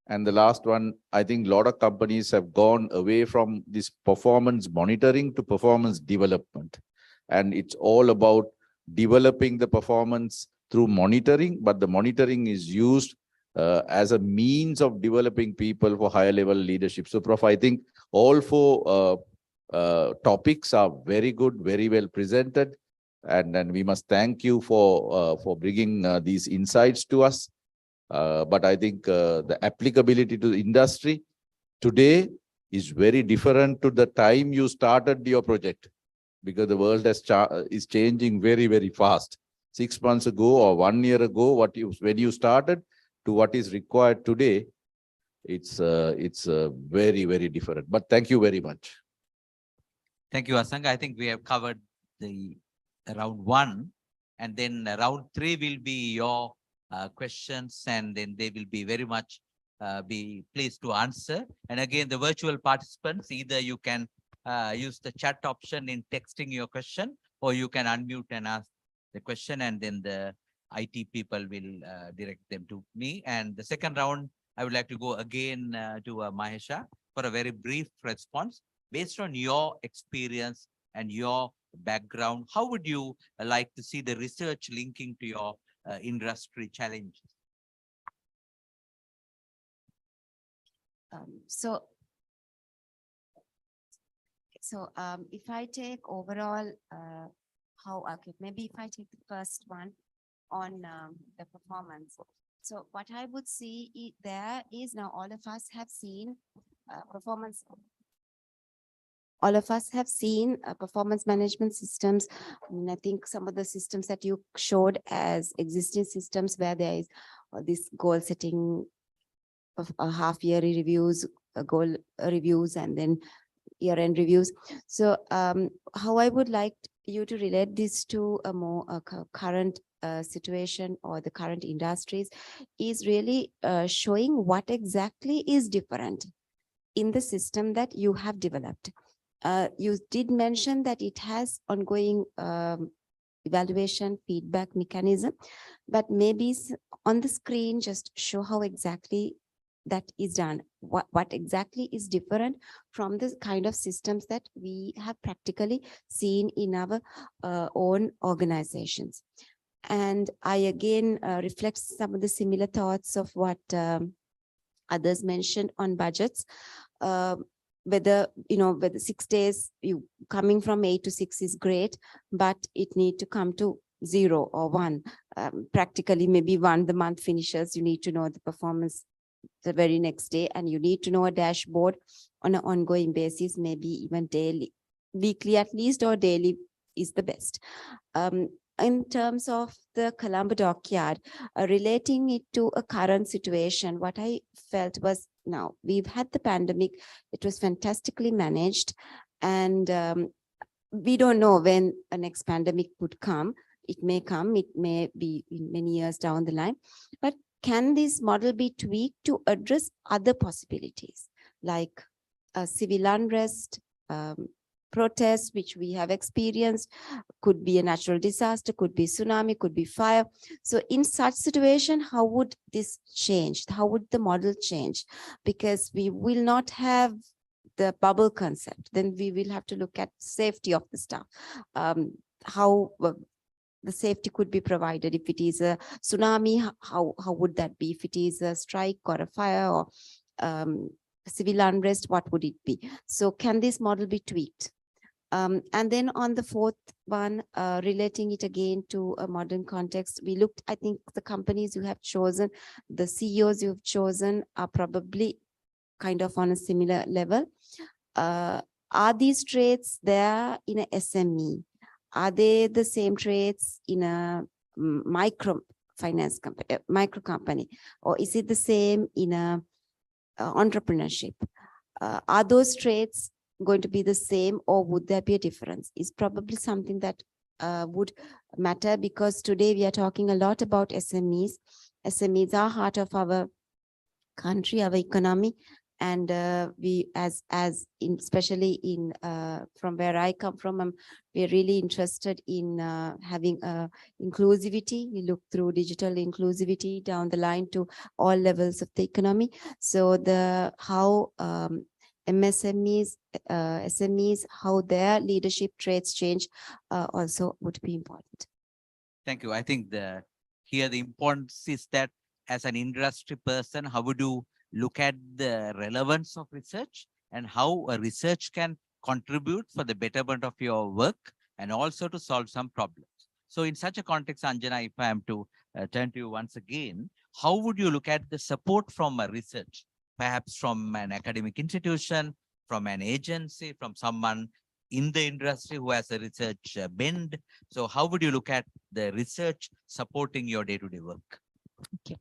And the last one, I think a lot of companies have gone away from this performance monitoring to performance development. And it's all about developing the performance through monitoring, but the monitoring is used as a means of developing people for higher level leadership. So, Prof, I think all four topics are very good, very well presented. And we must thank you for bringing these insights to us. But I think the applicability to the industry today is very different to the time you started your project, because the world is changing very, very fast. 6 months ago or 1 year ago, when you started to what is required today, it's very, very different. But thank you very much. Thank you, Asanga. I think we have covered the round 1, and then round 3 will be your questions, and then they will be very much be pleased to answer. And again, the virtual participants, either you can use the chat option in texting your question, or you can unmute and ask the question, and then the IT people will direct them to me. And the second round, I would like to go again to Mahesha for a very brief response. Based on your experience and your background, how would you like to see the research linking to your industry challenges? If I take overall, maybe if I take the first one on the performance. So what I would see there is, now all of us have seen performance. All of us have seen performance management systems. I think some of the systems that you showed as existing systems where there is this goal setting of half-yearly reviews, goal reviews, and then year-end reviews. So how I would like you to relate this to a more current situation or the current industries is really showing what exactly is different in the system that you have developed. You did mention that it has ongoing evaluation feedback mechanism, but maybe on the screen, just show how exactly that is done. What exactly is different from the kind of systems that we have practically seen in our own organizations. And I again reflect some of the similar thoughts of what others mentioned on budgets. Whether 6 days, you coming from 8 to 6 is great, but it need to come to 0 or 1. Practically, maybe 1, the month finishes, you need to know the performance the very next day, and you need to know a dashboard on an ongoing basis, maybe even daily, weekly at least, or daily is the best. In terms of the Colombo Dockyard, relating it to a current situation, what I felt was, now we've had the pandemic, it was fantastically managed, and we don't know when a next pandemic would come. It may come, it may be in many years down the line, but can this model be tweaked to address other possibilities like civil unrest, protests, which we have experienced, could be a natural disaster, could be tsunami, could be fire. So in such situation, how would this change? How would the model change? Because we will not have the bubble concept. Then we will have to look at safety of the staff. how the safety could be provided. If it is a tsunami, how would that be? If it is a strike or a fire or civil unrest, what would it be? So can this model be tweaked? And then on the fourth one, relating it again to a modern context, we looked, I think the companies you have chosen, the CEOs you've chosen are probably kind of on a similar level. Are these traits there in a SME? Are they the same traits in a micro finance company, micro company, or is it the same in a entrepreneurship? Are those traits going to be the same, or would there be a difference? Is probably something that would matter, because today we are talking a lot about SMEs. SMEs are heart of our country, our economy, and we, especially in from where I come from, we're really interested in having inclusivity. We look through digital inclusivity down the line to all levels of the economy. So the how MSMEs, SMEs, how their leadership traits change also would be important. Thank you. I think here the importance is that as an industry person, how would you look at the relevance of research and how a research can contribute for the betterment of your work and also to solve some problems. So in such a context, Anjana, if I am to turn to you once again, how would you look at the support from a research, perhaps from an academic institution, from an agency, from someone in the industry who has a research bend? So how would you look at the research supporting your day-to-day work? Okay.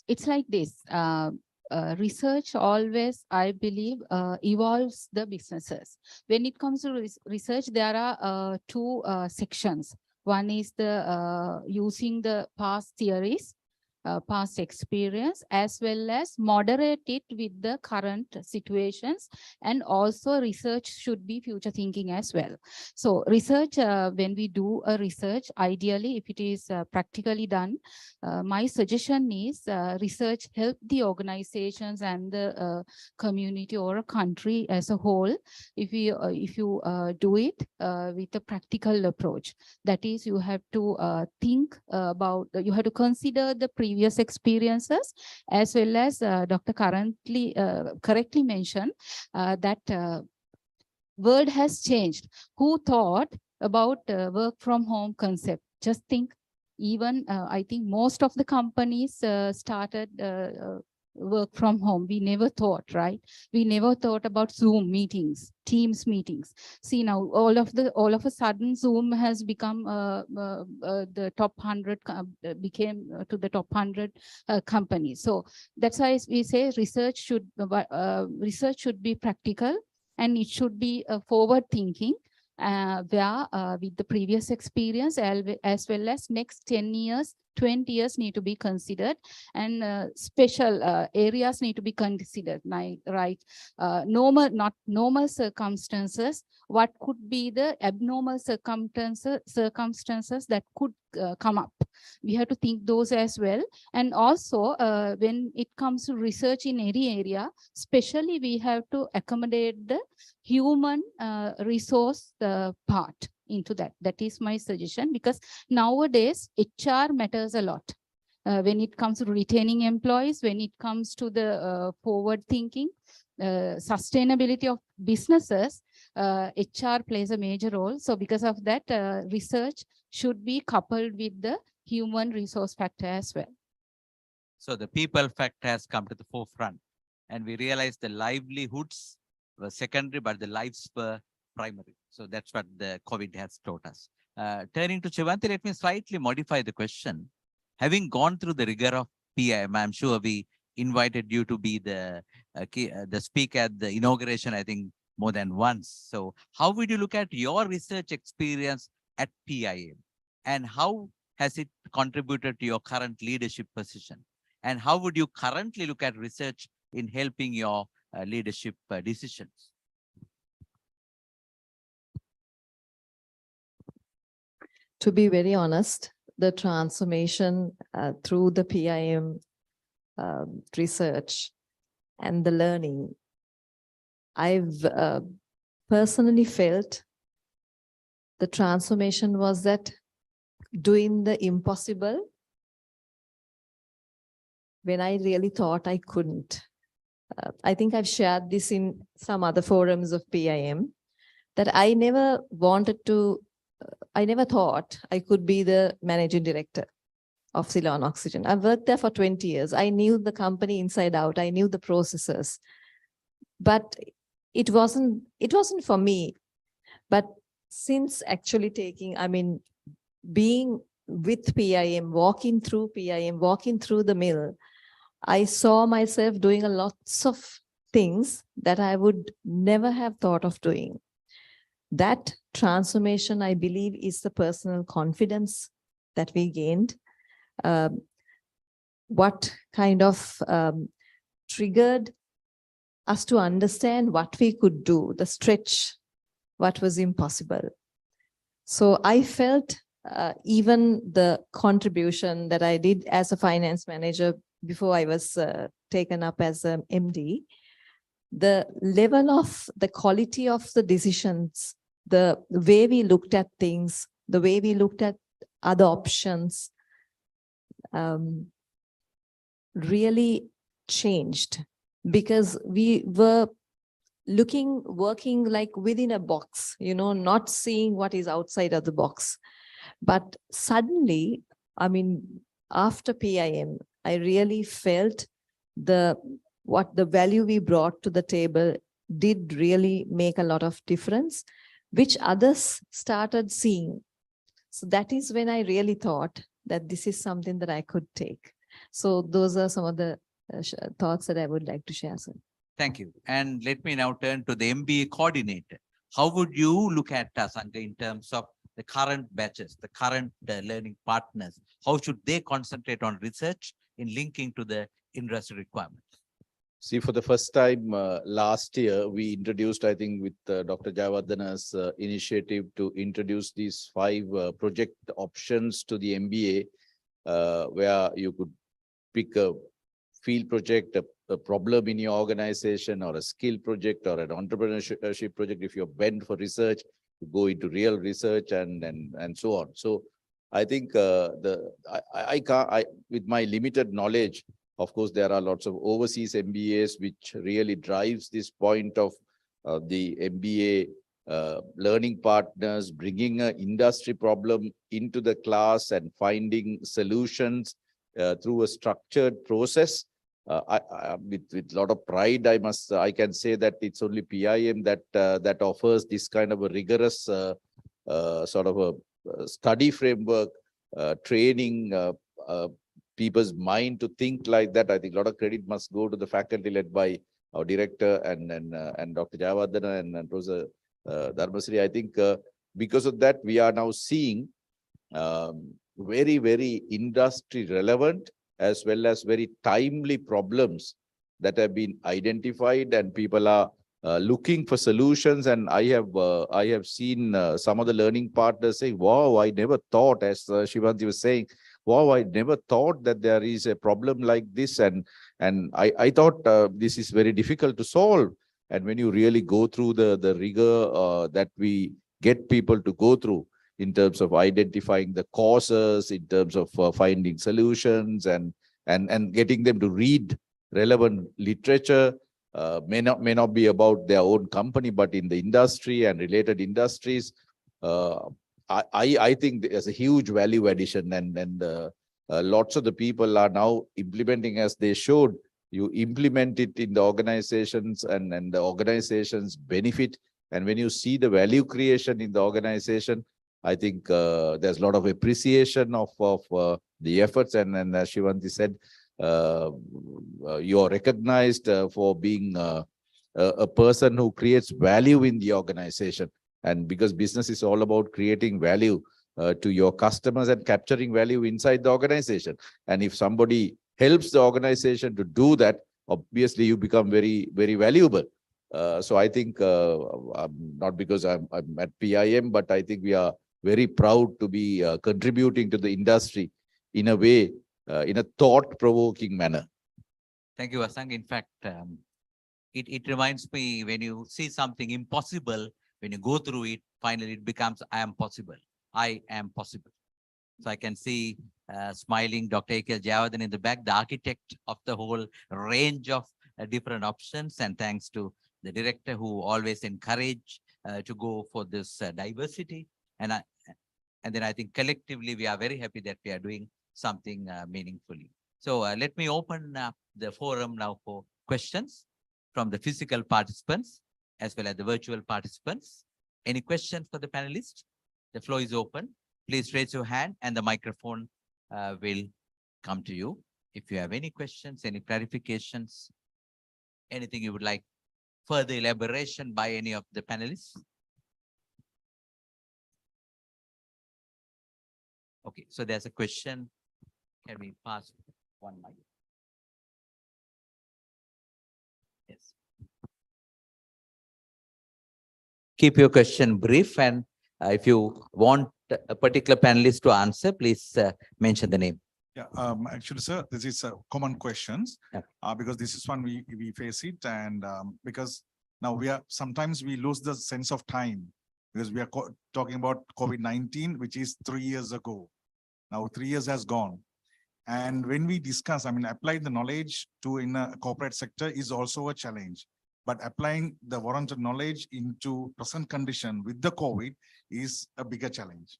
It's like this. Research always, I believe, evolves the businesses. When it comes to research, there are two sections. One is the using the past theories, past experience, as well as moderate it with the current situations, and also research should be future thinking as well. So research, when we do a research, ideally if it is practically done, my suggestion is research help the organizations and the community or a country as a whole if you do it with a practical approach. That is, you have to think about, you have to consider the previous experiences, as well as Dr. correctly mentioned that world has changed. Who thought about work from home concept? Just think, even I think most of the companies started work from home. We never thought, right? We never thought about Zoom meetings, Teams meetings. See now, all of a sudden, Zoom has become the top 100, became to the top 100 companies. So that's why we say research should be practical, and it should be forward thinking. Where with the previous experience as well as next 10 years, 20 years need to be considered, and special areas need to be considered, right? Not normal circumstances, what could be the abnormal circumstances that could come up. We have to think those as well. And also when it comes to research in any area, especially we have to accommodate the human resource part into that. That is my suggestion, because nowadays HR matters a lot. When it comes to retaining employees, when it comes to the forward thinking, sustainability of businesses, HR plays a major role. So because of that, research should be coupled with the human resource factor as well. So the people factor has come to the forefront, and we realize the livelihoods were secondary, but the lives were primary. So that's what the COVID has taught us. Turning to Chivanti, let me slightly modify the question. Having gone through the rigor of PIM, I'm sure we invited you to be the speaker at the inauguration, I think more than once. So how would you look at your research experience at PIM, and how has it contributed to your current leadership position? And how would you currently look at research in helping your leadership decisions? To be very honest, the transformation through the PIM research and the learning, I've personally felt the transformation was that doing the impossible when I really thought I couldn't. I think I've shared this in some other forums of PIM, that I never thought I could be the managing director of Ceylon Oxygen. I worked there for 20 years. I knew the company inside out. I knew the processes, but it wasn't for me. But since actually being with PIM, walking through PIM, walking through the mill, I saw myself doing lots of things that I would never have thought of doing. That transformation, I believe, is the personal confidence that we gained. What kind of triggered us to understand what we could do, the stretch, what was impossible. So I felt even the contribution that I did as a finance manager before I was taken up as an MD, the level of the quality of the decisions, the way we looked at things, the way we looked at other options, really changed, because we were working like within a box, not seeing what is outside of the box. But suddenly, after PIM, I really felt what the value we brought to the table did really make a lot of difference, which others started seeing. So that is when I really thought that this is something that I could take. So those are some of the thoughts that I would like to share, sir. Thank you. And let me now turn to the MBA coordinator. How would you look at Sanjay in terms of the current batches, the current learning partners? How should they concentrate on research in linking to the industry requirements? See, for the first time last year, we introduced, I think, with Dr. Jayawardana's initiative to introduce these 5 project options to the MBA, where you could pick a field project, a problem in your organization, or a skill project, or an entrepreneurship project. If you're bent for research, you go into real research and so on. So I think with my limited knowledge, of course, there are lots of overseas MBAs which really drives this point of the MBA learning partners bringing an industry problem into the class and finding solutions through a structured process. With a lot of pride, I can say that it's only PIM that offers this kind of a rigorous sort of a study framework, training people's mind to think like that. I think a lot of credit must go to the faculty led by our director and Dr. Jayawardana and Professor Dharmasri. I think because of that, we are now seeing very, very industry relevant as well as very timely problems that have been identified, and people are looking for solutions. And I have seen some of the learning partners say, wow, I never thought, as Shivanti was saying, wow, I never thought that there is a problem like this. And I thought this is very difficult to solve. And when you really go through the rigor that we get people to go through in terms of identifying the causes, in terms of finding solutions and getting them to read relevant literature, may not be about their own company, but in the industry and related industries. I think there's a huge value addition, and lots of the people are now implementing as they should. You implement it in the organizations, and the organizations benefit. And when you see the value creation in the organization, I think there's a lot of appreciation of the efforts. And as Shivanti said, you are recognized for being a person who creates value in the organization. And because business is all about creating value to your customers and capturing value inside the organization. And if somebody helps the organization to do that, obviously you become very, very valuable. So I think, not because I'm at PIM, but I think we are very proud to be contributing to the industry in a way, in a thought-provoking manner. Thank you, Asang. In fact, it reminds me, when you see something impossible, when you go through it, finally it becomes, I am possible. I am possible. So I can see smiling Dr. A.K. Javadan in the back, the architect of the whole range of different options. And thanks to the director who always encourage to go for this diversity. And then I think collectively we are very happy that we are doing something meaningfully. So let me open up the forum now for questions from the physical participants as well as the virtual participants. Any questions for the panelists? The floor is open. Please raise your hand and the microphone will come to you. If you have any questions, any clarifications, anything you would like further elaboration by any of the panelists. Okay, so there's a question. Can we pass one mic? Yes. Keep your question brief, and if you want a particular panelist to answer, please mention the name. Yeah, actually, sir, this is common questions Yeah. Because this is one we face it, and because now sometimes we lose the sense of time because we are talking about COVID-19, which is 3 years ago. Now 3 years has gone, and when we discuss, I mean, applying the knowledge to in a corporate sector is also a challenge. But applying the warranted knowledge into present condition with the COVID is a bigger challenge.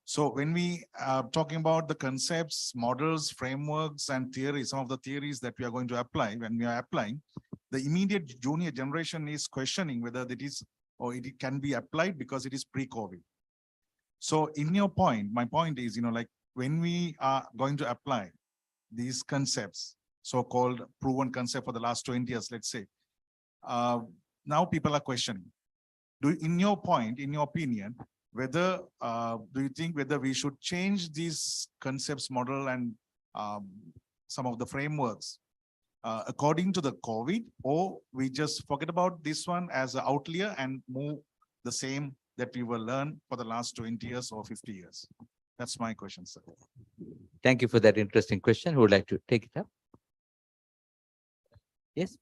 So when we are talking about the concepts, models, frameworks, and theories, some of the theories that we are going to apply, when we are applying, the immediate junior generation is questioning whether that is or it can be applied because it is pre-COVID. So in your point, my point is, like when we are going to apply these concepts, so-called proven concept for the last 20 years, let's say, now people are questioning. In your point, in your opinion, whether do you think whether we should change these concepts, model, and some of the frameworks according to the COVID, or we just forget about this one as an outlier and move the same that we will learn for the last 20 years or 50 years? That's my question, sir. Thank you for that interesting question. Who would like to take it up? Yes.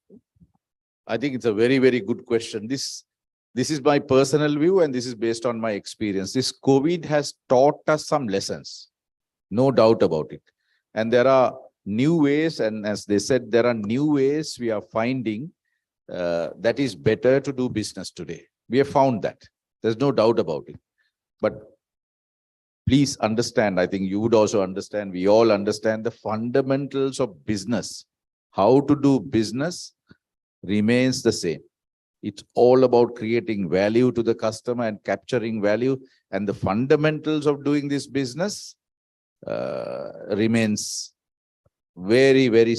I think it's a very, very good question. This is my personal view, and this is based on my experience. This COVID has taught us some lessons, no doubt about it. And there are new ways, and as they said, there are new ways we are finding that is better to do business today. We have found that. There's no doubt about it. But please understand, I think you would also understand, we all understand the fundamentals of business. How to do business remains the same. It's all about creating value to the customer and capturing value. And the fundamentals of doing this business remains very, very,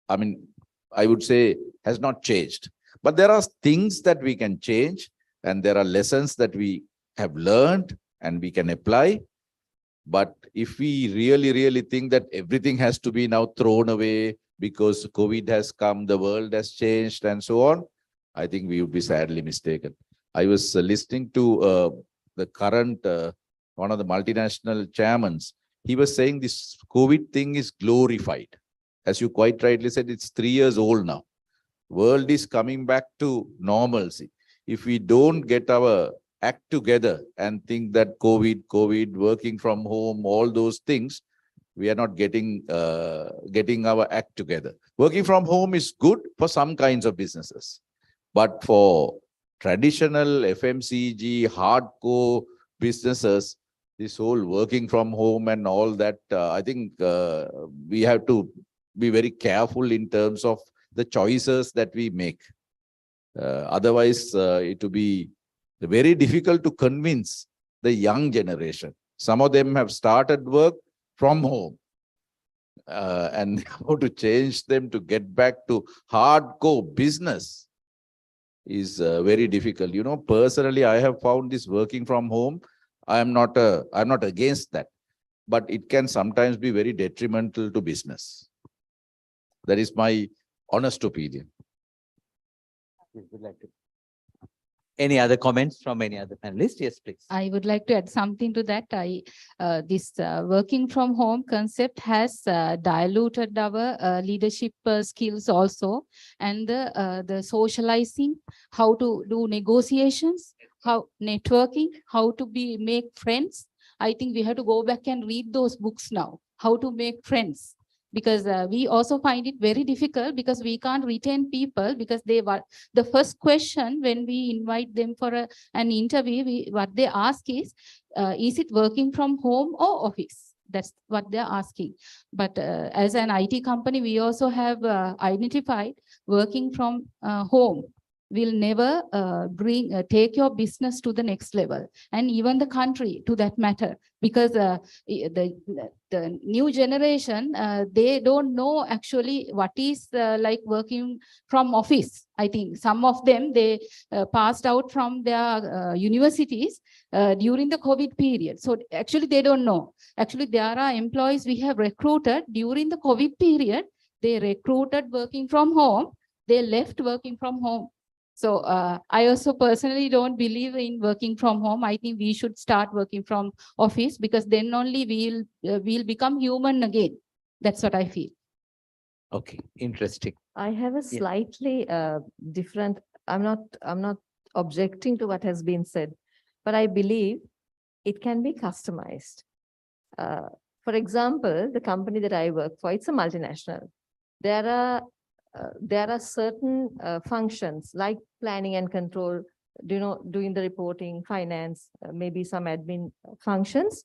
I mean, I would say has not changed. But there are things that we can change, and there are lessons that we have learned and we can apply. But if we really, really think that everything has to be now thrown away because COVID has come, the world has changed, and so on, I think we would be sadly mistaken. I was listening to the current, one of the multinational chairmen. He was saying this COVID thing is glorified. As you quite rightly said, it's 3 years old now. World is coming back to normalcy. If we don't get our act together and think that COVID, working from home, all those things, we are not getting our act together. Working from home is good for some kinds of businesses. But for traditional FMCG, hardcore businesses, this whole working from home and all that, I think we have to be very careful in terms of the choices that we make. Otherwise, it will be very difficult to convince the young generation. Some of them have started work from home. And how to change them to get back to hardcore business is very difficult. You know, personally, I have found this working from home. I'm not against that, but it can sometimes be very detrimental to business. That is my honest opinion. Any other comments from any other panelists? Yes, please. I would like to add something to that. This working from home concept has diluted our leadership skills also, and the socializing, how to do negotiations, how networking, how to make friends. I think we have to go back and read those books now, how to make friends. Because we also find it very difficult because we can't retain people because they were the first question when we invite them for an interview, what they ask is it working from home or office? That's what they're asking. But as an IT company, we also have identified working from home will never take your business to the next level, and even the country to that matter, because the new generation, they don't know actually what is like working from office. I think some of them, they passed out from their universities during the COVID period. So actually they don't know. Actually, there are employees we have recruited during the COVID period. They recruited working from home. They left working from home. So I also personally don't believe in working from home. I think we should start working from office because then only we'll become human again. That's what I feel. Okay, interesting. I have a slightly different, I'm not objecting to what has been said, but I believe it can be customized. For example, the company that I work for, it's a multinational. There are certain functions like planning and control, doing the reporting, finance, maybe some admin functions,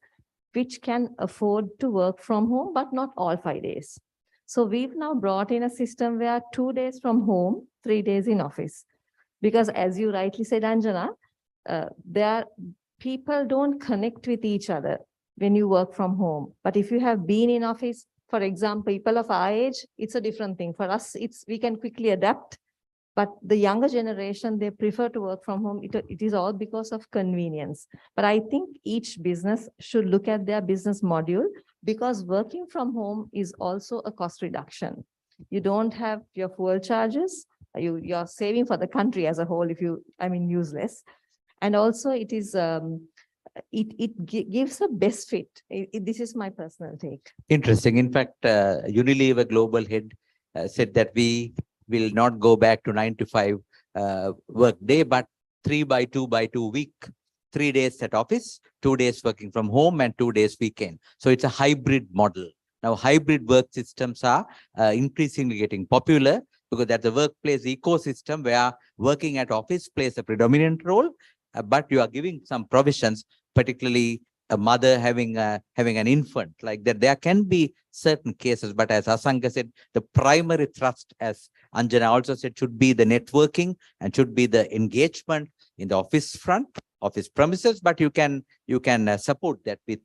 which can afford to work from home, but not all 5 days. So we've now brought in a system where 2 days from home, 3 days in office. Because as you rightly said, Anjana, people don't connect with each other when you work from home. But if you have been in office, for example, people of our age, it's a different thing. For us, we can quickly adapt. But the younger generation, they prefer to work from home. It is all because of convenience. But I think each business should look at their business module, because working from home is also a cost reduction. You don't have your fuel charges. You're saving for the country as a whole if you, use less. And also it is, it gives a best fit. This is my personal take. Interesting. In fact, Unilever global head said that we will not go back to 9 to 5 work day, but 3x2x2 week. 3 days at office, 2 days working from home, and 2 days weekend. So it's a hybrid model. Now, hybrid work systems are increasingly getting popular because that's a workplace ecosystem where working at office plays a predominant role, but you are giving some provisions, particularly a mother having an infant, like that. There can be certain cases, but as Asanka said, the primary thrust, as Anjana also said, should be the networking and should be the engagement in the office front, office premises, but you can support that with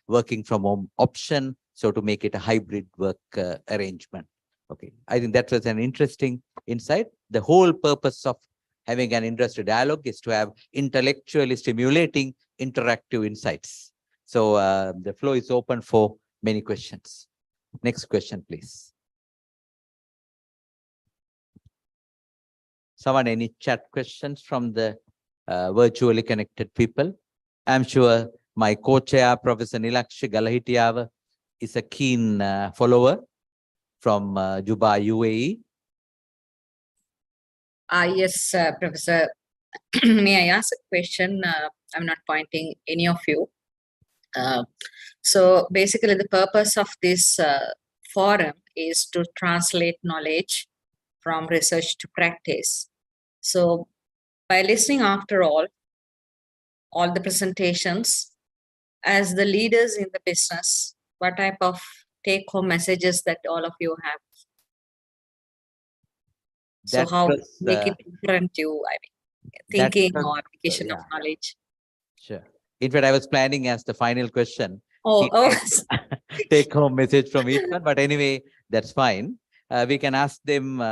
working from home option, so to make it a hybrid work arrangement. Okay, I think that was an interesting insight. The whole purpose of having an industry dialogue is to have intellectually stimulating interactive insights. So the floor is open for many questions. Next question, please. Someone, any chat questions from the virtually connected people? I'm sure my co-chair, Professor Nilakshi Galahitiava, is a keen follower from Dubai, UAE. Yes, Professor. May I ask a question? I'm not pointing any of you. So basically, the purpose of this forum is to translate knowledge from research to practice. So by listening after all the presentations, as the leaders in the business, what type of take-home messages that all of you have? So how make it different to, thinking or application of knowledge? Sure. In fact, I was planning as the final question. Oh. Take-home message from each one, but anyway, that's fine. We can ask them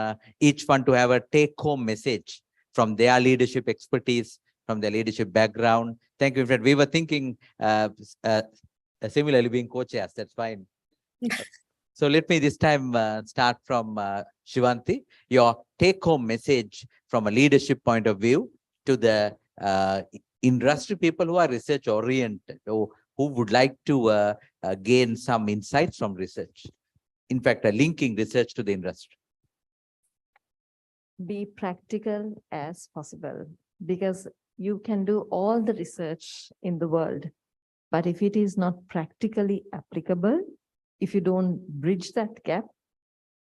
each one to have a take-home message from their leadership expertise, from their leadership background. Thank you. In fact, we were thinking similarly being co-chairs. That's fine. So let me this time start from Shivanti. Your take-home message from a leadership point of view to the industry people who are research-oriented, or who would like to gain some insights from research. In fact, linking research to the industry. Be practical as possible, because you can do all the research in the world, but if it is not practically applicable, if you don't bridge that gap,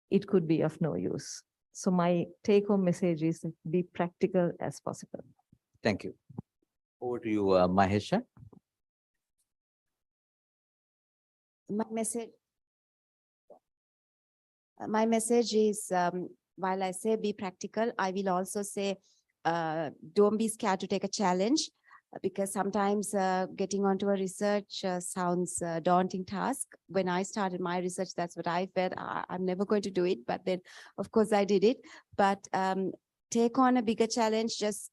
it could be of no use. So my take-home message is be practical as possible. Thank you. Over to you, Mahesha. My message is, while I say be practical, I will also say, don't be scared to take a challenge, because sometimes getting onto a research sounds a daunting task. When I started my research, that's what I felt. I'm never going to do it, but then of course I did it. But take on a bigger challenge. Just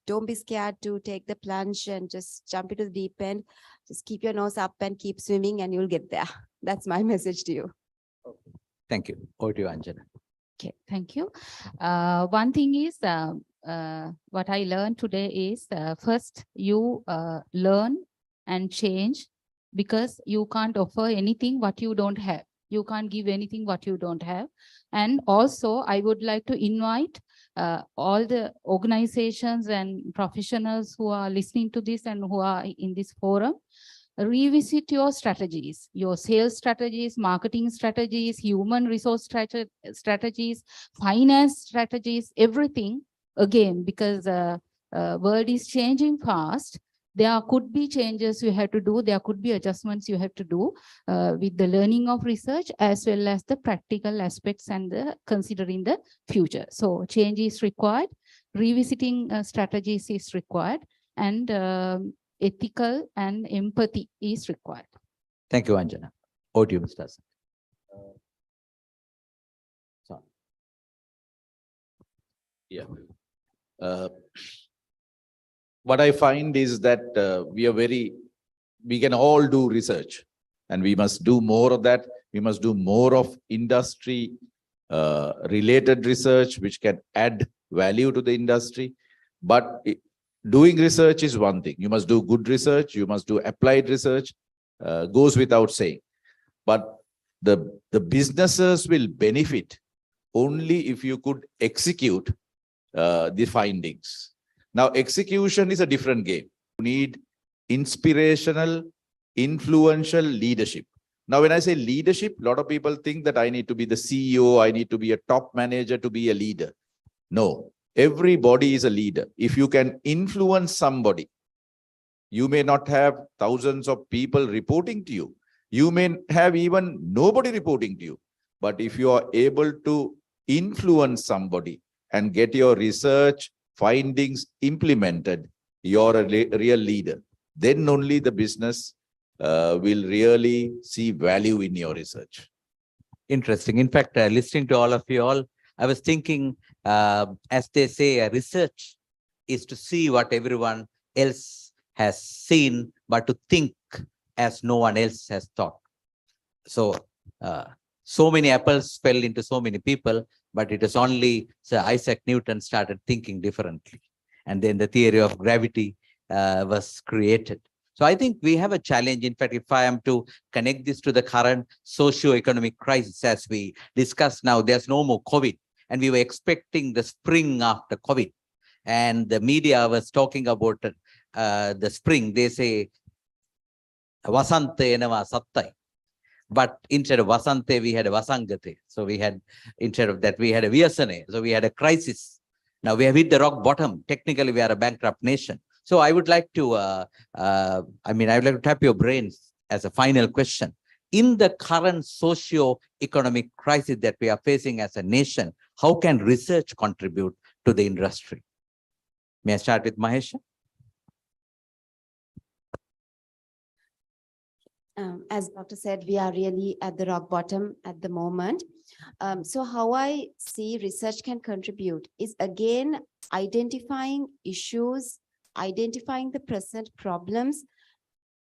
don't be scared to take the plunge and just jump into the deep end. Just keep your nose up and keep swimming and you'll get there. That's my message to you. Thank you. Over to you, Anjana. Okay, thank you. One thing is, what I learned today is, first you learn and change, because you can't offer anything what you don't have. You can't give anything what you don't have. And also, I would like to invite all the organizations and professionals who are listening to this and who are in this forum, revisit your strategies, your sales strategies, marketing strategies, human resource strategies, finance strategies, everything again, because world is changing fast. There could be changes you have to do. There could be adjustments you have to do with the learning of research, as well as the practical aspects and the considering the future. So change is required. Revisiting strategies is required, and ethical and empathy is required. Thank you, Anjana. Over to you, Mr. Hassan. Yeah. What I find is that we can all do research, and we must do more of that. We must do more of industry related research, which can add value to the industry. But doing research is one thing. You must do good research. You must do applied research, goes without saying. But the businesses will benefit only if you could execute the findings. Now, execution is a different game. You need inspirational, influential leadership. Now, when I say leadership, a lot of people think that I need to be the CEO, I need to be a top manager to be a leader. No, everybody is a leader. If you can influence somebody, you may not have thousands of people reporting to you. You may have even nobody reporting to you. But if you are able to influence somebody and get your research findings implemented, you're a real leader. Then only the business will really see value in your research. Interesting. In fact, listening to all of you all, I was thinking, as they say, research is to see what everyone else has seen, but to think as no one else has thought. So, so many apples fell into so many people, but it was only Sir Isaac Newton started thinking differently. And then the theory of gravity was created. So I think we have a challenge. In fact, if I am to connect this to the current socio-economic crisis, as we discussed now, there's no more COVID. And we were expecting the spring after COVID. And the media was talking about the spring. They say, Vasante enava sattai. But instead of Vasante, we had a Vasangate. So we had, instead of that, we had a Vyasane. So we had a crisis. Now we have hit the rock bottom. Technically, we are a bankrupt nation. So I would like to, I would like to tap your brains as a final question. In the current socio-economic crisis that we are facing as a nation, how can research contribute to the industry? May I start with Mahesha? As Dr. said, we are really at the rock bottom at the moment. So how I see research can contribute is, again, identifying issues, identifying the present problems,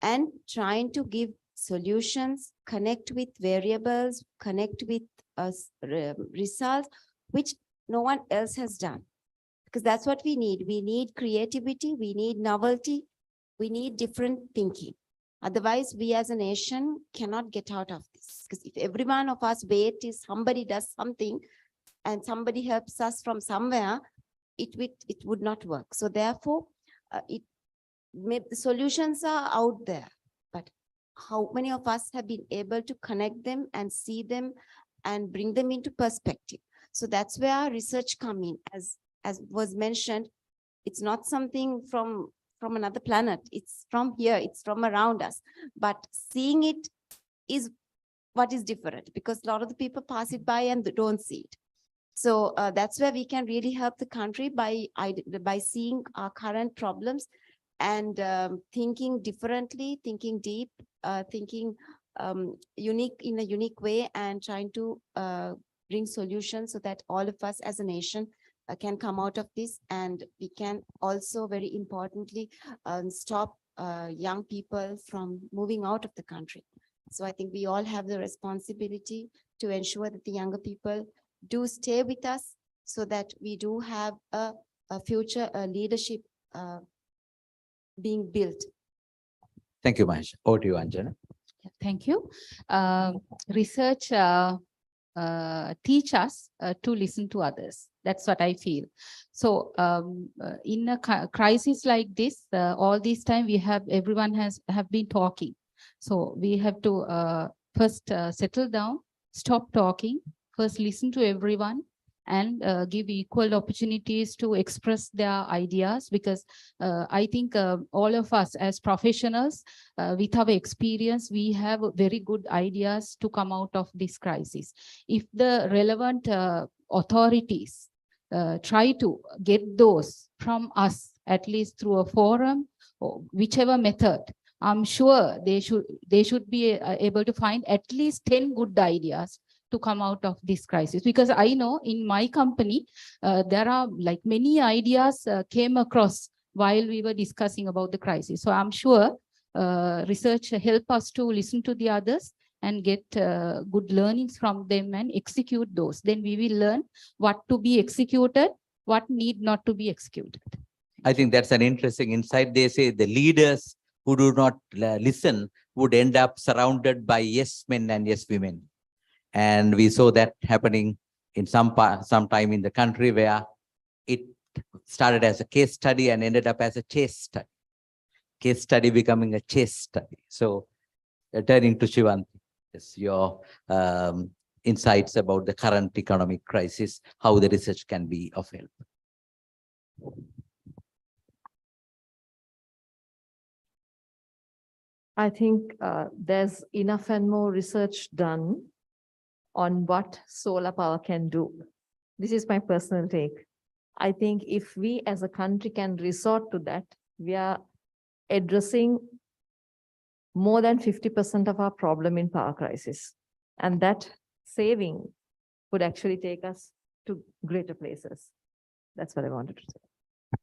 and trying to give solutions, connect with variables, connect with results, which no one else has done. Because that's what we need. We need creativity, we need novelty, we need different thinking. Otherwise, we as a nation cannot get out of this. Because if every one of us wait till somebody does something and somebody helps us from somewhere, it would not work. So therefore, the solutions are out there, but how many of us have been able to connect them and see them and bring them into perspective? So that's where our research come in. As was mentioned, it's not something from another planet. It's from here, it's from around us. But seeing it is what is different, because a lot of the people pass it by and they don't see it. So that's where we can really help the country by seeing our current problems and thinking differently, thinking deep, thinking unique in a unique way, and trying to bring solutions so that all of us as a nation can come out of this, and we can also, very importantly, stop young people from moving out of the country. So I think we all have the responsibility to ensure that the younger people do stay with us, so that we do have a future leadership being built. Thank you, Mahesh. Over to you, Anjana. Thank you. Research teach us to listen to others. That's what I feel. So in a crisis like this, all this time everyone have been talking. So we have to first settle down, stop talking, first listen to everyone, and give equal opportunities to express their ideas, because I think all of us as professionals, with our experience, we have very good ideas to come out of this crisis. If the relevant authorities try to get those from us, at least through a forum or whichever method, I'm sure they should be able to find at least 10 good ideas to come out of this crisis. Because I know in my company, there are like many ideas came across while we were discussing about the crisis. So I'm sure research help us to listen to the others and get good learnings from them and execute those. Then we will learn what to be executed, what need not to be executed. I think that's an interesting insight. They say the leaders who do not listen would end up surrounded by yes men and yes women. And we saw that happening in some time in the country, where it started as a case study and ended up as a chase study. Case study becoming a chase study. So turning to Shivanti, yes, your insights about the current economic crisis, how the research can be of help. I think there's enough and more research done on what solar power can do. This is my personal take. I think if we as a country can resort to that, we are addressing more than 50% of our problem in power crisis. And that saving would actually take us to greater places. That's what I wanted to say.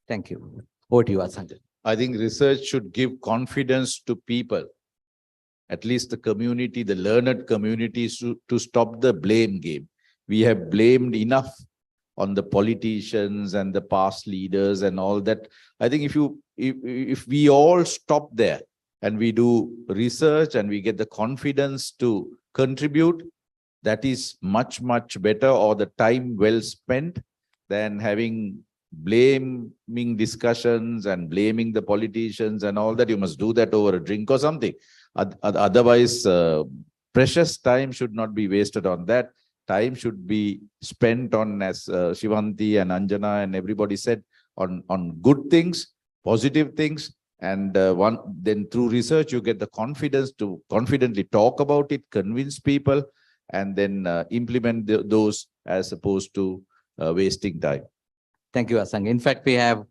Thank you. Over to you, Sanjay. I think research should give confidence to people, at least the community, the learned communities, to stop the blame game. We have blamed enough on the politicians and the past leaders and all that. I think if we all stop there and we do research and we get the confidence to contribute, that is much, much better, or the time well spent, than having blaming discussions and blaming the politicians and all that. You must do that over a drink or something. Otherwise, precious time should not be wasted on that. Time should be spent on, as Shivanti and Anjana and everybody said, on good things, positive things. And then through research, you get the confidence to confidently talk about it, convince people, and then implement those, as opposed to wasting time. Thank you, Asang. In fact, we have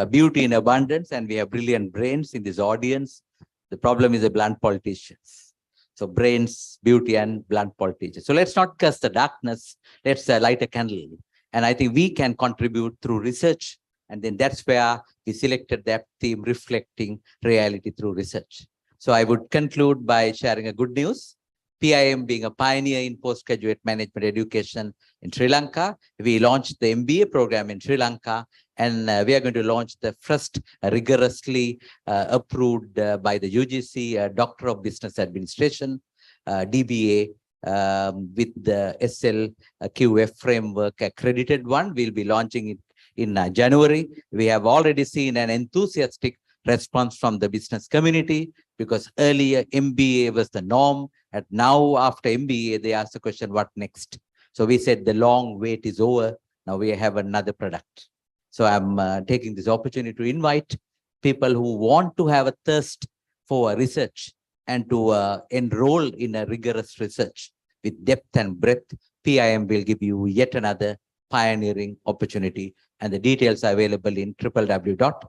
beauty in abundance, and we have brilliant brains in this audience. The problem is the blunt politicians. So brains, beauty, and blunt politicians. So let's not curse the darkness. Let's light a candle. And I think we can contribute through research. And then that's where we selected that theme, reflecting reality through research. So I would conclude by sharing a good news. PIM being a pioneer in postgraduate management education in Sri Lanka, we launched the MBA program in Sri Lanka, and we are going to launch the first rigorously approved by the UGC Doctor of Business Administration, DBA, with the SLQF framework accredited one. We'll be launching it in January. We have already seen an enthusiastic response from the business community because earlier MBA was the norm, and now after MBA, they ask the question, what next? So we said the long wait is over. Now we have another product. So I'm taking this opportunity to invite people who want to have a thirst for research and to enroll in a rigorous research with depth and breadth. PIM will give you yet another pioneering opportunity, and the details are available in www.pim.sjp.ac.lk.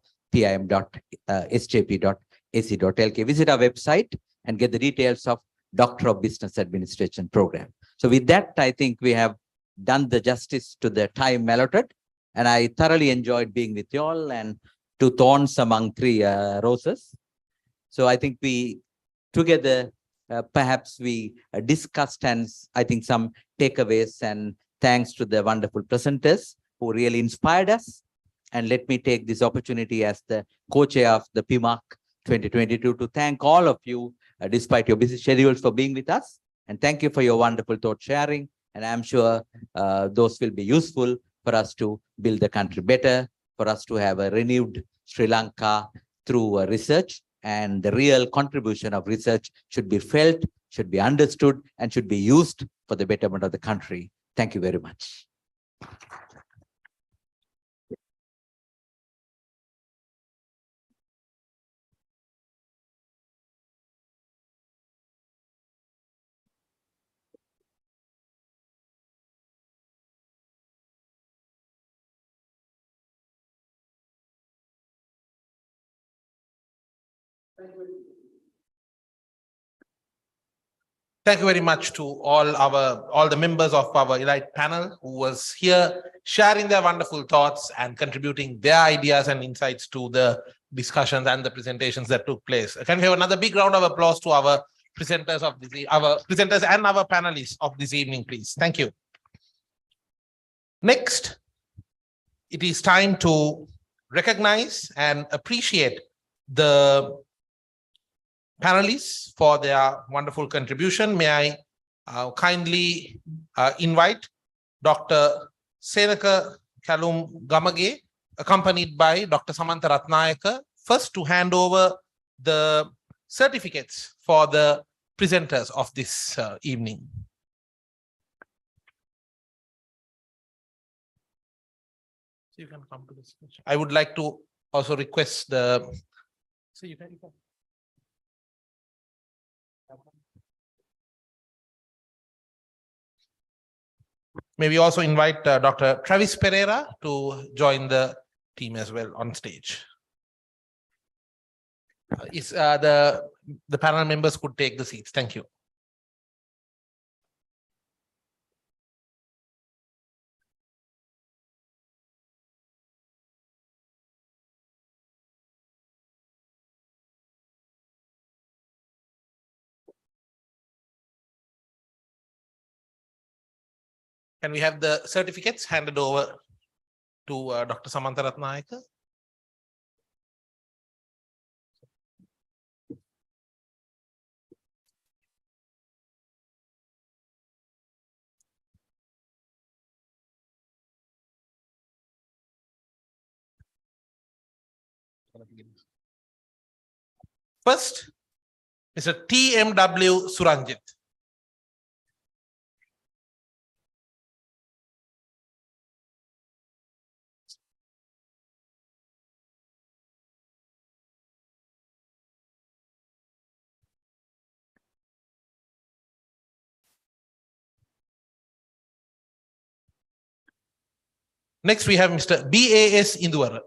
Visit our website and get the details of Doctor of Business Administration program. So with that, I think we have done the justice to the time allotted, and I thoroughly enjoyed being with you all, and two thorns among three roses. So I think we together, perhaps we discussed, and I think some takeaways, and thanks to the wonderful presenters who really inspired us. And let me take this opportunity as the co-chair of the PIMAC 2022 to thank all of you, despite your busy schedules, for being with us. And thank you for your wonderful thought sharing. And I'm sure those will be useful for us to build the country better, for us to have a renewed Sri Lanka through research. And the real contribution of research should be felt, should be understood, and should be used for the betterment of the country. Thank you very much. Thank you very much to all the members of our elite panel who was here sharing their wonderful thoughts and contributing their ideas and insights to the discussions and the presentations that took place. Can we have another big round of applause to our presenters of our presenters and our panelists of this evening, please? Thank you. Next, it is time to recognize and appreciate the panelists for their wonderful contribution. May I kindly invite Dr. Senaka Kalum Gamage, accompanied by Dr. Samantha Ratnayaka, first to hand over the certificates for the presenters of this evening. So you can come to this. I would like to also request the. So you can. May we also invite Dr. Travis Pereira to join the team as well on stage. The panel members could take the seats. Thank you. Can we have the certificates handed over to Dr. Samantha Ratnayaka? First, Mr. TMW Suranjit. Next, we have Mr. BAS Induwara.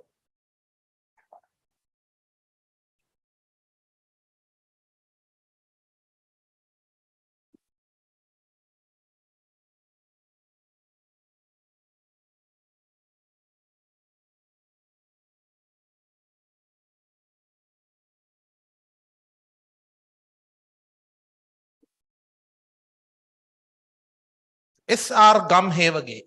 SR Gamhevage.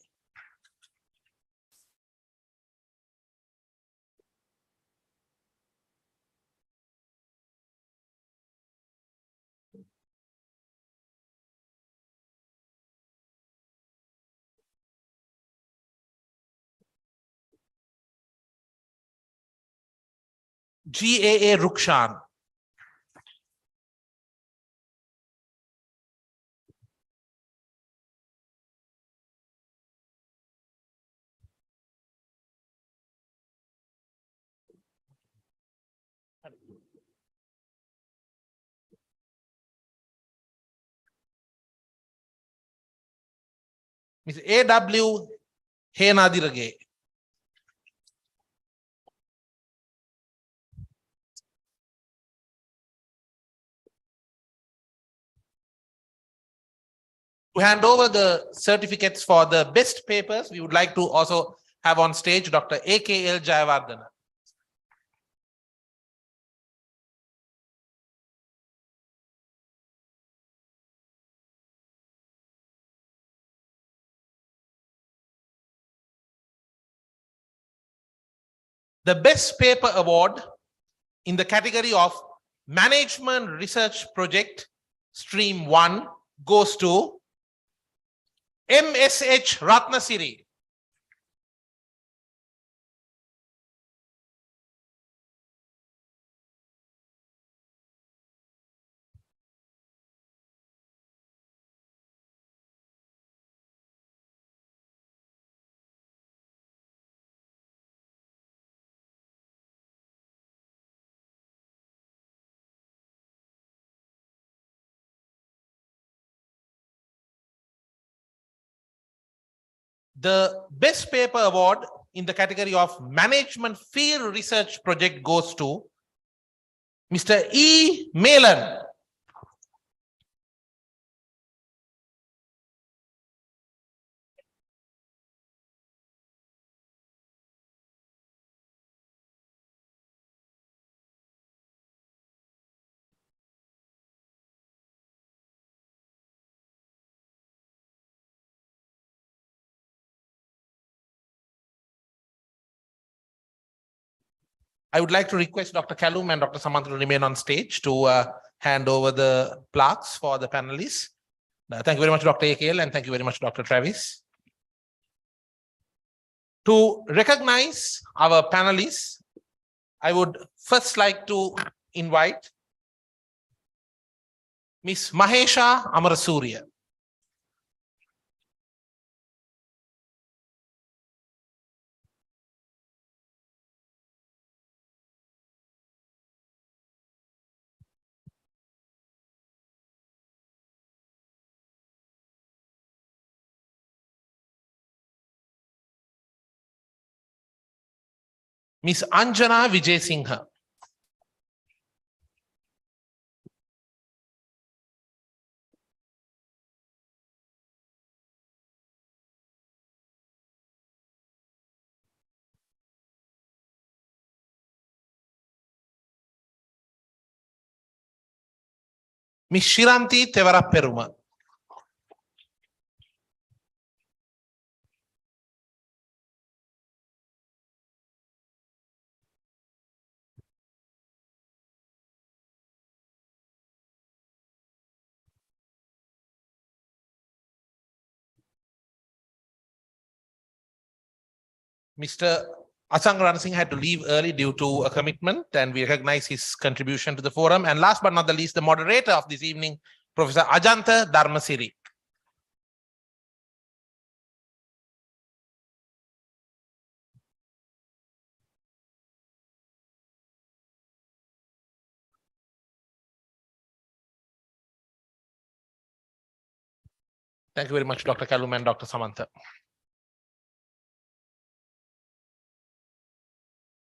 GAA Rukshan. Ms. AW Henadirage. To hand over the certificates for the best papers, we would like to also have on stage Dr. AKL Jayawardena. The best paper award in the category of Management Research Project Stream 1 goes to MSH Ratnasiri. The best paper award in the category of Management Field Research Project goes to Mr. E. Malan. I would like to request Dr. Kalum and Dr. Samantha to remain on stage to hand over the plaques for the panelists. Thank you very much, Dr. AKL, and thank you very much, Dr. Travis. To recognize our panelists, I would first like to invite Ms. Mahesha Amarasuriya. Ms. Anjana Vijay Singha. Ms. Shiranti Tevaraperuma. Mr. Asang Ranasinghe had to leave early due to a commitment, and we recognize his contribution to the forum. And last but not the least, the moderator of this evening, Professor Ajantha Dharmasiri. Thank you very much, Dr. Kalum and Dr. Samantha.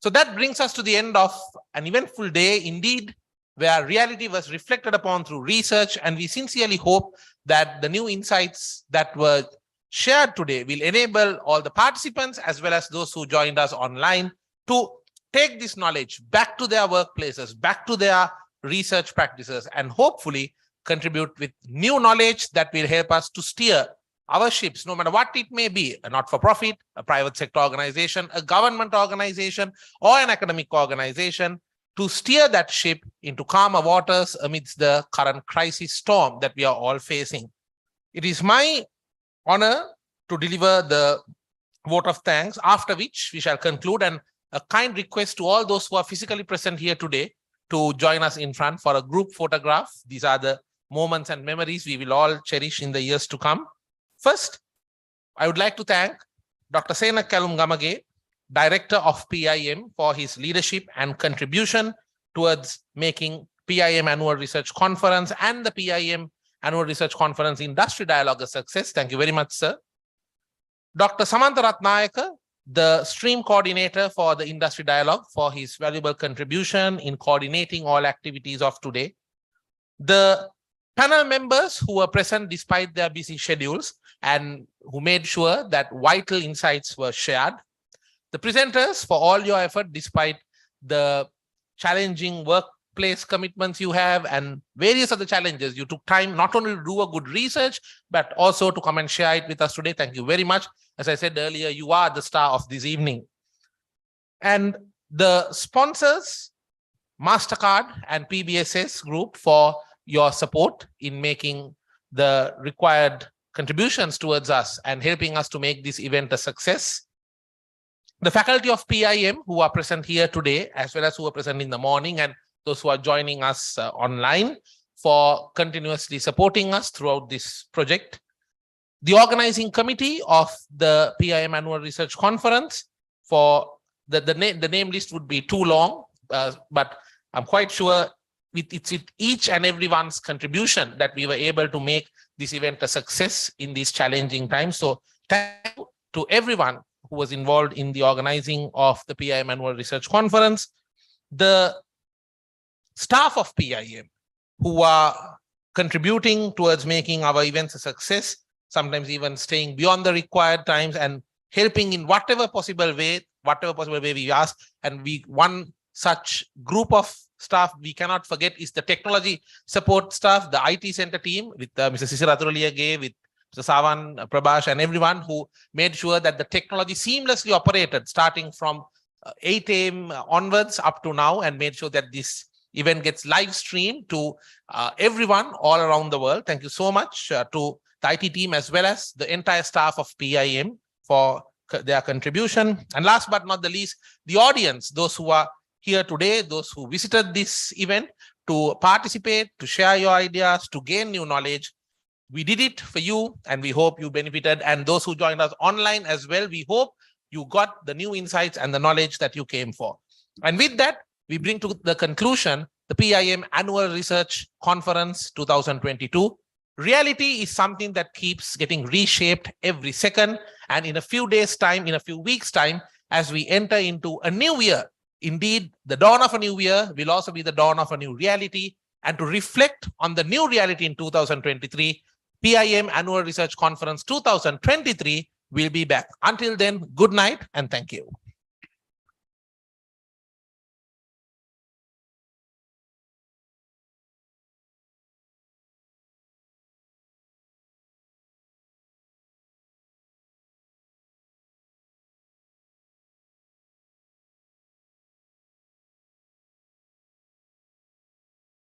So that brings us to the end of an eventful day indeed, where reality was reflected upon through research, and we sincerely hope that the new insights that were shared today will enable all the participants as well as those who joined us online to take this knowledge back to their workplaces, back to their research practices, and hopefully contribute with new knowledge that will help us to steer our ships, no matter what it may be, a not-for-profit, a private sector organization, a government organization, or an academic organization, to steer that ship into calmer waters amidst the current crisis storm that we are all facing. It is my honor to deliver the vote of thanks, after which we shall conclude and a kind request to all those who are physically present here today to join us in front for a group photograph. These are the moments and memories we will all cherish in the years to come. First, I would like to thank Dr. Sena Kalumgamage, Director of PIM, for his leadership and contribution towards making PIM Annual Research Conference and the PIM Annual Research Conference Industry Dialogue a success. Thank you very much, sir. Dr. Samantha Ratnayaka, the stream coordinator for the Industry Dialogue, for his valuable contribution in coordinating all activities of today. The panel members who were present despite their busy schedules and who made sure that vital insights were shared. The presenters for all your effort despite the challenging workplace commitments you have and various other challenges. You took time not only to do a good research, but also to come and share it with us today. Thank you very much. As I said earlier, you are the star of this evening. And the sponsors, MasterCard and PBSS Group, for your support in making the required contributions towards us and helping us to make this event a success. The faculty of PIM who are present here today, as well as who are present in the morning, and those who are joining us online, for continuously supporting us throughout this project. The organizing committee of the PIM Annual Research Conference, for the name list would be too long, but I'm quite sure it's each and everyone's contribution that we were able to make this event a success in these challenging times. So thank you to everyone who was involved in the organizing of the PIM Annual Research Conference. The staff of PIM who are contributing towards making our events a success, sometimes even staying beyond the required times and helping in whatever possible way we ask. And one such group of staff we cannot forget is the technology support staff, the IT center team with Mr. Sisira Turuliyage, with Mr. Savan, Prabhash, and everyone who made sure that the technology seamlessly operated starting from 8 a.m. onwards up to now, and made sure that this event gets live streamed to everyone all around the world. Thank you so much to the IT team as well as the entire staff of PIM for their contribution. And last but not the least, the audience, those who are here today, those who visited this event to participate, to share your ideas, to gain new knowledge. We did it for you and we hope you benefited. And those who joined us online as well, we hope you got the new insights and the knowledge that you came for. And with that, we bring to the conclusion the PIM Annual Research Conference 2022. Reality is something that keeps getting reshaped every second. And in a few days' time, in a few weeks' time, as we enter into a new year, indeed, the dawn of a new year will also be the dawn of a new reality. And to reflect on the new reality in 2023, PIM Annual Research Conference 2023 will be back. Until then, good night and thank you.